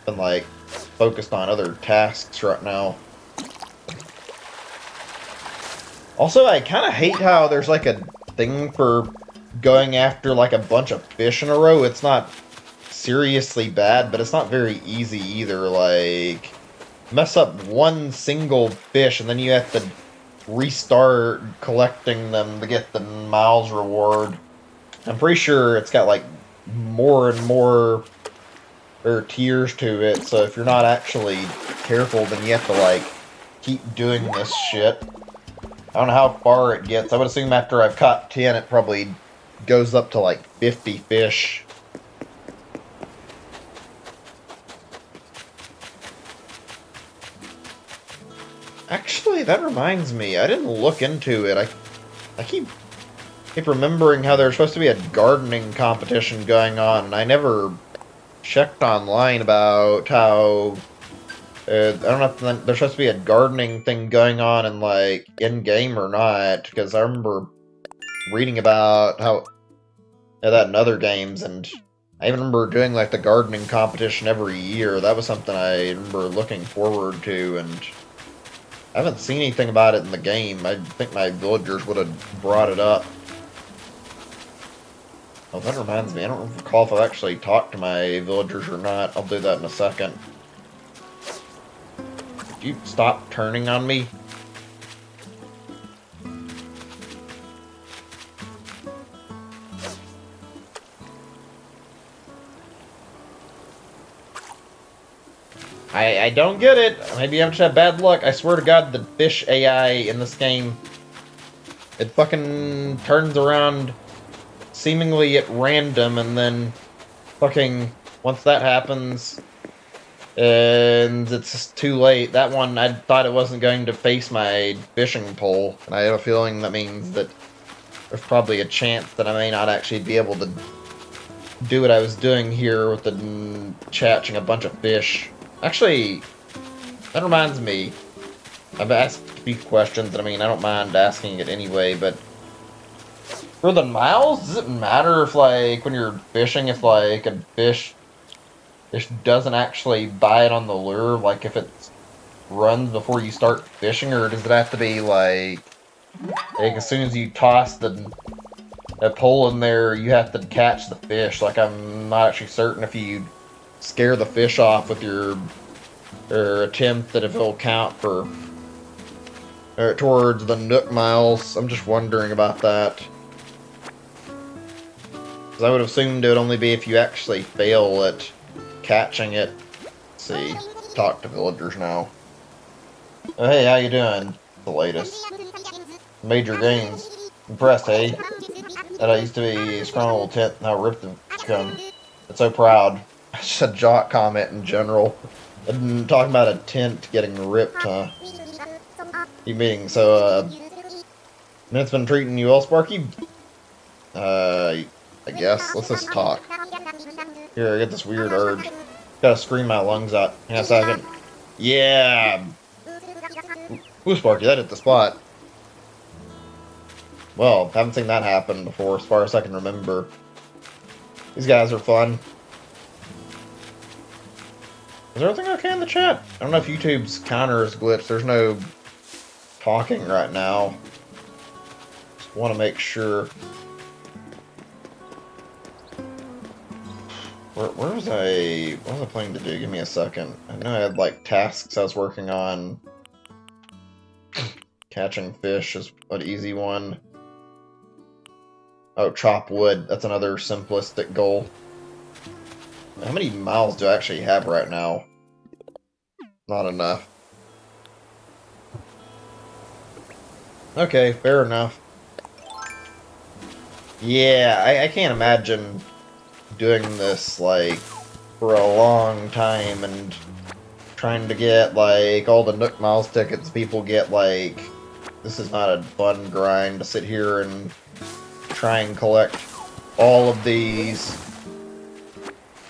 Been like focused on other tasks right now. Also, I kind of hate how there's like a thing for going after like a bunch of fish in a row. It's not seriously bad, but it's not very easy either. Like, mess up one single fish and then you have to restart collecting them to get the miles reward. I'm pretty sure it's got like more and more tiers to it, so if you're not actually careful, then you have to like keep doing this shit. I don't know how far it gets. I would assume after I've caught 10, it probably goes up to like 50 fish. Actually, that reminds me. I didn't look into it. I keep remembering how there's supposed to be a gardening competition going on, and I never checked online about how. I don't know if there's supposed to be a gardening thing going on in like in game or not, because I remember reading about how that in other games, and I even remember doing like the gardening competition every year. That was something I remember looking forward to, and I haven't seen anything about it in the game. I think my villagers would have brought it up. Oh, that reminds me, I don't recall if I've actually talked to my villagers or not. I'll do that in a second. Could you stop turning on me? I don't get it. Maybe I've just had bad luck. I swear to God, the fish AI in this game, it fucking turns around seemingly at random, and then fucking once that happens, and it's just too late. That one, I thought it wasn't going to face my fishing pole, and I have a feeling that means that there's probably a chance that I may not actually be able to do what I was doing here with the catching a bunch of fish. Actually, that reminds me, I've asked a few questions, and I mean, I don't mind asking it anyway, but for the miles, does it matter if, like, when you're fishing, if, like, a fish doesn't actually bite on the lure, like, if it runs before you start fishing, or does it have to be, like as soon as you toss the pole in there, you have to catch the fish? Like, I'm not actually certain if you scare the fish off with your attempt that if it'll count for towards the Nook Miles. I'm just wondering about that. Because I would have assumed it would only be if you actually fail at catching it. Let's see. Talk to villagers now. Oh, hey, how you doing? The latest. Major gains. Impressed, hey? That I used to be a strong little tent, now ripped and scum. I'm so proud. Just a jock comment in general. And talking about a tent getting ripped, huh? You meaning, so, Minut's been treating you well, Sparky? I guess. Let's just talk. Here, I get this weird urge. Gotta scream my lungs out. Hang on a second. Yeah! Ooh, Sparky, that hit the spot. Well, haven't seen that happen before, as far as I can remember. These guys are fun. Is everything okay in the chat? I don't know if YouTube's counter is glitched. There's no talking right now. Just want to make sure. What was I planning to do? Give me a second. I know I had like tasks I was working on. Catching fish is an easy one. Oh, chop wood. That's another simplistic goal. How many miles do I actually have right now? Not enough. Okay, fair enough. Yeah, I can't imagine doing this, like, for a long time and trying to get, like, all the Nook Miles tickets people get, like, this is not a fun grind to sit here and try and collect all of these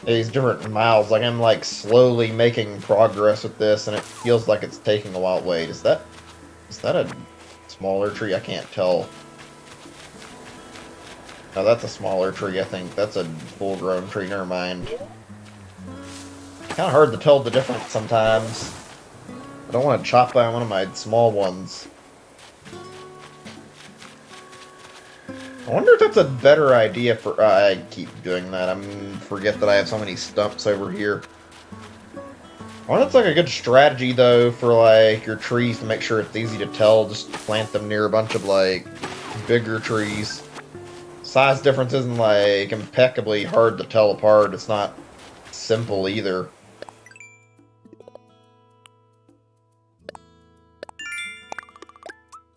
different miles. Like, I'm, like, slowly making progress with this, and it feels like it's taking a while. Wait, is that a smaller tree? I can't tell. No, that's a smaller tree, I think. That's a full-grown tree, never mind. Kind of hard to tell the difference sometimes. I don't want to chop down one of my small ones. I wonder if that's a better idea for... I keep doing that. Forget that I have so many stumps over here. I wonder if it's like a good strategy, though, for, like, your trees to make sure it's easy to tell. Just plant them near a bunch of, like, bigger trees. Size difference isn't, like, impeccably hard to tell apart. It's not simple, either.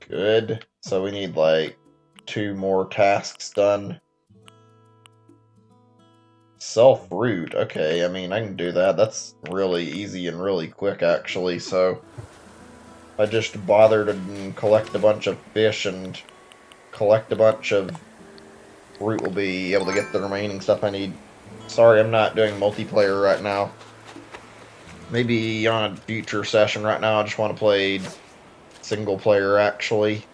Good. So we need, like, 2 more tasks done. Sell fruit. Okay, I mean, I can do that. That's really easy and really quick, actually, so... I just bothered and collect a bunch of fish and collect a bunch of fruit, will be able to get the remaining stuff I need. Sorry, I'm not doing multiplayer right now. Maybe on a future session. Right now, I just want to play single player, actually.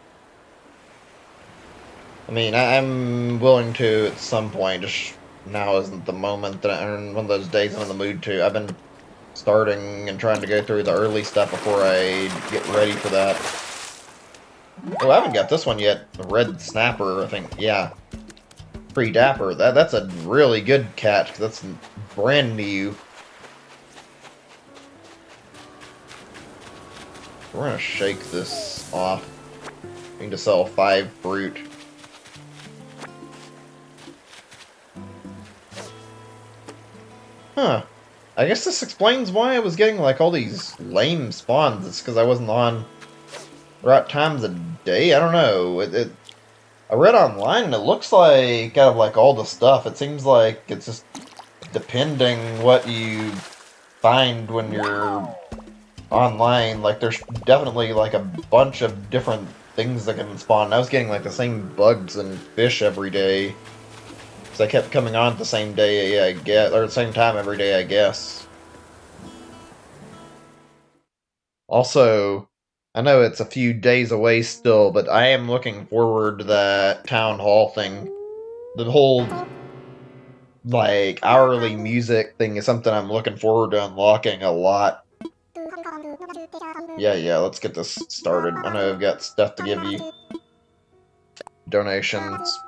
I mean, I'm willing to at some point, just now isn't the moment that I'm one of those days I'm in the mood to. I've been starting and trying to go through the early stuff before I get ready for that. Oh, I haven't got this one yet. The red snapper, I think. Yeah. Pretty dapper. That's a really good catch, 'cause that's brand new. We're gonna shake this off. I need to sell 5 fruit. Huh. I guess this explains why I was getting, like, all these lame spawns. It's because I wasn't on the right times of day? I don't know. I read online, and it looks like, out of, like, all the stuff, it seems like it's just depending what you find when you're online. Like, there's definitely, like, a bunch of different things that can spawn. I was getting, like, the same bugs and fish every day. So I kept coming on at the same day, I guess, or the same time every day, I guess. Also, I know it's a few days away still, but I am looking forward to that town hall thing. The whole, like, hourly music thing is something I'm looking forward to unlocking a lot. Yeah, let's get this started. I know I've got stuff to give you. Donations.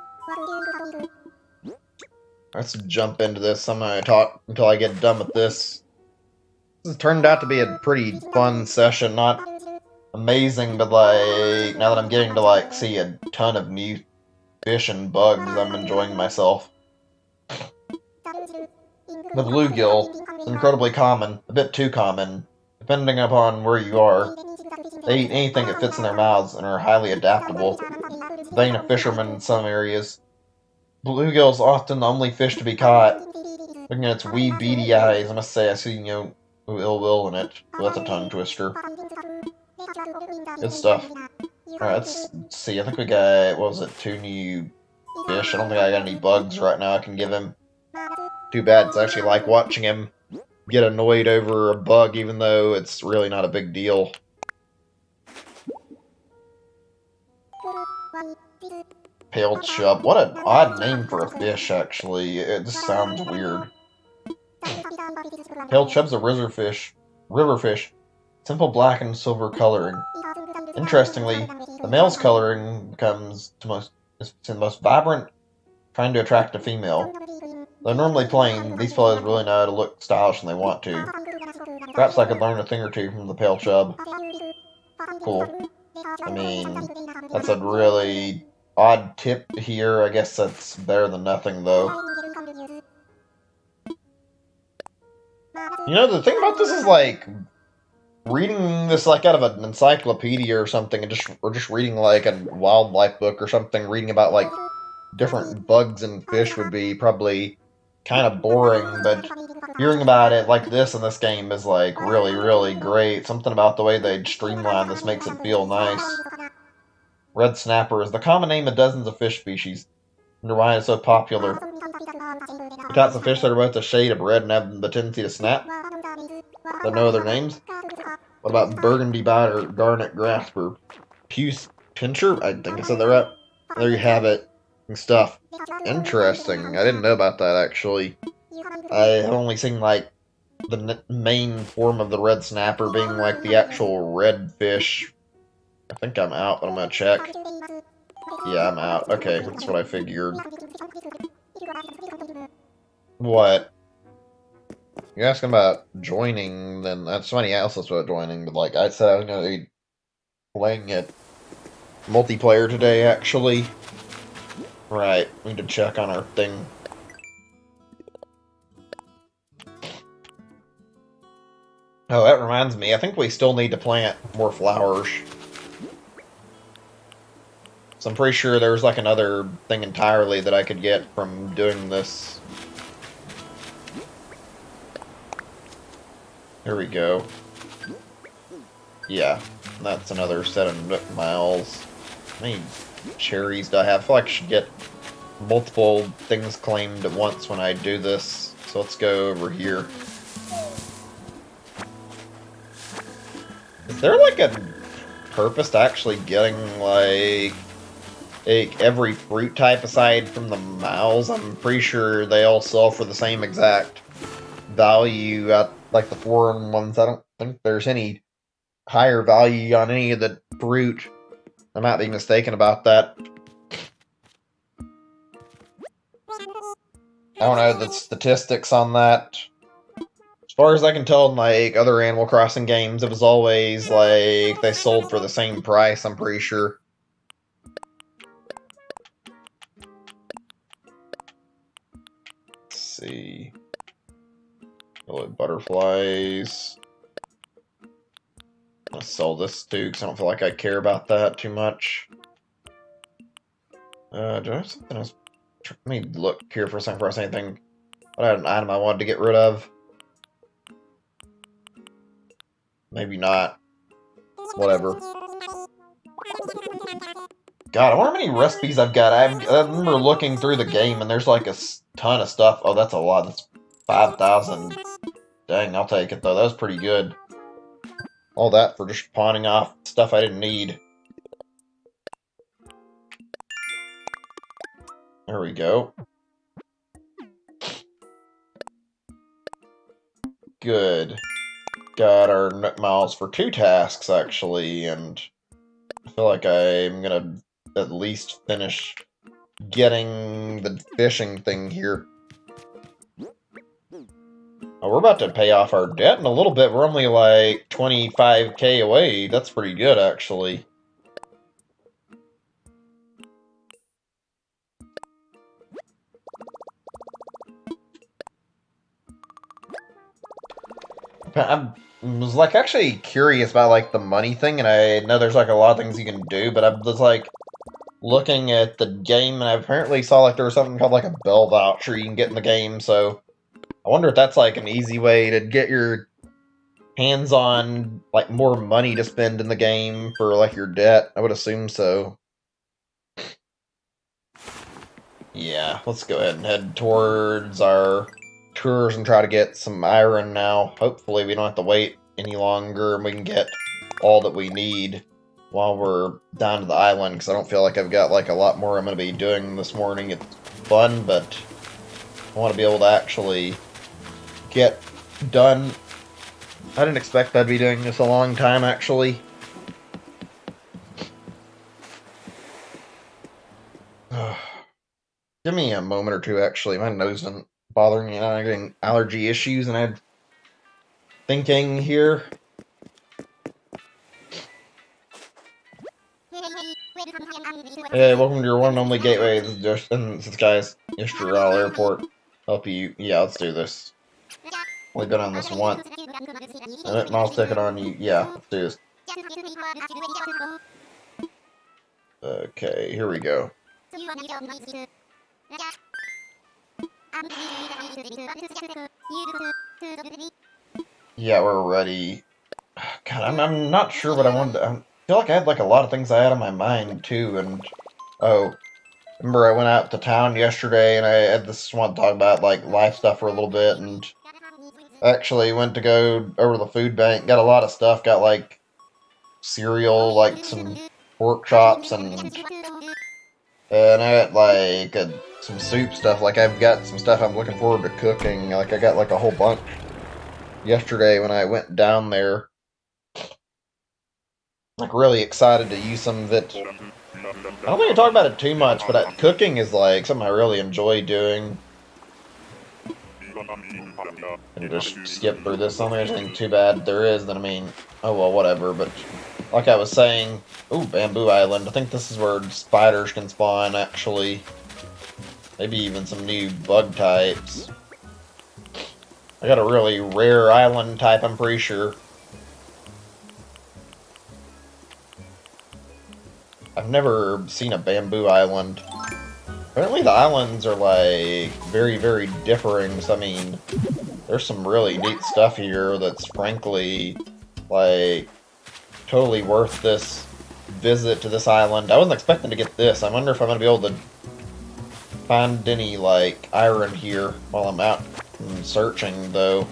Let's jump into this. I'm gonna talk until I get done with this. This has turned out to be a pretty fun session. Not amazing, but like now that I'm getting to like see a ton of new fish and bugs, I'm enjoying myself. The bluegill is incredibly common, a bit too common, depending upon where you are. They eat anything that fits in their mouths and are highly adaptable, the bane of fishermen in some areas. Bluegill is often the only fish to be caught. Looking at its wee beady eyes, I must say I see no ill will in it. Well, that's a tongue twister. Good stuff. Alright, let's see. I think we got, what was it, 2 new fish. I don't think I got any bugs right now I can give him. Too bad, it's actually like watching him get annoyed over a bug, even though it's really not a big deal. Pale chub. What an odd name for a fish, actually. It just sounds weird. Pale chub's a river fish. Simple black and silver coloring. Interestingly, the male's coloring becomes is the most vibrant, trying to attract a female. Though normally plain, these fellows really know how to look stylish when they want to. Perhaps I could learn a thing or two from the pale chub. Cool. I mean, that's a really odd tip here. I guess that's better than nothing, though. You know, the thing about this is, like, reading this, like, out of an encyclopedia or something, or just reading, like, a wildlife book or something, reading about, like, different bugs and fish would be probably kind of boring, but hearing about it like this in this game is, like, really, really great. Something about the way they streamline this makes it feel nice. Red snapper is the common name of dozens of fish species. Wonder why it's so popular. The types of fish that are both a shade of red and have the tendency to snap. There are no other names. What about burgundy bite or garnet grasper? Puce pincher? I think I said that right. There you have it. And stuff. Interesting. I didn't know about that, actually. I have only seen, like, the main form of the red snapper being, like, the actual red fish. I think I'm out, but I'm gonna check. Yeah, I'm out. Okay, that's what I figured. What? You're asking about joining, then that's somebody else that's about joining, but like I said, I was gonna be playing it multiplayer today, actually. Right, we need to check on our thing. Oh, that reminds me, I think we still need to plant more flowers. So I'm pretty sure there's like another thing entirely that I could get from doing this. Here we go. Yeah, that's another set of Nook miles. How many cherries do I have? I feel like I should get multiple things claimed at once when I do this. So let's go over here. Is there like a purpose to actually getting like every fruit type aside from the miles? I'm pretty sure they all sell for the same exact value at like the foreign ones. I don't think there's any higher value on any of the fruit. I might be mistaken about that. I don't know the statistics on that. As far as I can tell in like other Animal Crossing games, it was always like they sold for the same price, I'm pretty sure. Let's see. Yellow butterflies. I'm gonna sell this too, because I don't feel like I care about that too much. Do I have something else? Let me look here for a second before I say anything. What had an item I wanted to get rid of? Maybe not. Whatever. God, I wonder how many recipes I've got. I remember looking through the game, and there's like a ton of stuff. Oh, that's a lot. That's 5,000. Dang, I'll take it, though. That was pretty good. All that for just pawning off stuff I didn't need. There we go. Good. Got our Nook Miles for 2 tasks, actually, and I feel like I'm gonna at least finish getting the fishing thing here. Oh, we're about to pay off our debt in a little bit. We're only like 25K away. That's pretty good, actually. I was like actually curious about like the money thing, and I know there's like a lot of things you can do, but I was like looking at the game, and I apparently saw like there was something called like a bell voucher you can get in the game. So I wonder if that's like an easy way to get your hands on like more money to spend in the game for like your debt. I would assume so. Yeah, let's go ahead and head towards our tours and try to get some iron now. Hopefully we don't have to wait any longer and we can get all that we need while we're down to the island, because I don't feel like I've got like a lot more I'm going to be doing this morning. It's fun, but I want to be able to actually get done. I didn't expect I'd be doing this a long time, actually. Give me a moment or two, actually. My nose isn't bothering me, and I'm getting allergy issues, and I'm thinking here. Hey, welcome to your one and only gateway. This is this guy's Ystrel Airport. Help you. Yeah, let's do this. Only been on this once. And I'll stick it on you. Yeah, let's do this. Okay, here we go. Yeah, we're ready. God, I'm not sure what I wanted to... I feel like I had like a lot of things I had on my mind too, and... Oh, remember I went out to town yesterday and I had this want to talk about like life stuff for a little bit, and actually went to go over to the food bank, got a lot of stuff, got like cereal, like some pork chops, and I got like some soup stuff. Like I've got some stuff I'm looking forward to cooking. Like I got like a whole bunch yesterday when I went down there. Like really excited to use some of it. I don't think I talk about it too much, but cooking is like something I really enjoy doing. And just skip through this. I don't think there's anything too bad. There is, then I mean, oh well, whatever. But like I was saying, ooh, Bamboo Island. I think this is where spiders can spawn, actually. Maybe even some new bug types. I got a really rare island type, I'm pretty sure. I've never seen a bamboo island. Apparently the islands are like very, very differing. So I mean, there's some really neat stuff here that's frankly like totally worth this visit to this island. I wasn't expecting to get this. I wonder if I'm gonna be able to find any like iron here while I'm out searching though.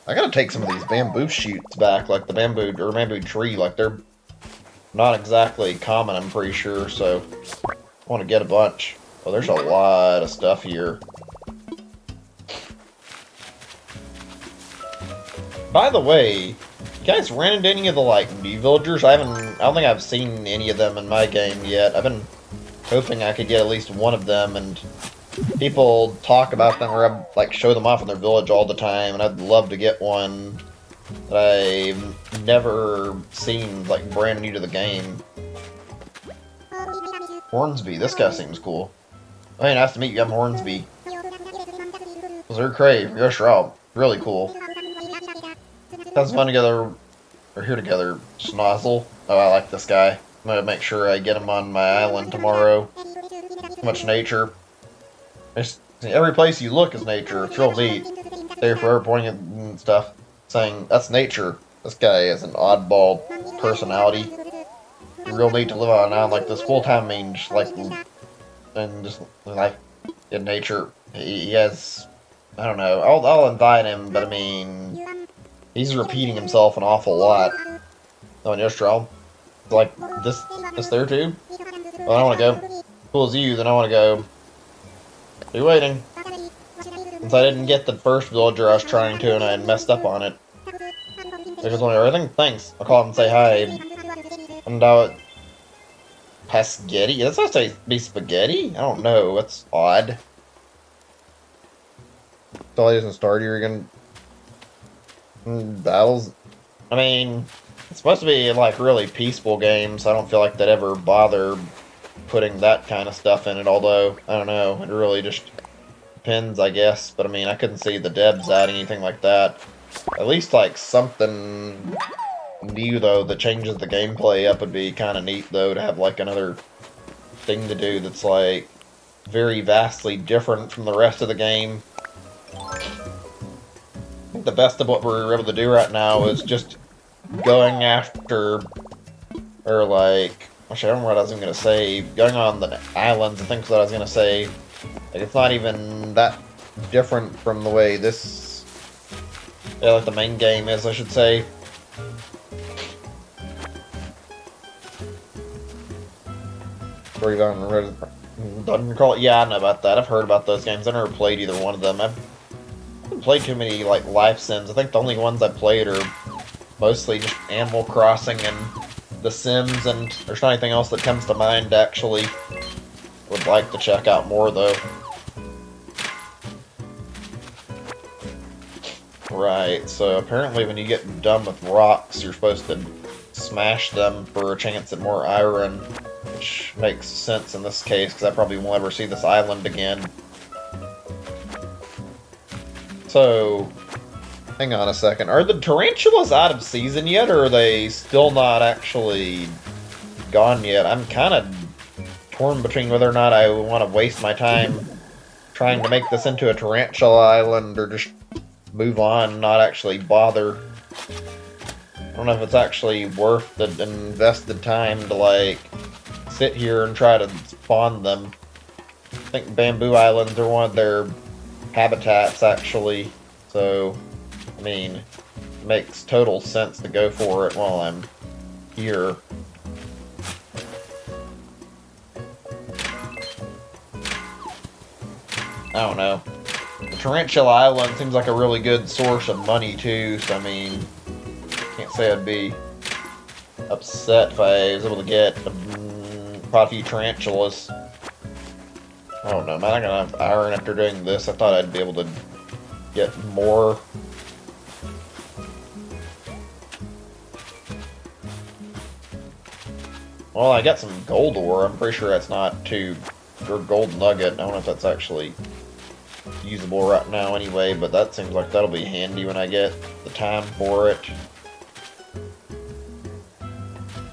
I gotta take some of these bamboo shoots back, like the bamboo tree, like they're not exactly common, I'm pretty sure, so I want to get a bunch. Oh, there's a lot of stuff here. By the way, you guys ran into any of the like new villagers? I don't think I've seen any of them in my game yet. I've been hoping I could get at least one of them, and people talk about them or like show them off in their village all the time, and I'd love to get one that I've never seen, like brand new to the game. Hornsby, this guy seems cool. Hey, nice to meet you. I'm Hornsby. Sir Crave, you're Shroud. Really cool. Sounds fun together. We're here together. Schnozzle. Oh, I like this guy. I'm gonna make sure I get him on my island tomorrow. Too much nature. Every place you look is nature. It's real neat. They're forever pointing at and stuff, saying, that's nature. This guy is an oddball personality. Real neat to live on an island like this. Full-time means, like, and just, like, in nature. He has, I don't know, I'll invite him, but I mean, he's repeating himself an awful lot. Oh, and Yostral. Like, this there too? Oh, I don't want to go. Cool as you, then I want to go. Be waiting. Since I didn't get the first villager I was trying to and I had messed up on it. There goes one everything. Thanks. I'll call him and say hi. And Pescetti? That's not supposed to be spaghetti? I don't know. That's odd. Until he doesn't start, you're gonna battles. I mean, it's supposed to be like really peaceful game, so I don't feel like they'd ever bother putting that kind of stuff in it. Although I don't know, it really just depends, I guess. But I mean, I couldn't see the devs adding anything like that. At least like something new though that changes the gameplay up would be kind of neat though, to have like another thing to do that's like very vastly different from the rest of the game. I think the best of what we're able to do right now is just going after, or like, actually I don't know what I was going to say, going on the islands, I think is what I was going to say. Like, it's not even that different from the way this, yeah, like the main game is, I should say. Or even Dungeon Crawl. Yeah, I know about that. I've heard about those games. I never played either one of them. I haven't played too many like life sims. I think the only ones I played are mostly just Animal Crossing and The Sims, and there's not anything else that comes to mind actually. Would like to check out more though. Right, so apparently when you get done with rocks, you're supposed to smash them for a chance at more iron, which makes sense in this case, because I probably won't ever see this island again. So, hang on a second. Are the tarantulas out of season yet, or are they still not actually gone yet? I'm kind of torn between whether or not I want to waste my time trying to make this into a tarantula island, or just move on and not actually bother. I don't know if it's actually worth the invested time to, like, sit here and try to spawn them. I think bamboo islands are one of their habitats, actually. So, I mean, it makes total sense to go for it while I'm here. I don't know. The Tarantula Island seems like a really good source of money, too, so I mean, can't say I'd be upset if I was able to get quite a few tarantulas. I don't know, am I not gonna have iron after doing this? I thought I'd be able to get more. Well, I got some gold ore. I'm pretty sure that's not too... or gold nugget. I don't know if that's actually usable right now anyway, but that seems like that'll be handy when I get the time for it.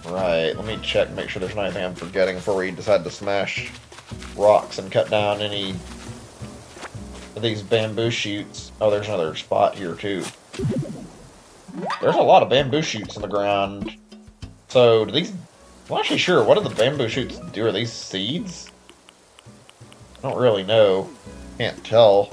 Right, let me check, make sure there's not anything I'm forgetting before we decide to smash rocks and cut down any of these bamboo shoots. Oh, there's another spot here too. There's a lot of bamboo shoots in the ground. So, do these... I'm not actually sure, what do the bamboo shoots do? Are these seeds? I don't really know. Can't tell.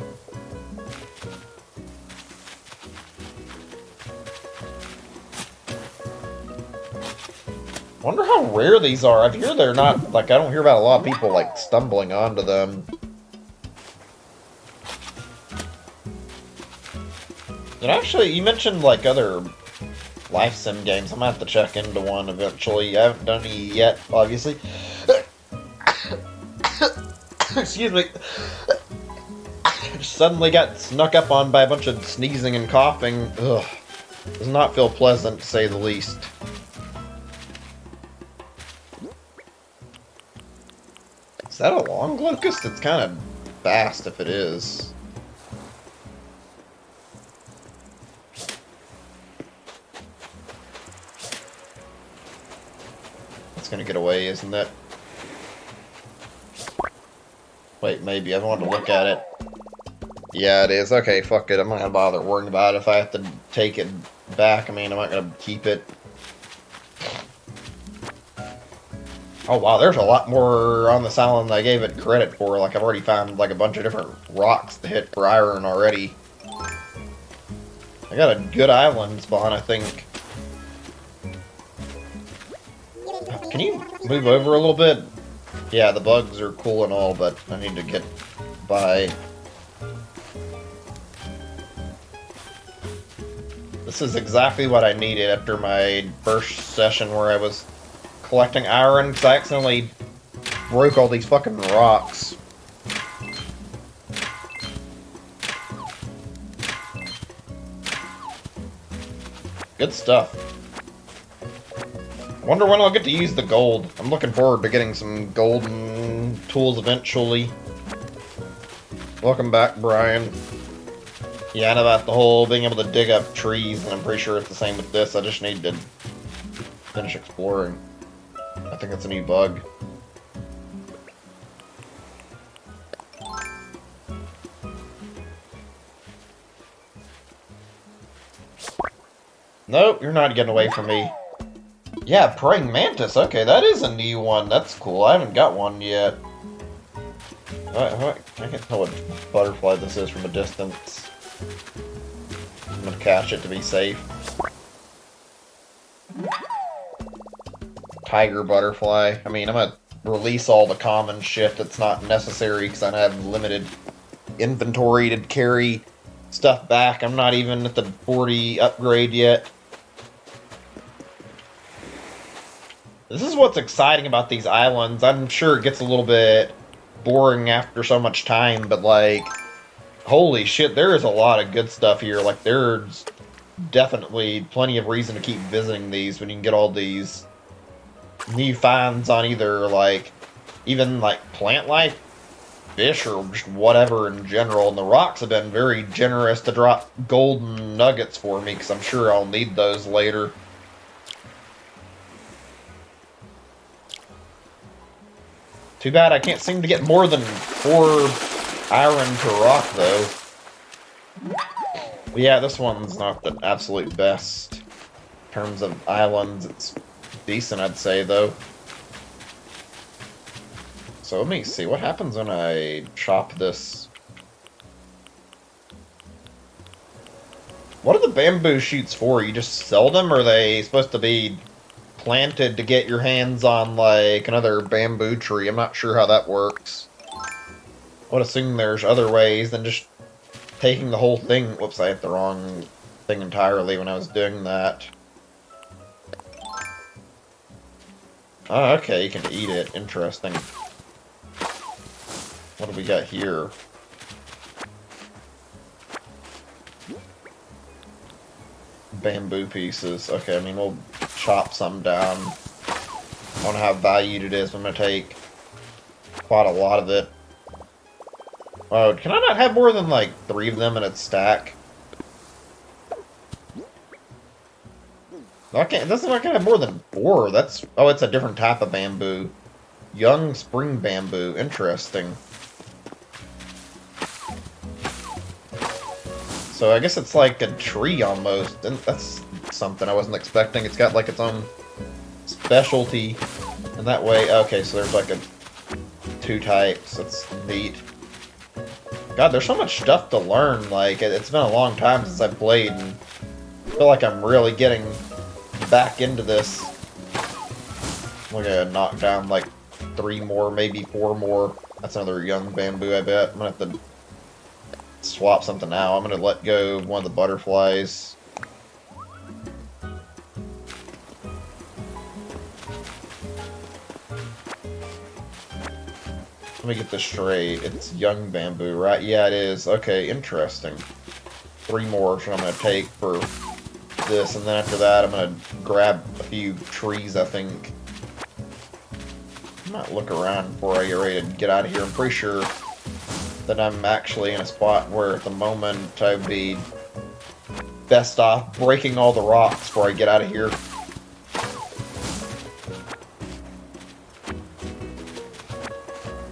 Wonder how rare these are. I hear they're not, like, I don't hear about a lot of people, like, stumbling onto them. And actually, you mentioned, like, other life sim games. I'm gonna have to check into one eventually. I haven't done any yet, obviously. Excuse me. Just suddenly got snuck up on by a bunch of sneezing and coughing. Ugh. Does not feel pleasant, to say the least. Is that a long locust? It's kind of fast if it is. It's gonna get away, isn't it? Wait, maybe. I want to look at it. Yeah, it is. Okay, fuck it. I'm not gonna bother worrying about it if I have to take it back. I mean, I'm not gonna keep it. Oh wow, there's a lot more on this island than I gave it credit for. Like, I've already found like a bunch of different rocks to hit for iron already. I got a good island spawn, I think. Can you move over a little bit? Yeah, the bugs are cool and all, but I need to get by. This is exactly what I needed after my first session where I was collecting iron, because I accidentally broke all these fucking rocks. Good stuff. I wonder when I'll get to use the gold. I'm looking forward to getting some golden tools eventually. Welcome back, Brian. Yeah, I know about the whole being able to dig up trees, and I'm pretty sure it's the same with this. I just need to finish exploring. I think it's a new bug. Nope, you're not getting away from me. Yeah, praying mantis. Okay, that is a new one. That's cool. I haven't got one yet. I can't tell what butterfly this is from a distance. I'm gonna catch it to be safe. Tiger butterfly. I mean, I'm gonna release all the common shit that's not necessary because I have limited inventory to carry stuff back. I'm not even at the 40 upgrade yet. This is what's exciting about these islands. I'm sure it gets a little bit boring after so much time, but like, holy shit, there is a lot of good stuff here. Like, there's definitely plenty of reason to keep visiting these when you can get all these new finds on either, like, even like plant life, fish, or just whatever in general. And the rocks have been very generous to drop golden nuggets for me, because I'm sure I'll need those later. Too bad I can't seem to get more than 4 iron per rock, though. But yeah, this one's not the absolute best. In terms of islands, it's decent, I'd say, though. So let me see, what happens when I chop this? What are the bamboo shoots for? You just sell them, or are they supposed to be planted to get your hands on, like, another bamboo tree? I'm not sure how that works. I would assume there's other ways than just taking the whole thing. Whoops, I hit the wrong thing entirely when I was doing that. Oh, okay, you can eat it. Interesting. What do we got here? Bamboo pieces. Okay, I mean, we'll chop some down. I don't know how valued it is, but I'm going to take quite a lot of it. Oh, can I not have more than, like, 3 of them in its stack? I can't, it doesn't like I have more than 4. That's, oh, it's a different type of bamboo. Young spring bamboo. Interesting. So I guess it's like a tree almost, and that's something I wasn't expecting. It's got like its own specialty, and that way, okay, so there's like 2 types. That's neat. God, there's so much stuff to learn. Like, it's been a long time since I've played, and I feel like I'm really getting back into this. I'm gonna knock down like 3 more, maybe 4 more. That's another young bamboo, I bet. I'm gonna have to swap something out. I'm gonna let go of one of the butterflies. Let me get this straight. It's young bamboo, right? Yeah, it is. Okay, interesting. 3 more, which I'm gonna take for this, and then after that, I'm gonna grab a few trees, I think. I might look around before I get ready to get out of here. I'm pretty sure that I'm actually in a spot where at the moment I'd be best off breaking all the rocks before I get out of here.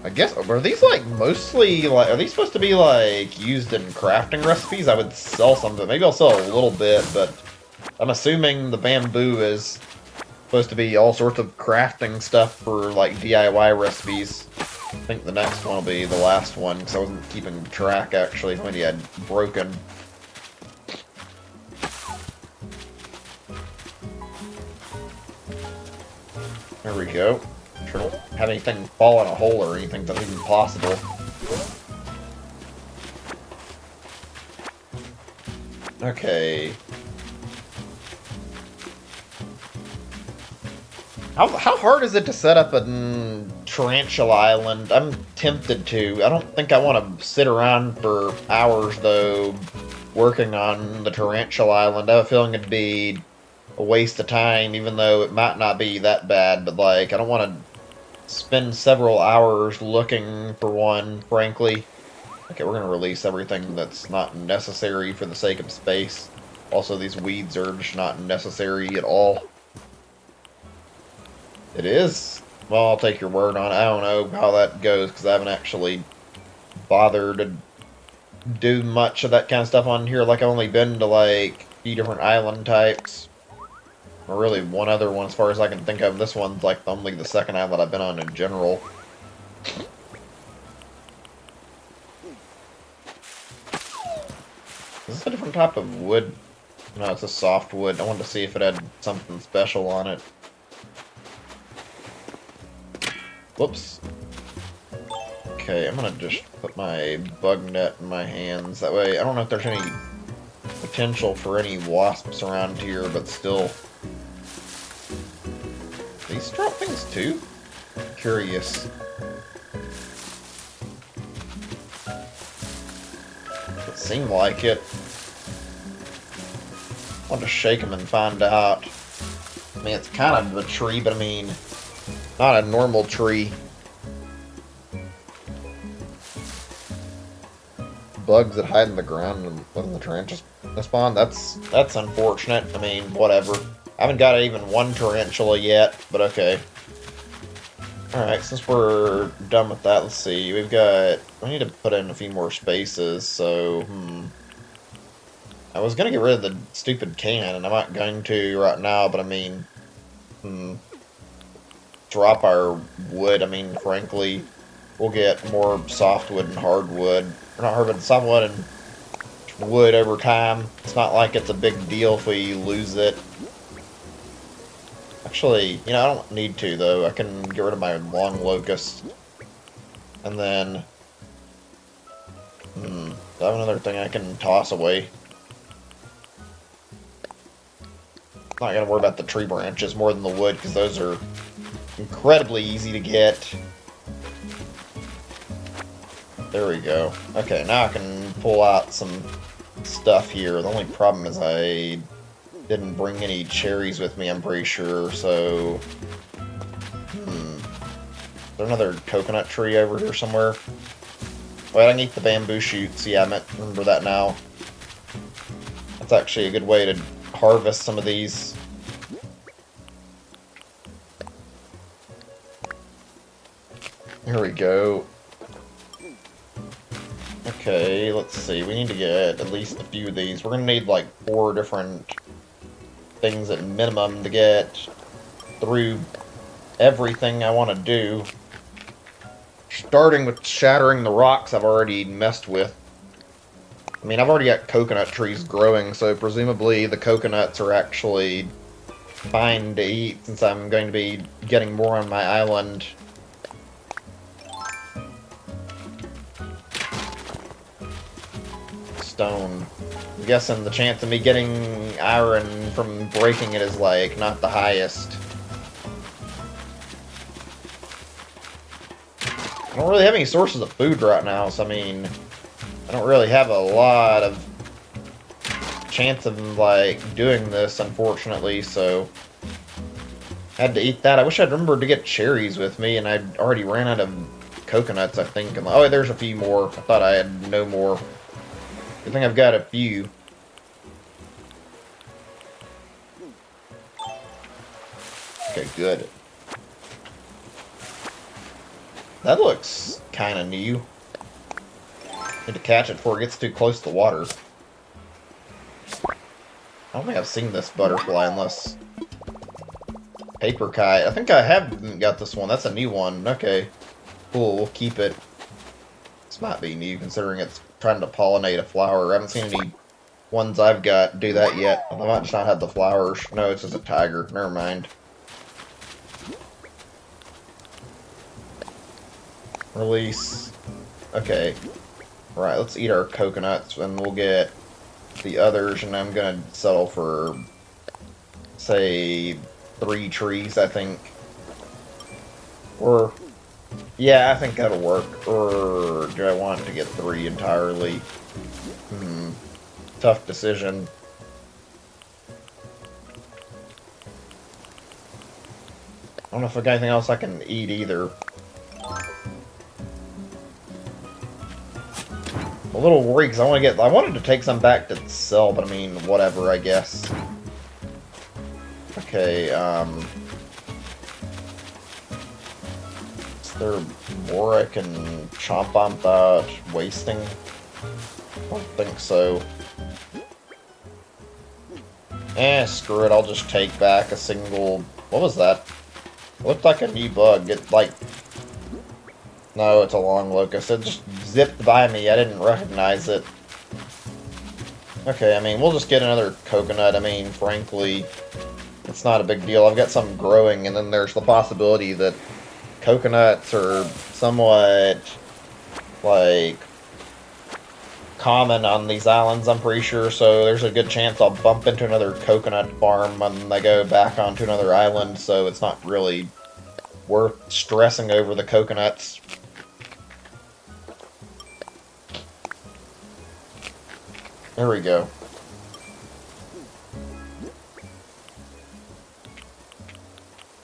I guess, are these like mostly, like, are these supposed to be like used in crafting recipes? I would sell some of it. Maybe I'll sell a little bit, but I'm assuming the bamboo is supposed to be all sorts of crafting stuff for like DIY recipes. I think the next one will be the last one, because I wasn't keeping track, actually, how many I'd broken. There we go. Sure don't have anything fall in a hole or anything that's even possible. Okay. How hard is it to set up a Tarantula Island. I'm tempted to. I don't think I want to sit around for hours, though, working on the Tarantula Island. I have a feeling it'd be a waste of time, even though it might not be that bad. But, like, I don't want to spend several hours looking for one, frankly. Okay, we're going to release everything that's not necessary for the sake of space. Also, these weeds are just not necessary at all. It is? Well, I'll take your word on it. I don't know how that goes, because I haven't actually bothered to do much of that kind of stuff on here. Like, I've only been to, like, a few different island types. Or really, one other one as far as I can think of. This one's, like, only the second island I've been on in general. Is this a different type of wood? No, it's a soft wood. I wanted to see if it had something special on it. Whoops. Okay, I'm gonna just put my bug net in my hands. That way, I don't know if there's any potential for any wasps around here, but still. These drop things too? Curious. It seemed like it. I'll just shake them and find out. I mean, it's kind of a tree, but I mean, not a normal tree. Bugs that hide in the ground and when the tarantulas spawn, that's unfortunate. I mean, whatever. I haven't got even one tarantula yet, but okay. Alright, since we're done with that, let's see. We need to put in a few more spaces, so, I was gonna get rid of the stupid can, and I'm not going to right now, but I mean, drop our wood. I mean, frankly, we'll get more softwood and hardwood. Or not hardwood, softwood and wood over time. It's not like it's a big deal if we lose it. Actually, you know, I don't need to, though. I can get rid of my long locust. And then, I have another thing I can toss away. Not gonna worry about the tree branches more than the wood, because those are incredibly easy to get. There we go. Okay, now I can pull out some stuff here. The only problem is I didn't bring any cherries with me, I'm pretty sure, so... Is there another coconut tree over here somewhere? Wait, I can eat the bamboo shoots. Yeah, I remember that now. That's actually a good way to harvest some of these. Here we go. Okay, let's see. We need to get at least a few of these. We're gonna need like 4 different things at minimum to get through everything I want to do. Starting with shattering the rocks I've already messed with. I mean, I've already got coconut trees growing, so presumably the coconuts are actually fine to eat since I'm going to be getting more on my island. Stone. I'm guessing the chance of me getting iron from breaking it is, like, not the highest. I don't really have any sources of food right now, so I mean, I don't really have a lot of chance of, like, doing this, unfortunately, so I had to eat that. I wish I'd remembered to get cherries with me, and I'd already ran out of coconuts, I think. And, oh, there's a few more. I thought I had no more. I think I've got a few. Okay, good. That looks kind of new. Need to catch it before it gets too close to the water. I don't think I've seen this butterfly unless... Paper kite. I think I have got this one. That's a new one. Okay. Cool, we'll keep it. This might be new considering it's trying to pollinate a flower. I haven't seen any ones I've got do that yet. I might just not have the flowers. No, it's just a tiger. Never mind. Release. Okay. Right, let's eat our coconuts and we'll get the others, and I'm gonna settle for, say, 3 trees, I think. Or Yeah, I think that'll work. Or do I want to get 3 entirely? Tough decision. I don't know if I got anything else I can eat either. A little worried because I wanted to take some back to sell, but I mean, whatever, I guess. Okay, is there more I can chomp on without wasting? I don't think so. Screw it, I'll just take back a single... What was that? It looked like a new bug. It, like... No, it's a long locust. It just zipped by me. I didn't recognize it. Okay, I mean, we'll just get another coconut. I mean, frankly, it's not a big deal. I've got some growing, and then there's the possibility that coconuts are somewhat, like, common on these islands, I'm pretty sure, so there's a good chance I'll bump into another coconut farm when I go back onto another island, so it's not really worth stressing over the coconuts. There we go.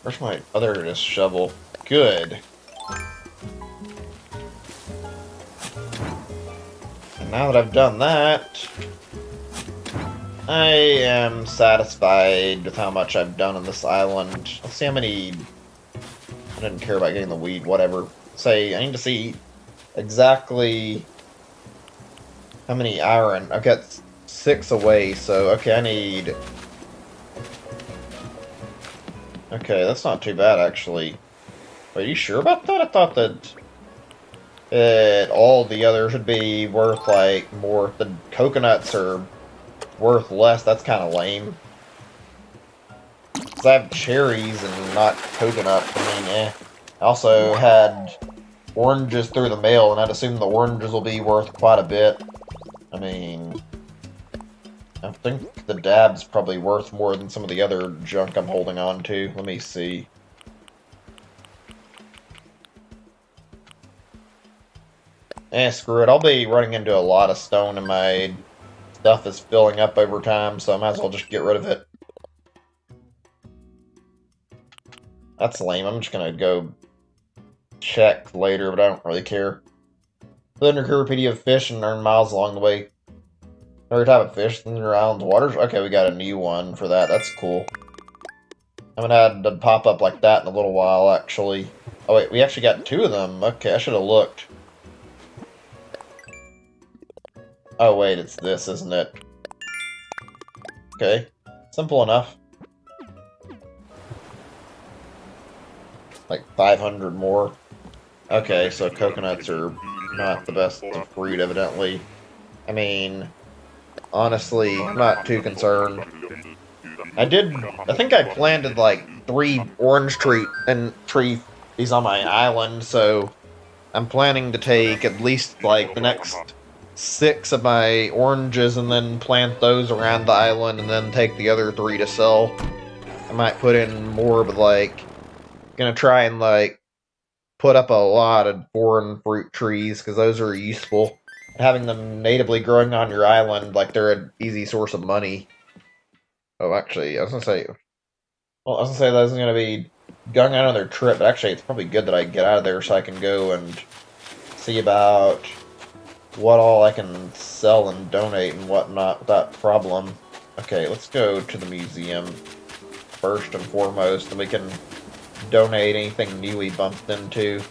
Where's my other shovel? Good. And now that I've done that, I am satisfied with how much I've done on this island. Let's see how many... I didn't care about getting the weed, whatever. Say, I need to see exactly how many iron. I've got 6 away, so okay, I need... Okay, that's not too bad, actually. Wait, are you sure about that? I thought that all the others would be worth, like, more. The coconuts are worth less. That's kind of lame. Because I have cherries and not coconut. I mean, eh. I also had oranges through the mail, and I'd assume the oranges will be worth quite a bit. I mean, I think the dab's probably worth more than some of the other junk I'm holding on to. Let me see. Screw it. I'll be running into a lot of stone, and my stuff is filling up over time, so I might as well just get rid of it. That's lame. I'm just gonna go check later, but I don't really care. 200 encyclopedia of fish and earn miles along the way. Every type of fish in your island's waters. Okay, we got a new one for that. That's cool. I haven't had to pop up like that in a little while, actually. Oh wait, we actually got 2 of them. Okay, I should have looked. Oh wait, it's this, isn't it? Okay, simple enough. Like 500 more. Okay, so coconuts are not the best of fruit, evidently. I mean, honestly, I'm not too concerned. I think I planted like 3 orange trees on my island, so I'm planning to take at least like the next 6 of my oranges and then plant those around the island and then take the other 3 to sell. I might put in more, but like, gonna try and like put up a lot of foreign fruit trees because those are useful. Having them natively growing on your island, like they're an easy source of money. Oh, actually, I was gonna say that I was gonna be going on another trip, but actually, it's probably good that I get out of there so I can go and see about what all I can sell and donate and whatnot without problem. Okay, let's go to the museum first and foremost, and we can donate anything new we bumped into.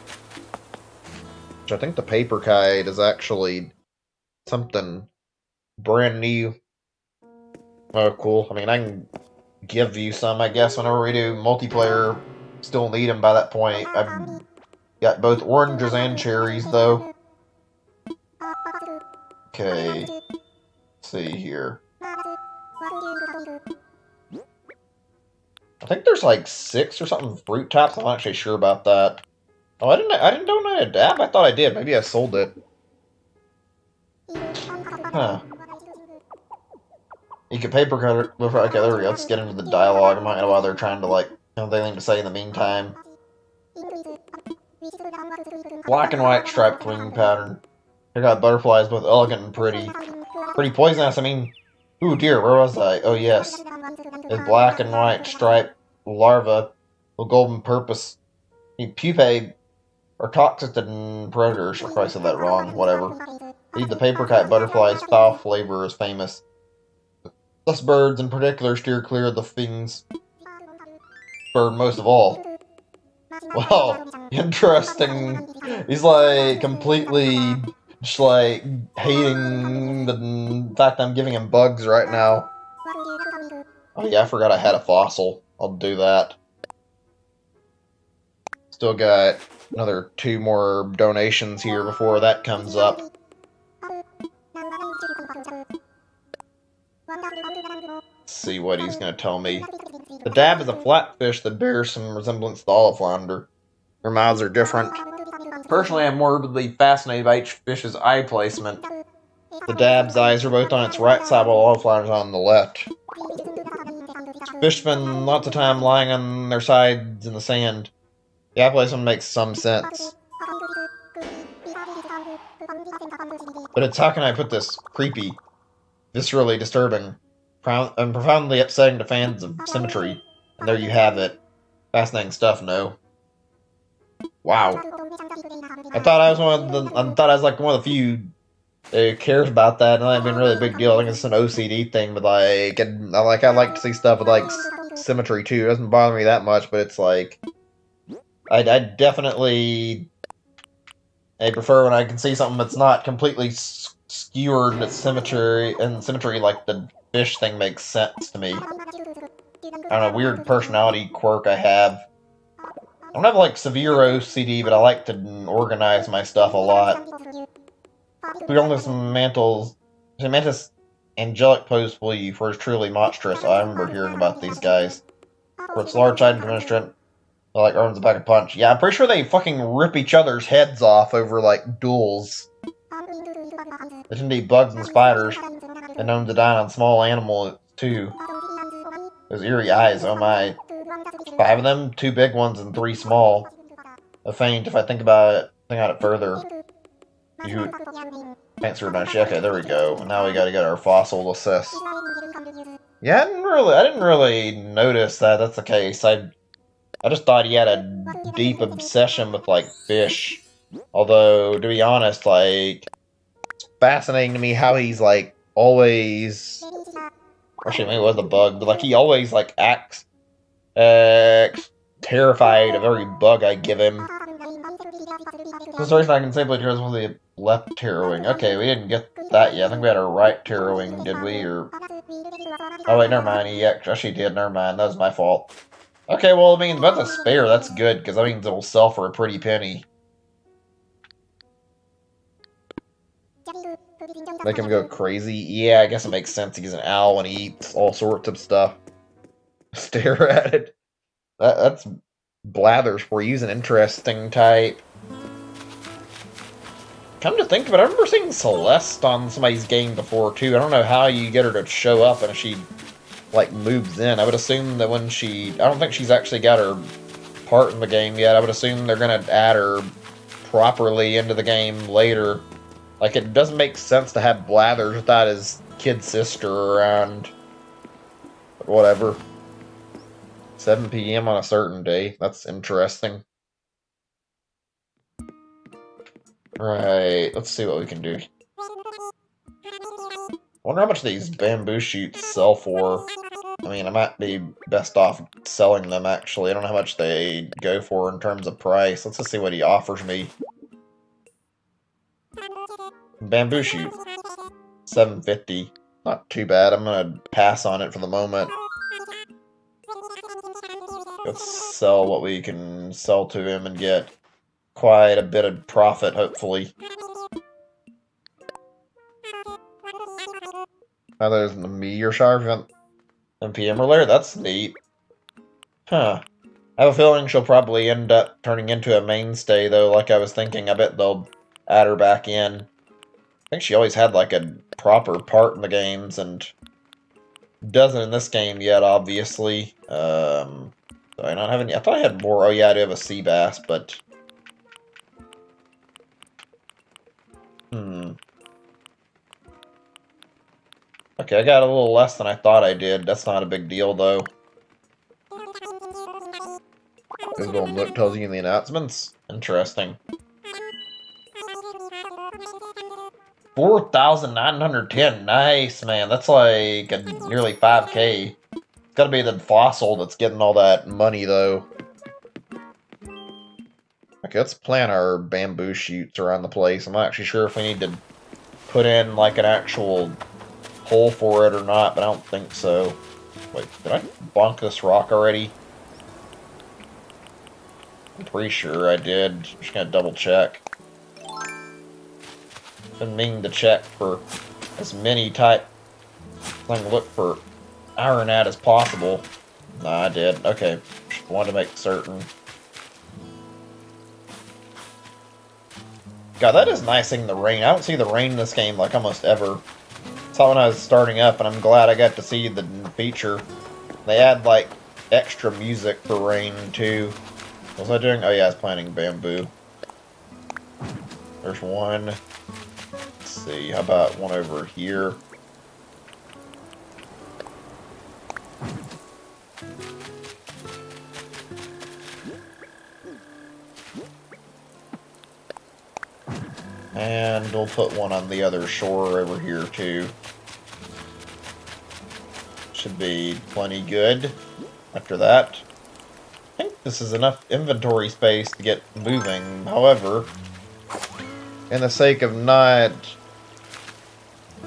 Which I think the paper kite is actually something brand new. Oh, cool. I mean, I can give you some, I guess, whenever we do multiplayer. Still need them by that point. I've got both oranges and cherries, though. Okay. Let's see here. I think there's like 6 or something fruit types. I'm not actually sure about that. Oh, I didn't donate a dab? I thought I did. Maybe I sold it. Huh. You can paper cut it. Okay, there we go. Let's get into the dialogue. I'm not gonna bother trying to, like, have anything to say in the meantime. Black and white striped wing pattern. I got butterflies, both elegant and pretty. Pretty poisonous, I mean... Ooh dear, where was I? Oh yes. It's black and white striped larva with golden purpose. Pupae are toxic to predators. I probably said that wrong, whatever. Feed the paper kite butterflies, foul flavor is famous. Thus birds in particular steer clear of the things. Bird most of all. Wow, interesting. He's like completely just like hating the fact I'm giving him bugs right now. Oh yeah, I forgot I had a fossil. I'll do that. Still got another 2 more donations here before that comes up. Let's see what he's going to tell me. The dab is a flatfish that bears some resemblance to the olive flounder. Their mouths are different. Personally, I'm morbidly fascinated by each fish's eye placement. The dab's eyes are both on its right side while olive flounder's on the left. Fish spend lots of time lying on their sides in the sand. The eye placement makes some sense. But it's, how can I put this, creepy, viscerally disturbing, and profoundly upsetting to fans of symmetry. And there you have it. Fascinating stuff, no? Wow. I thought I was like one of the few who cares about that, and that had been really a big deal. I think it's an OCD thing, but like, I like to see stuff with like symmetry too. It doesn't bother me that much, but it's like, I definitely prefer when I can see something that's not completely skewered in its symmetry, like the fish thing makes sense to me. I don't know, weird personality quirk I have. I don't have like severe OCD, but I like to organize my stuff a lot. Clearless Mantis angelic pose flea for its truly monstrous. I remember hearing about these guys. For its large-eyed demonstrant, like arms a back and punch. Yeah, I'm pretty sure they fucking rip each other's heads off over like duels. They tend to eat bugs and spiders, and known to dine on small animals too. Those eerie eyes, oh my. 5 of them, 2 big ones and 3 small. A faint if I think about it further. You answer nice. Okay, there we go. Now we gotta get our fossil assess. Yeah, I didn't really notice that that's the case. I just thought he had a deep obsession with like fish. Although, to be honest, like, it's fascinating to me how he's like always, actually maybe it was a bug, but like he always like acts terrified of every bug I give him. For some reason I can simply chose with the left tarrowing. Okay, we didn't get that yet. I think we had our right tarrowing, did we? Or oh wait, never mind. He actually did. Never mind. That was my fault. Okay, well, I mean, that's a spare. That's good, because that means it'll sell for a pretty penny. Make him go crazy? Yeah, I guess it makes sense. He's an owl and he eats all sorts of stuff. Stare at it. That's Blathers for you. He's an interesting type. Come to think of it, I remember seeing Celeste on somebody's game before, too. I don't know how you get her to show up and if she, like, moves in. I would assume that when I don't think she's actually got her part in the game yet. I would assume they're gonna add her properly into the game later. Like, it doesn't make sense to have Blathers without his kid sister around. But whatever. 7 p.m. on a certain day. That's interesting. Right, let's see what we can do. I wonder how much these bamboo shoots sell for. I mean, I might be best off selling them, actually. I don't know how much they go for in terms of price. Let's just see what he offers me. Bamboo shoot. $7.50. Not too bad. I'm gonna pass on it for the moment. Let's sell what we can sell to him and get quite a bit of profit, hopefully. Oh, there's the meteor shower event. 10 p.m. or later. That's neat. Huh. I have a feeling she'll probably end up turning into a mainstay, though, like I was thinking. I bet they'll add her back in. I think she always had, like, a proper part in the games, and doesn't in this game yet, obviously. Do I not have any? I thought I had more. Oh, yeah, I do have a sea bass, but Hmm. Okay, I got a little less than I thought I did. That's not a big deal, though. This little nook tells you in the announcements. Interesting. 4,910. Nice, man. That's like nearly 5K. It's gotta be the fossil that's getting all that money, though. Okay, let's plant our bamboo shoots around the place. I'm not actually sure if we need to put in, like, an actual hole for it or not, but I don't think so. Wait, did I bonk this rock already? I'm pretty sure I did. Just gonna double check. Been meaning to check for as many type thing look for iron at as possible. Nah, I did. Okay. Just wanted to make certain. God, that is nice seeing the rain. I don't see the rain in this game like almost ever. Saw when I was starting up, and I'm glad I got to see the feature. They add like extra music for rain too. What was I doing? Oh yeah, I was planting bamboo. There's one. Let's see, how about one over here? And we'll put one on the other shore over here too. Should be plenty good after that. I think this is enough inventory space to get moving. However, in the sake of not...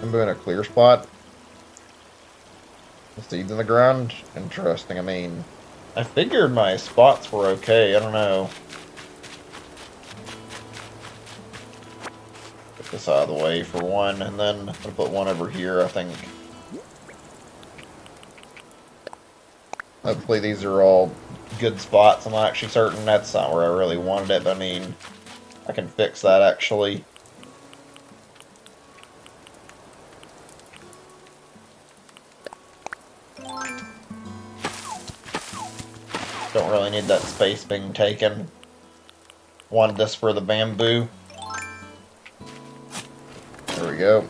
I'm doing a clear spot. The seeds in the ground? Interesting. I mean, I figured my spots were okay. I don't know. Get this out of the way for one, and then I'll put one over here, I think. Hopefully these are all good spots. I'm not actually certain that's not where I really wanted it, but I mean, I can fix that actually. Don't really need that space being taken. Wanted this for the bamboo. There we go.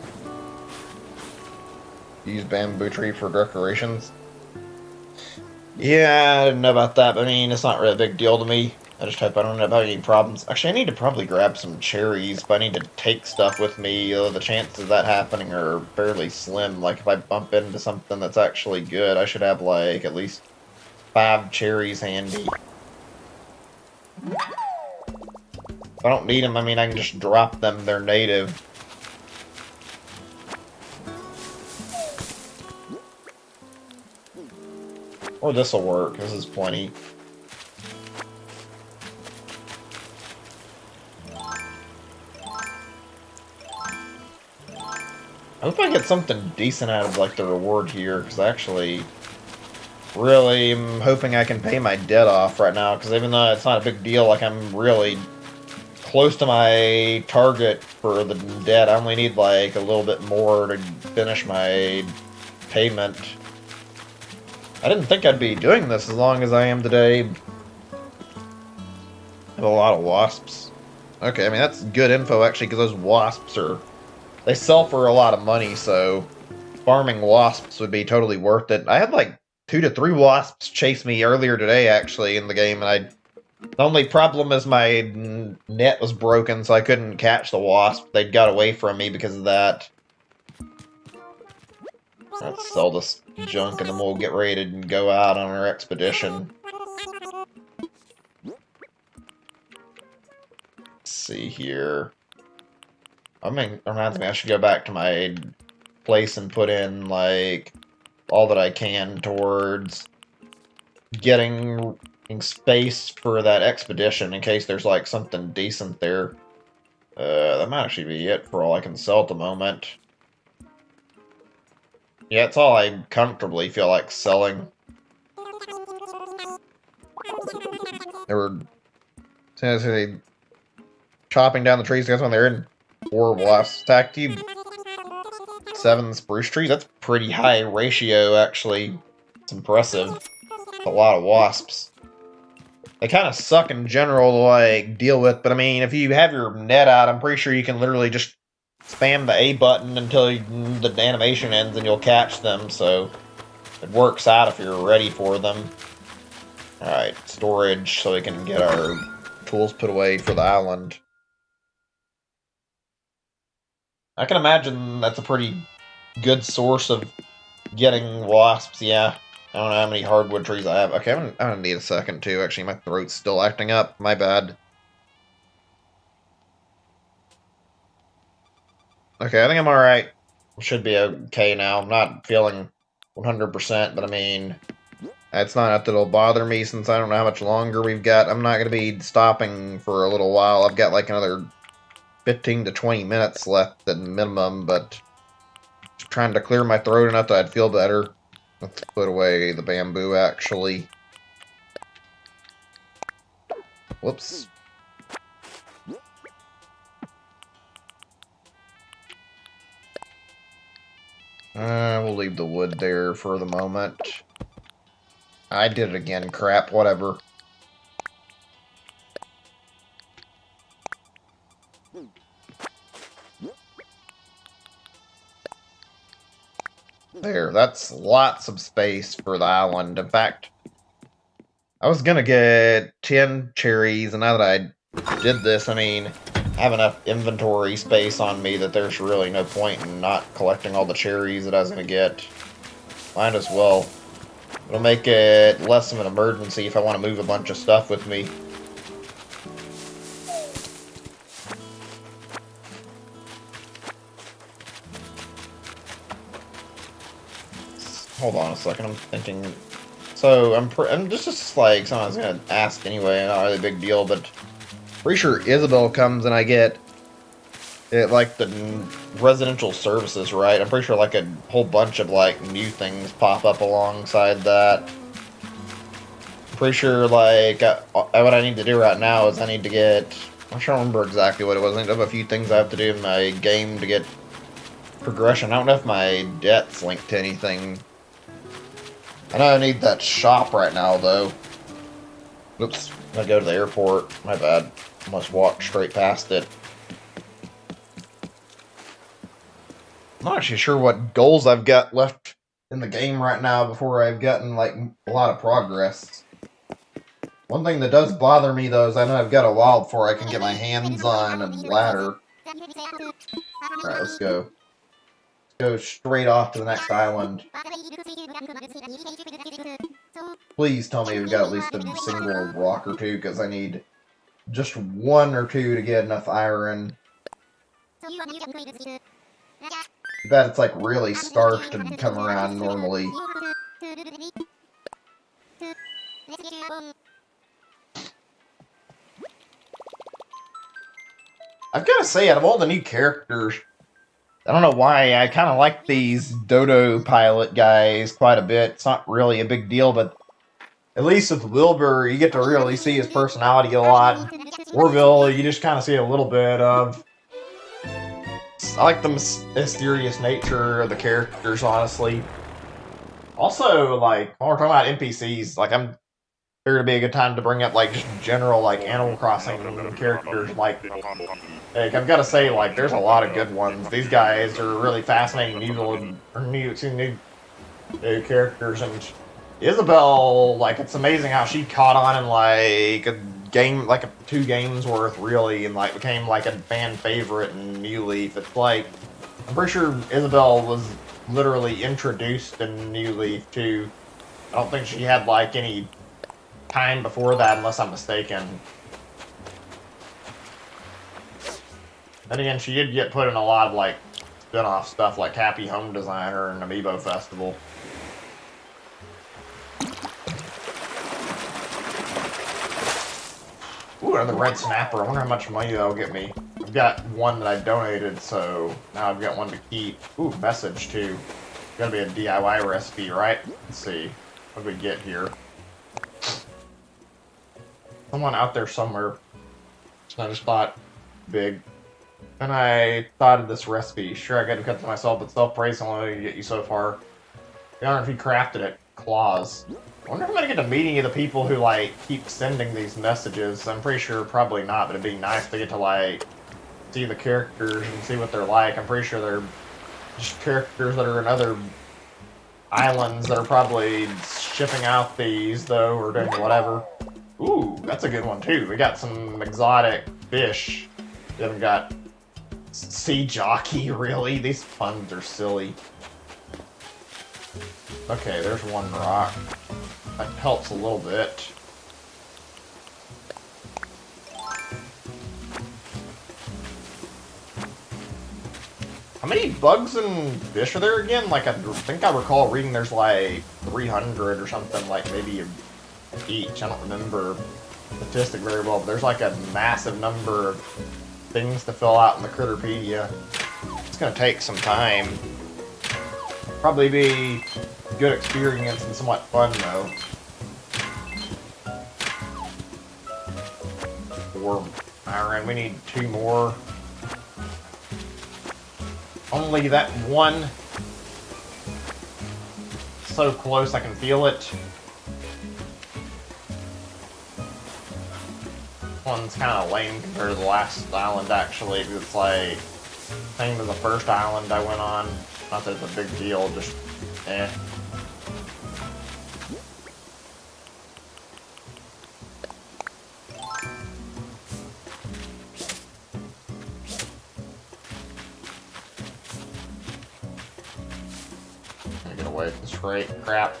Use bamboo tree for decorations. Yeah, I didn't know about that, but I mean, it's not really a big deal to me. I just hope I don't have any problems. Actually, I need to probably grab some cherries, but I need to take stuff with me. The chances of that happening are fairly slim. Like, if I bump into something that's actually good, I should have, like, at least 5 cherries handy. If I don't need them, I mean, I can just drop them. They're native. Or this'll work. This is plenty. I hope I get something decent out of, like, the reward here, because I actually really am hoping I can pay my debt off right now, because even though it's not a big deal, like, I'm really close to my target for the debt. I only need, like, a little bit more to finish my payment. I didn't think I'd be doing this as long as I am today. I have a lot of wasps. Okay, I mean, that's good info, actually, because those wasps are... They sell for a lot of money, so farming wasps would be totally worth it. I had, like, 2 to 3 wasps chase me earlier today, actually, in the game, and the only problem is my net was broken, so I couldn't catch the wasp. They got away from me because of that. Let's sell this junk and then we'll get ready to go out on our expedition. Let's see here. I mean, reminds me I should go back to my place and put in, like, all that I can towards getting space for that expedition in case there's, like, something decent there. That might actually be it for all I can sell at the moment. Yeah, it's all I comfortably feel like selling. They were seriously chopping down the trees. That's when they're in 4 wasps attacked you. 7 spruce trees. That's pretty high ratio, actually. It's impressive. It's a lot of wasps. They kind of suck in general to, like, deal with, but I mean, if you have your net out, I'm pretty sure you can literally just spam the A button until the animation ends and you'll catch them, so it works out if you're ready for them. Alright, storage, so we can get our tools put away for the island. I can imagine that's a pretty good source of getting wasps, yeah. I don't know how many hardwood trees I have. Okay, I'm gonna need a second too. Actually, my throat's still acting up. My bad. Okay, I think I'm alright. Should be okay now. I'm not feeling 100%, but I mean, it's not enough that'll bother me since I don't know how much longer we've got. I'm not gonna be stopping for a little while. I've got like another 15 to 20 minutes left at minimum, but just trying to clear my throat enough that I'd feel better. Let's put away the bamboo, actually. Whoops. We'll leave the wood there for the moment. I did it again, crap, whatever. There, that's lots of space for the island. In fact, I was gonna get 10 cherries, and now that I did this, I mean, I have enough inventory space on me that there's really no point in not collecting all the cherries that I was gonna get. Might as well. It'll make it less of an emergency if I want to move a bunch of stuff with me. Hold on a second, I'm thinking. So I'm just like something I was gonna ask anyway. Not really a big deal, but pretty sure Isabel comes and I get it like the residential services, right? I'm pretty sure like a whole bunch of like new things pop up alongside that. Pretty sure, like, what I need to do right now is I need to get... I'm trying to remember exactly what it was. I think I have a few things I have to do in my game to get progression. I don't know if my debt's linked to anything. I know I need that shop right now, though. Oops, I'm gonna go to the airport. My bad. Almost walked straight past it. I'm not actually sure what goals I've got left in the game right now before I've gotten, like, a lot of progress. One thing that does bother me, though, is I know I've got a while before I can get my hands on a ladder. Alright, let's go. Let's go straight off to the next island. Please tell me we've got at least a single rock or two, because I need just one or two to get enough iron. I bet it's like really starched to come around normally. I've got to say, out of all the new characters, I don't know why, I kind of like these Dodo pilot guys quite a bit. It's not really a big deal, but at least with Wilbur, you get to really see his personality a lot. Orville, you just kind of see a little bit of. I like the mysterious nature of the characters, honestly. Also, like, when we're talking about NPCs, like, I'm figured it'd be a good time to bring up, like, just general, like, Animal Crossing characters. Like, I've got to say, like, there's a lot of good ones. These guys are really fascinating new characters. And Isabel, like, it's amazing how she caught on in, like, a game, like, 2 games worth, really, and, like, became, like, a fan favorite in New Leaf. It's like, I'm pretty sure Isabel was literally introduced in New Leaf, too. I don't think she had, like, any time before that, unless I'm mistaken. Then again, she did get put in a lot of, like, spin-off stuff, like Happy Home Designer and Amiibo Festival. Ooh, another red snapper. I wonder how much money that'll get me. I've got one that I donated, so now I've got one to keep. Ooh, message, too. Gotta be a DIY recipe, right? Let's see. What do we get here? Someone out there somewhere. So I just thought big. And I thought of this recipe. Sure, I gotta cut to myself, but self-praise only going to get you so far. I don't know if he crafted it. Claws. I wonder if I'm gonna get to meet any of the people who, like, keep sending these messages. I'm pretty sure probably not, but it'd be nice to get to, like, see the characters and see what they're like. I'm pretty sure they're just characters that are in other islands that are probably shipping out these, though, or doing whatever. Ooh, that's a good one, too. We got some exotic fish. We haven't got sea jockey, really? These puns are silly. Okay, there's one rock. That helps a little bit. How many bugs and fish are there again? Like, I think I recall reading there's like 300 or something, like maybe each. I don't remember the statistic very well, but there's like a massive number of things to fill out in the Critterpedia. It's gonna take some time. Probably be a good experience and somewhat fun, though. 4 iron. We need 2 more. Only that one. So close, I can feel it. One's kind of lame compared to the last island, actually. It's like same as the first island I went on. Not that it's a big deal, just eh. Gonna get away from this crap.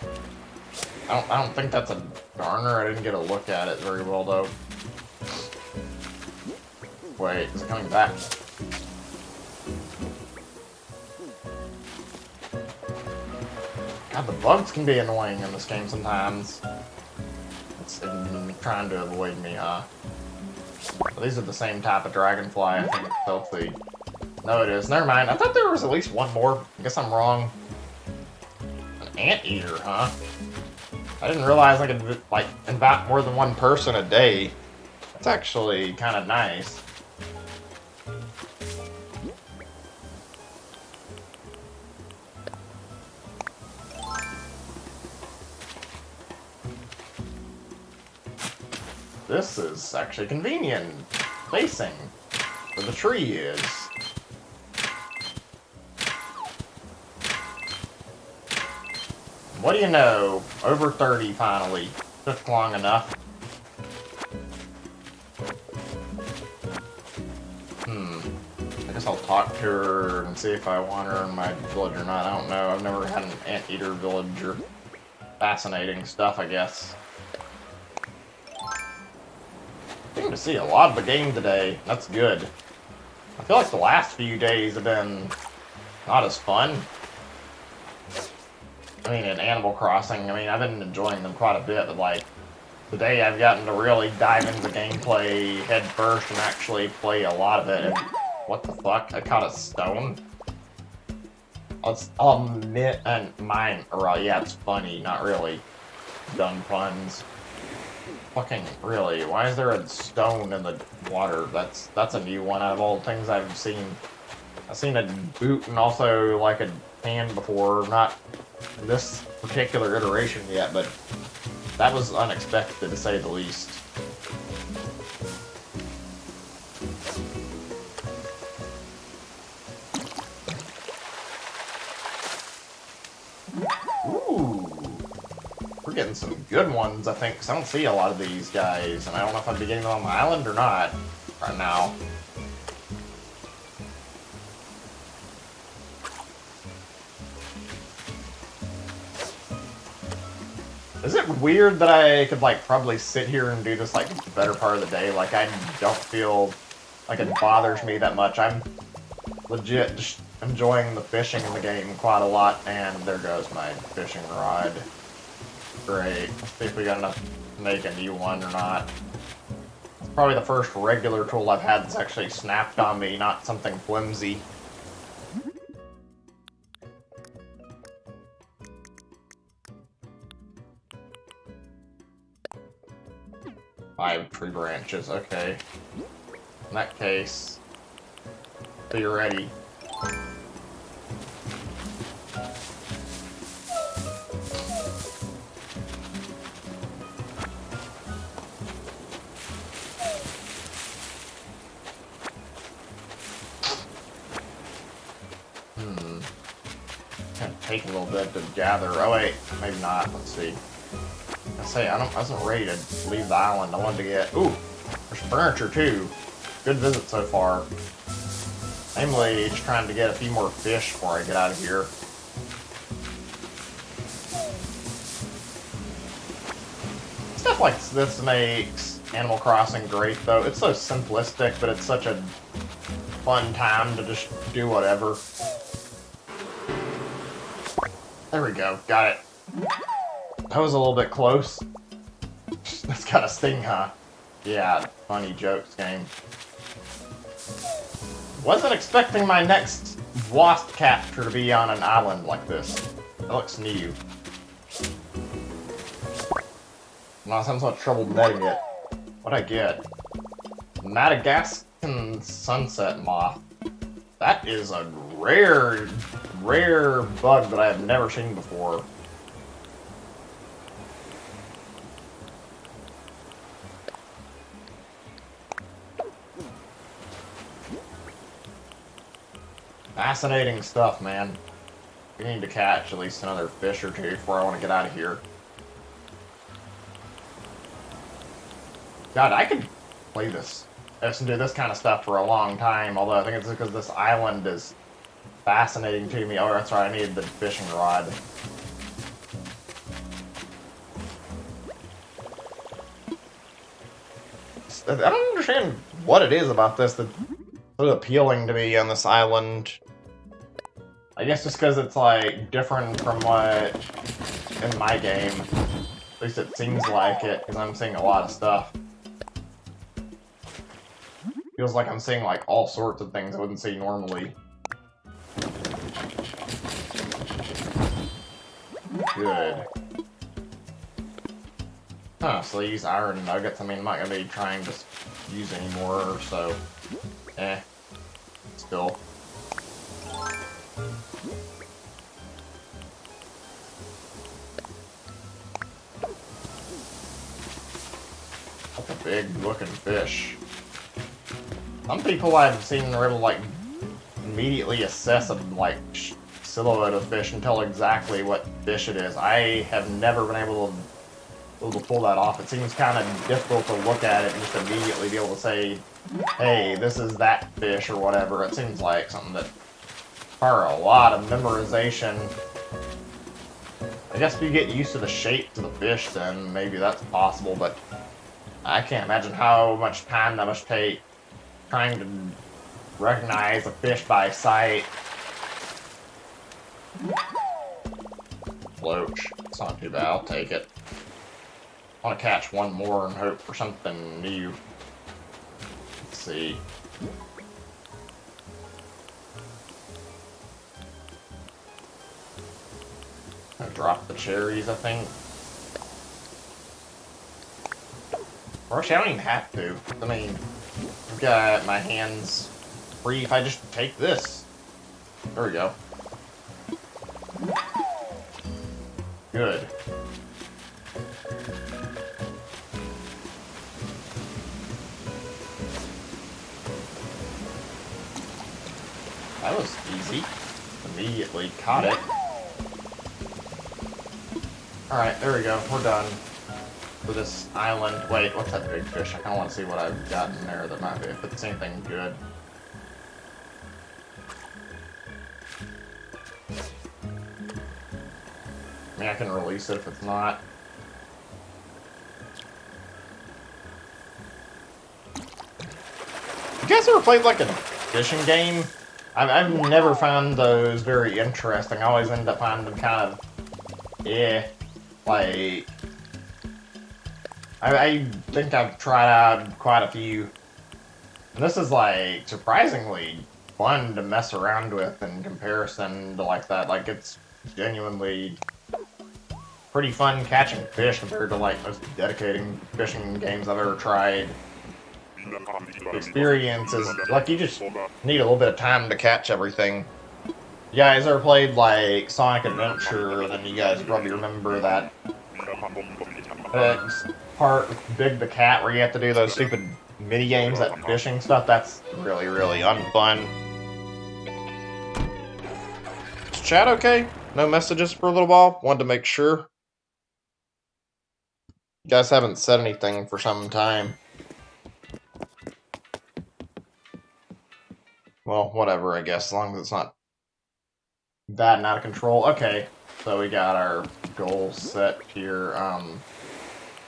I don't think that's a garner. I didn't get a look at it very well though. Wait, is it coming back? God, the bugs can be annoying in this game sometimes. It's trying to avoid me, huh? Well, these are the same type of dragonfly, I think. So let's see. No, it is. Never mind. I thought there was at least one more. I guess I'm wrong. An anteater, huh? I didn't realize I could, like, invite more than one person a day. That's actually kind of nice. This is actually convenient. Facing where the tree is. What do you know? Over 30 finally. Took long enough. I guess I'll talk to her and see if I want her in my village or not. I don't know. I've never had an anteater villager. Fascinating stuff, I guess. Seem to see a lot of the game today. That's good. I feel like the last few days have been not as fun. I mean, in Animal Crossing, I mean, I've been enjoying them quite a bit, but like, today I've gotten to really dive into the gameplay head first and actually play a lot of it. And what the fuck? I caught a stone? I'll admit, and mine, or yeah, it's funny, not really. Dumb puns. Fucking really, why is there a stone in the water? That's a new one out of all the things I've seen. I've seen a boot and also like a pan before, not this particular iteration yet, but that was unexpected to say the least. Ooh. We're getting some good ones, I think, because I don't see a lot of these guys, and I don't know if I'd be getting them on the island or not right now. Is it weird that I could, like, probably sit here and do this, like, the better part of the day? Like, I don't feel like it bothers me that much. I'm legit just enjoying the fishing in the game quite a lot, and there goes my fishing rod. Great. Let's see if we got enough to make a new one or not. It's probably the first regular tool I've had that's actually snapped on me, not something flimsy. 5 tree branches, okay. In that case, be ready. Gonna take a little bit to gather. Oh wait, maybe not. Let's see. I wasn't ready to leave the island. I wanted to get. Ooh, there's furniture too. Good visit so far. Namely, just trying to get a few more fish before I get out of here. Stuff like this makes Animal Crossing great, though. It's so simplistic, but it's such a fun time to just do whatever. There we go. Got it. That was a little bit close. That's got a sting, huh? Yeah, funny jokes game. Wasn't expecting my next wasp capture to be on an island like this. That looks new. I'm not having so much trouble netting it. What'd I get? Madagascan sunset moth. That is a rare bug that I have never seen before. Fascinating stuff, man. We need to catch at least another fish or two before I want to get out of here. God, I could play this. I can do this kind of stuff for a long time, although I think it's because this island is fascinating to me. Oh, that's right, I needed the fishing rod. I don't understand what it is about this that's so appealing to me on this island. I guess just because it's, like, different from what in my game. At least it seems like it, because I'm seeing a lot of stuff. Feels like I'm seeing, like, all sorts of things I wouldn't see normally. Good. Huh, so these iron nuggets, I mean, I'm not gonna be trying to use anymore, so... Still. That's a big looking fish. Some people I've seen are able to, like, immediately assess a, like, silhouette of fish and tell exactly what fish it is. I have never been able to pull that off. It seems kind of difficult to look at it and just immediately be able to say, hey, this is that fish or whatever. It seems like something that requires a lot of memorization. I guess if you get used to the shapes of the fish, then maybe that's possible, but I can't imagine how much time that must take trying to recognize a fish by sight. Floach. It's not too bad, I'll take it. I want to catch one more and hope for something new. Let's see. I dropped the cherries, I think. Or actually, I don't even have to. I mean, I've got my hands free if I just take this. There we go. Good. That was easy. Immediately caught it. Alright, there we go. We're done with this island. Wait, what's that big fish? I kind of want to see what I've got in there that might be, if it's anything good. I mean, I can release it if it's not. You guys ever played like a fishing game? I've never found those very interesting. I always end up finding them kind of, like, I think I've tried out quite a few. And this is, like, surprisingly fun to mess around with in comparison to, like, that. Like, it's genuinely pretty fun catching fish compared to, like, most dedicating fishing games I've ever tried. The experience is, like, you just need a little bit of time to catch everything. You guys ever played, like, Sonic Adventure, then you guys probably remember that part with Big the Cat where you have to do those stupid mini-games, that fishing stuff. That's really, really unfun. Is chat okay? No messages for a little while. Wanted to make sure. You guys haven't said anything for some time. Well, whatever, I guess, as long as it's not bad and out of control. Okay, so we got our goal set here. I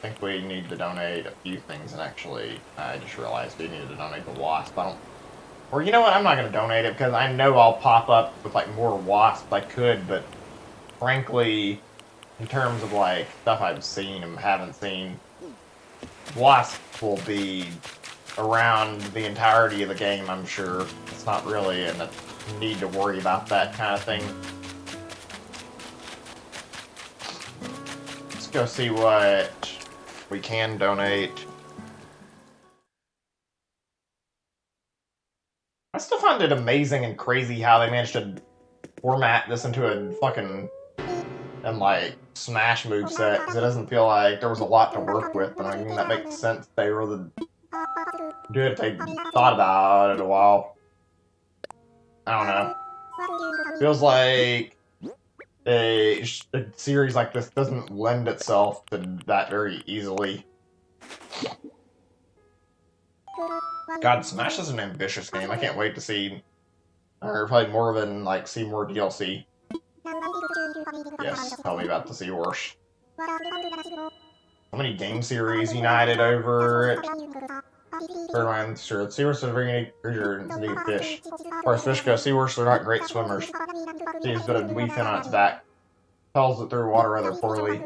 think we need to donate a few things, and actually, I just realized we needed to donate the wasp. I don't... Or, you know what, I'm not going to donate it, because I know I'll pop up with, like, more wasps. I could, but frankly, in terms of, like, stuff I've seen and haven't seen, wasps will be around the entirety of the game, I'm sure. It's not really a need to worry about that kind of thing. Let's go see what we can donate. I still find it amazing and crazy how they managed to format this into a fucking and like Smash moveset, because it doesn't feel like there was a lot to work with. And I mean that makes sense. They really do it if they thought about it a while. I don't know. Feels like a series like this doesn't lend itself to that very easily. God, Smash is an ambitious game. I can't wait to see, or probably more of it and like see more DLC. Yes, tell me about the Seahorse. How many game series united over it? Third sure. Seahorses are very unique creature and unique fish. As far as fish go, seahorses are not great swimmers. She has got a wee fin on its back. Propels it through water rather poorly.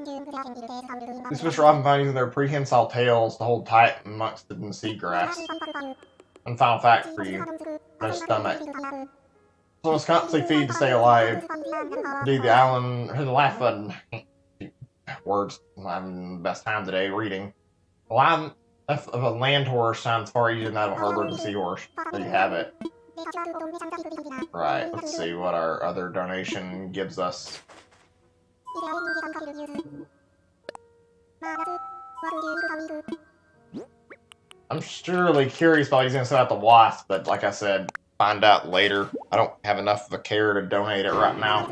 These fish are often found using their prehensile tails to hold tight amongst the seagrass. And final fact for you, no stomach. So must constantly feed to stay alive. Indeed, the island, the laugh button. Words, I'm having the best time today reading. The line of a land horse sounds far easier than that of a hard-working seahorse. There you have it. Right, let's see what our other donation gives us. I'm surely curious about what he's going to say about the wasp, but like I said, find out later. I don't have enough of a care to donate it right now.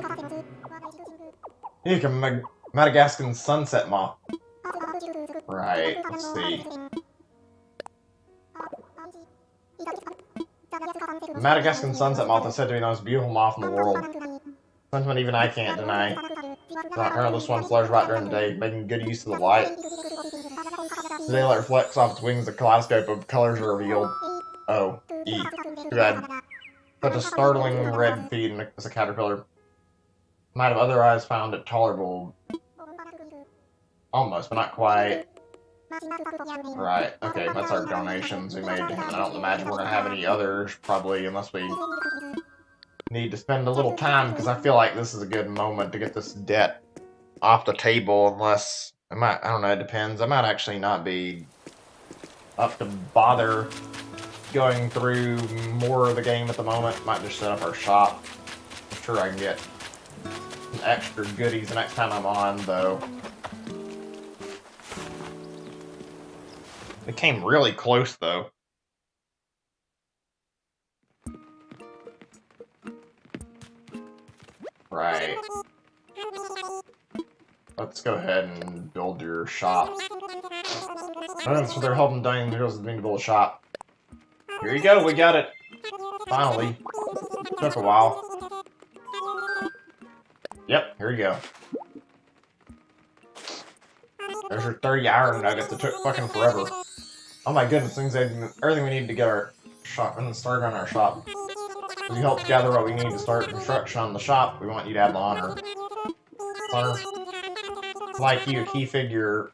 You can Madagascan sunset moth. Right, let's see. The Madagascan sunset moth is said to be the most beautiful moth in the world. Sentiment even I can't deny. This one flutters about during the day, making good use of the light. The daylight reflects off its wings, a kaleidoscope of colors are revealed. Oh, too bad. Such a startling red feed as a caterpillar. Might have otherwise found it tolerable. Almost, but not quite. Right, okay, that's our donations we made to him. I don't imagine we're gonna have any others, probably, unless we need to spend a little time, because I feel like this is a good moment to get this debt off the table, unless, I don't know, it depends. I might actually not be up to bother going through more of the game at the moment. Might just set up our shop. I'm sure I can get some extra goodies the next time I'm on, though. It came really close, though. Right. Let's go ahead and build your shop. That's what they're helping Dining Girls to build a shop. Here you go, we got it. Finally. Took a while. Yep, here you go. There's your 30 iron nuggets. It took fucking forever. Oh my goodness, everything we need to get our shop and start on our shop. If you help gather what we need to start construction on the shop, we want you to have the honor. Like you, a key figure.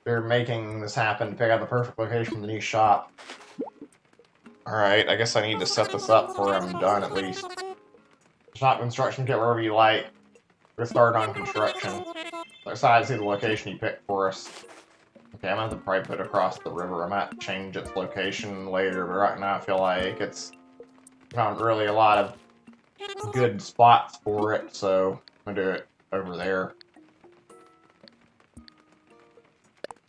They're making this happen to pick out the perfect location for the new shop. Alright, I guess I need to set this up before I'm done at least. Shop construction kit wherever you like. We're started on construction. Excited to see the location you picked for us. Okay, I'm gonna have to probably put it across the river. I might change its location later, but right now I feel like it's not really a lot of good spots for it, so I'm gonna do it over there.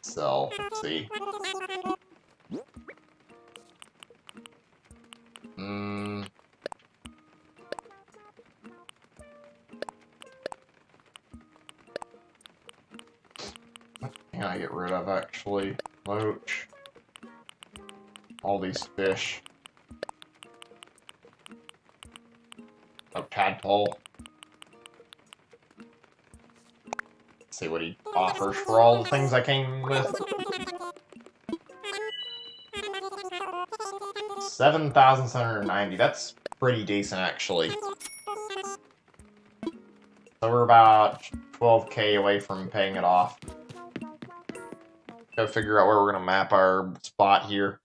So, let's see. can I get rid of, actually? Loach. All these fish. Oh, tadpole. Let's see what he offers for all the things I came with. 7,790. That's pretty decent, actually. So we're about 12k away from paying it off. Gotta figure out where we're gonna map our spot here.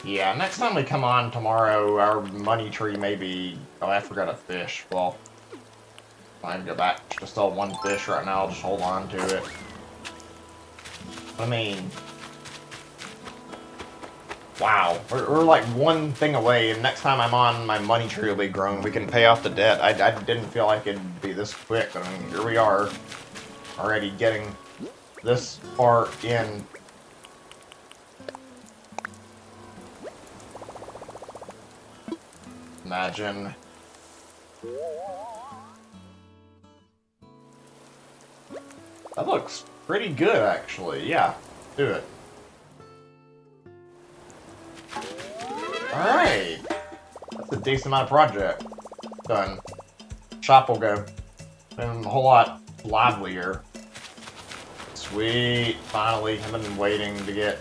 Yeah, next time we come on tomorrow, our money tree may be... Oh, I forgot a fish. Well, I can go back to sell one fish right now. I'll just hold on to it. I mean... Wow, we're like one thing away, and next time I'm on, my money tree will be grown. We can pay off the debt. I didn't feel like it'd be this quick, but I mean, here we are, already getting this far in. Imagine. That looks pretty good, actually. Yeah, do it. Alright. That's a decent amount of project done. Shop will go. Been a whole lot livelier. Sweet. Finally. I've been waiting to get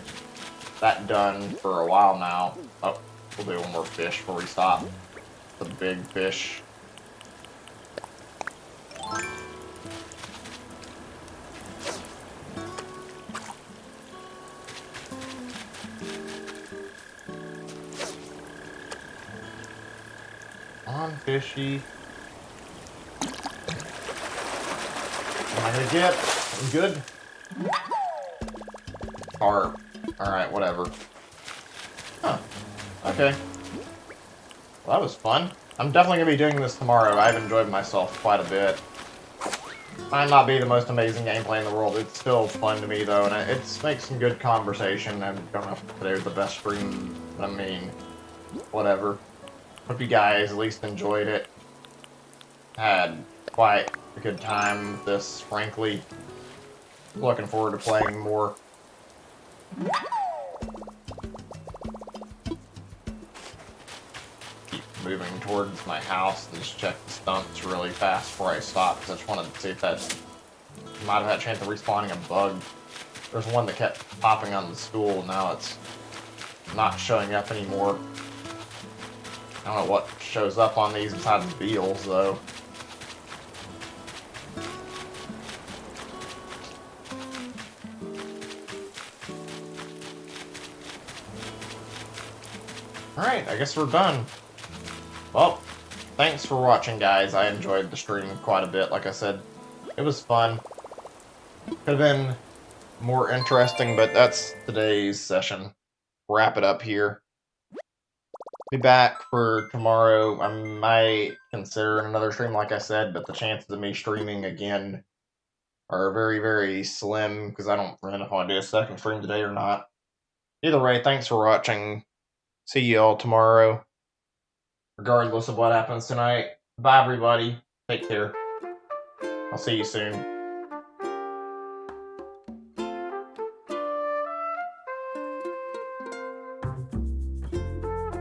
that done for a while now. Oh, we'll do one more fish before we stop. The big fish. On fishy. What am I gonna get? I'm good. Carp. Alright, whatever. Huh. Okay. Well, that was fun. I'm definitely gonna be doing this tomorrow. I've enjoyed myself quite a bit. Might not be the most amazing gameplay in the world. It's still fun to me, though, and it makes some good conversation. I don't know if today was the best stream, but I mean, whatever. Hope you guys at least enjoyed it. Had quite a good time with this, frankly. Looking forward to playing more. Keep moving towards my house and just check the stumps really fast before I stop, because I just wanted to see if that might have had a chance of respawning a bug. There's one that kept popping on the stool, now it's not showing up anymore. I don't know what shows up on these besides beetles, though. Alright, I guess we're done. Well, thanks for watching, guys. I enjoyed the stream quite a bit, like I said. It was fun. Could have been more interesting, but that's today's session. Wrap it up here. Be back for tomorrow. I might consider another stream, like I said, but the chances of me streaming again are very, very slim, because I don't really know if I want to do a second stream today or not. Either way, thanks for watching. See you all tomorrow, regardless of what happens tonight. Bye, everybody. Take care. I'll see you soon.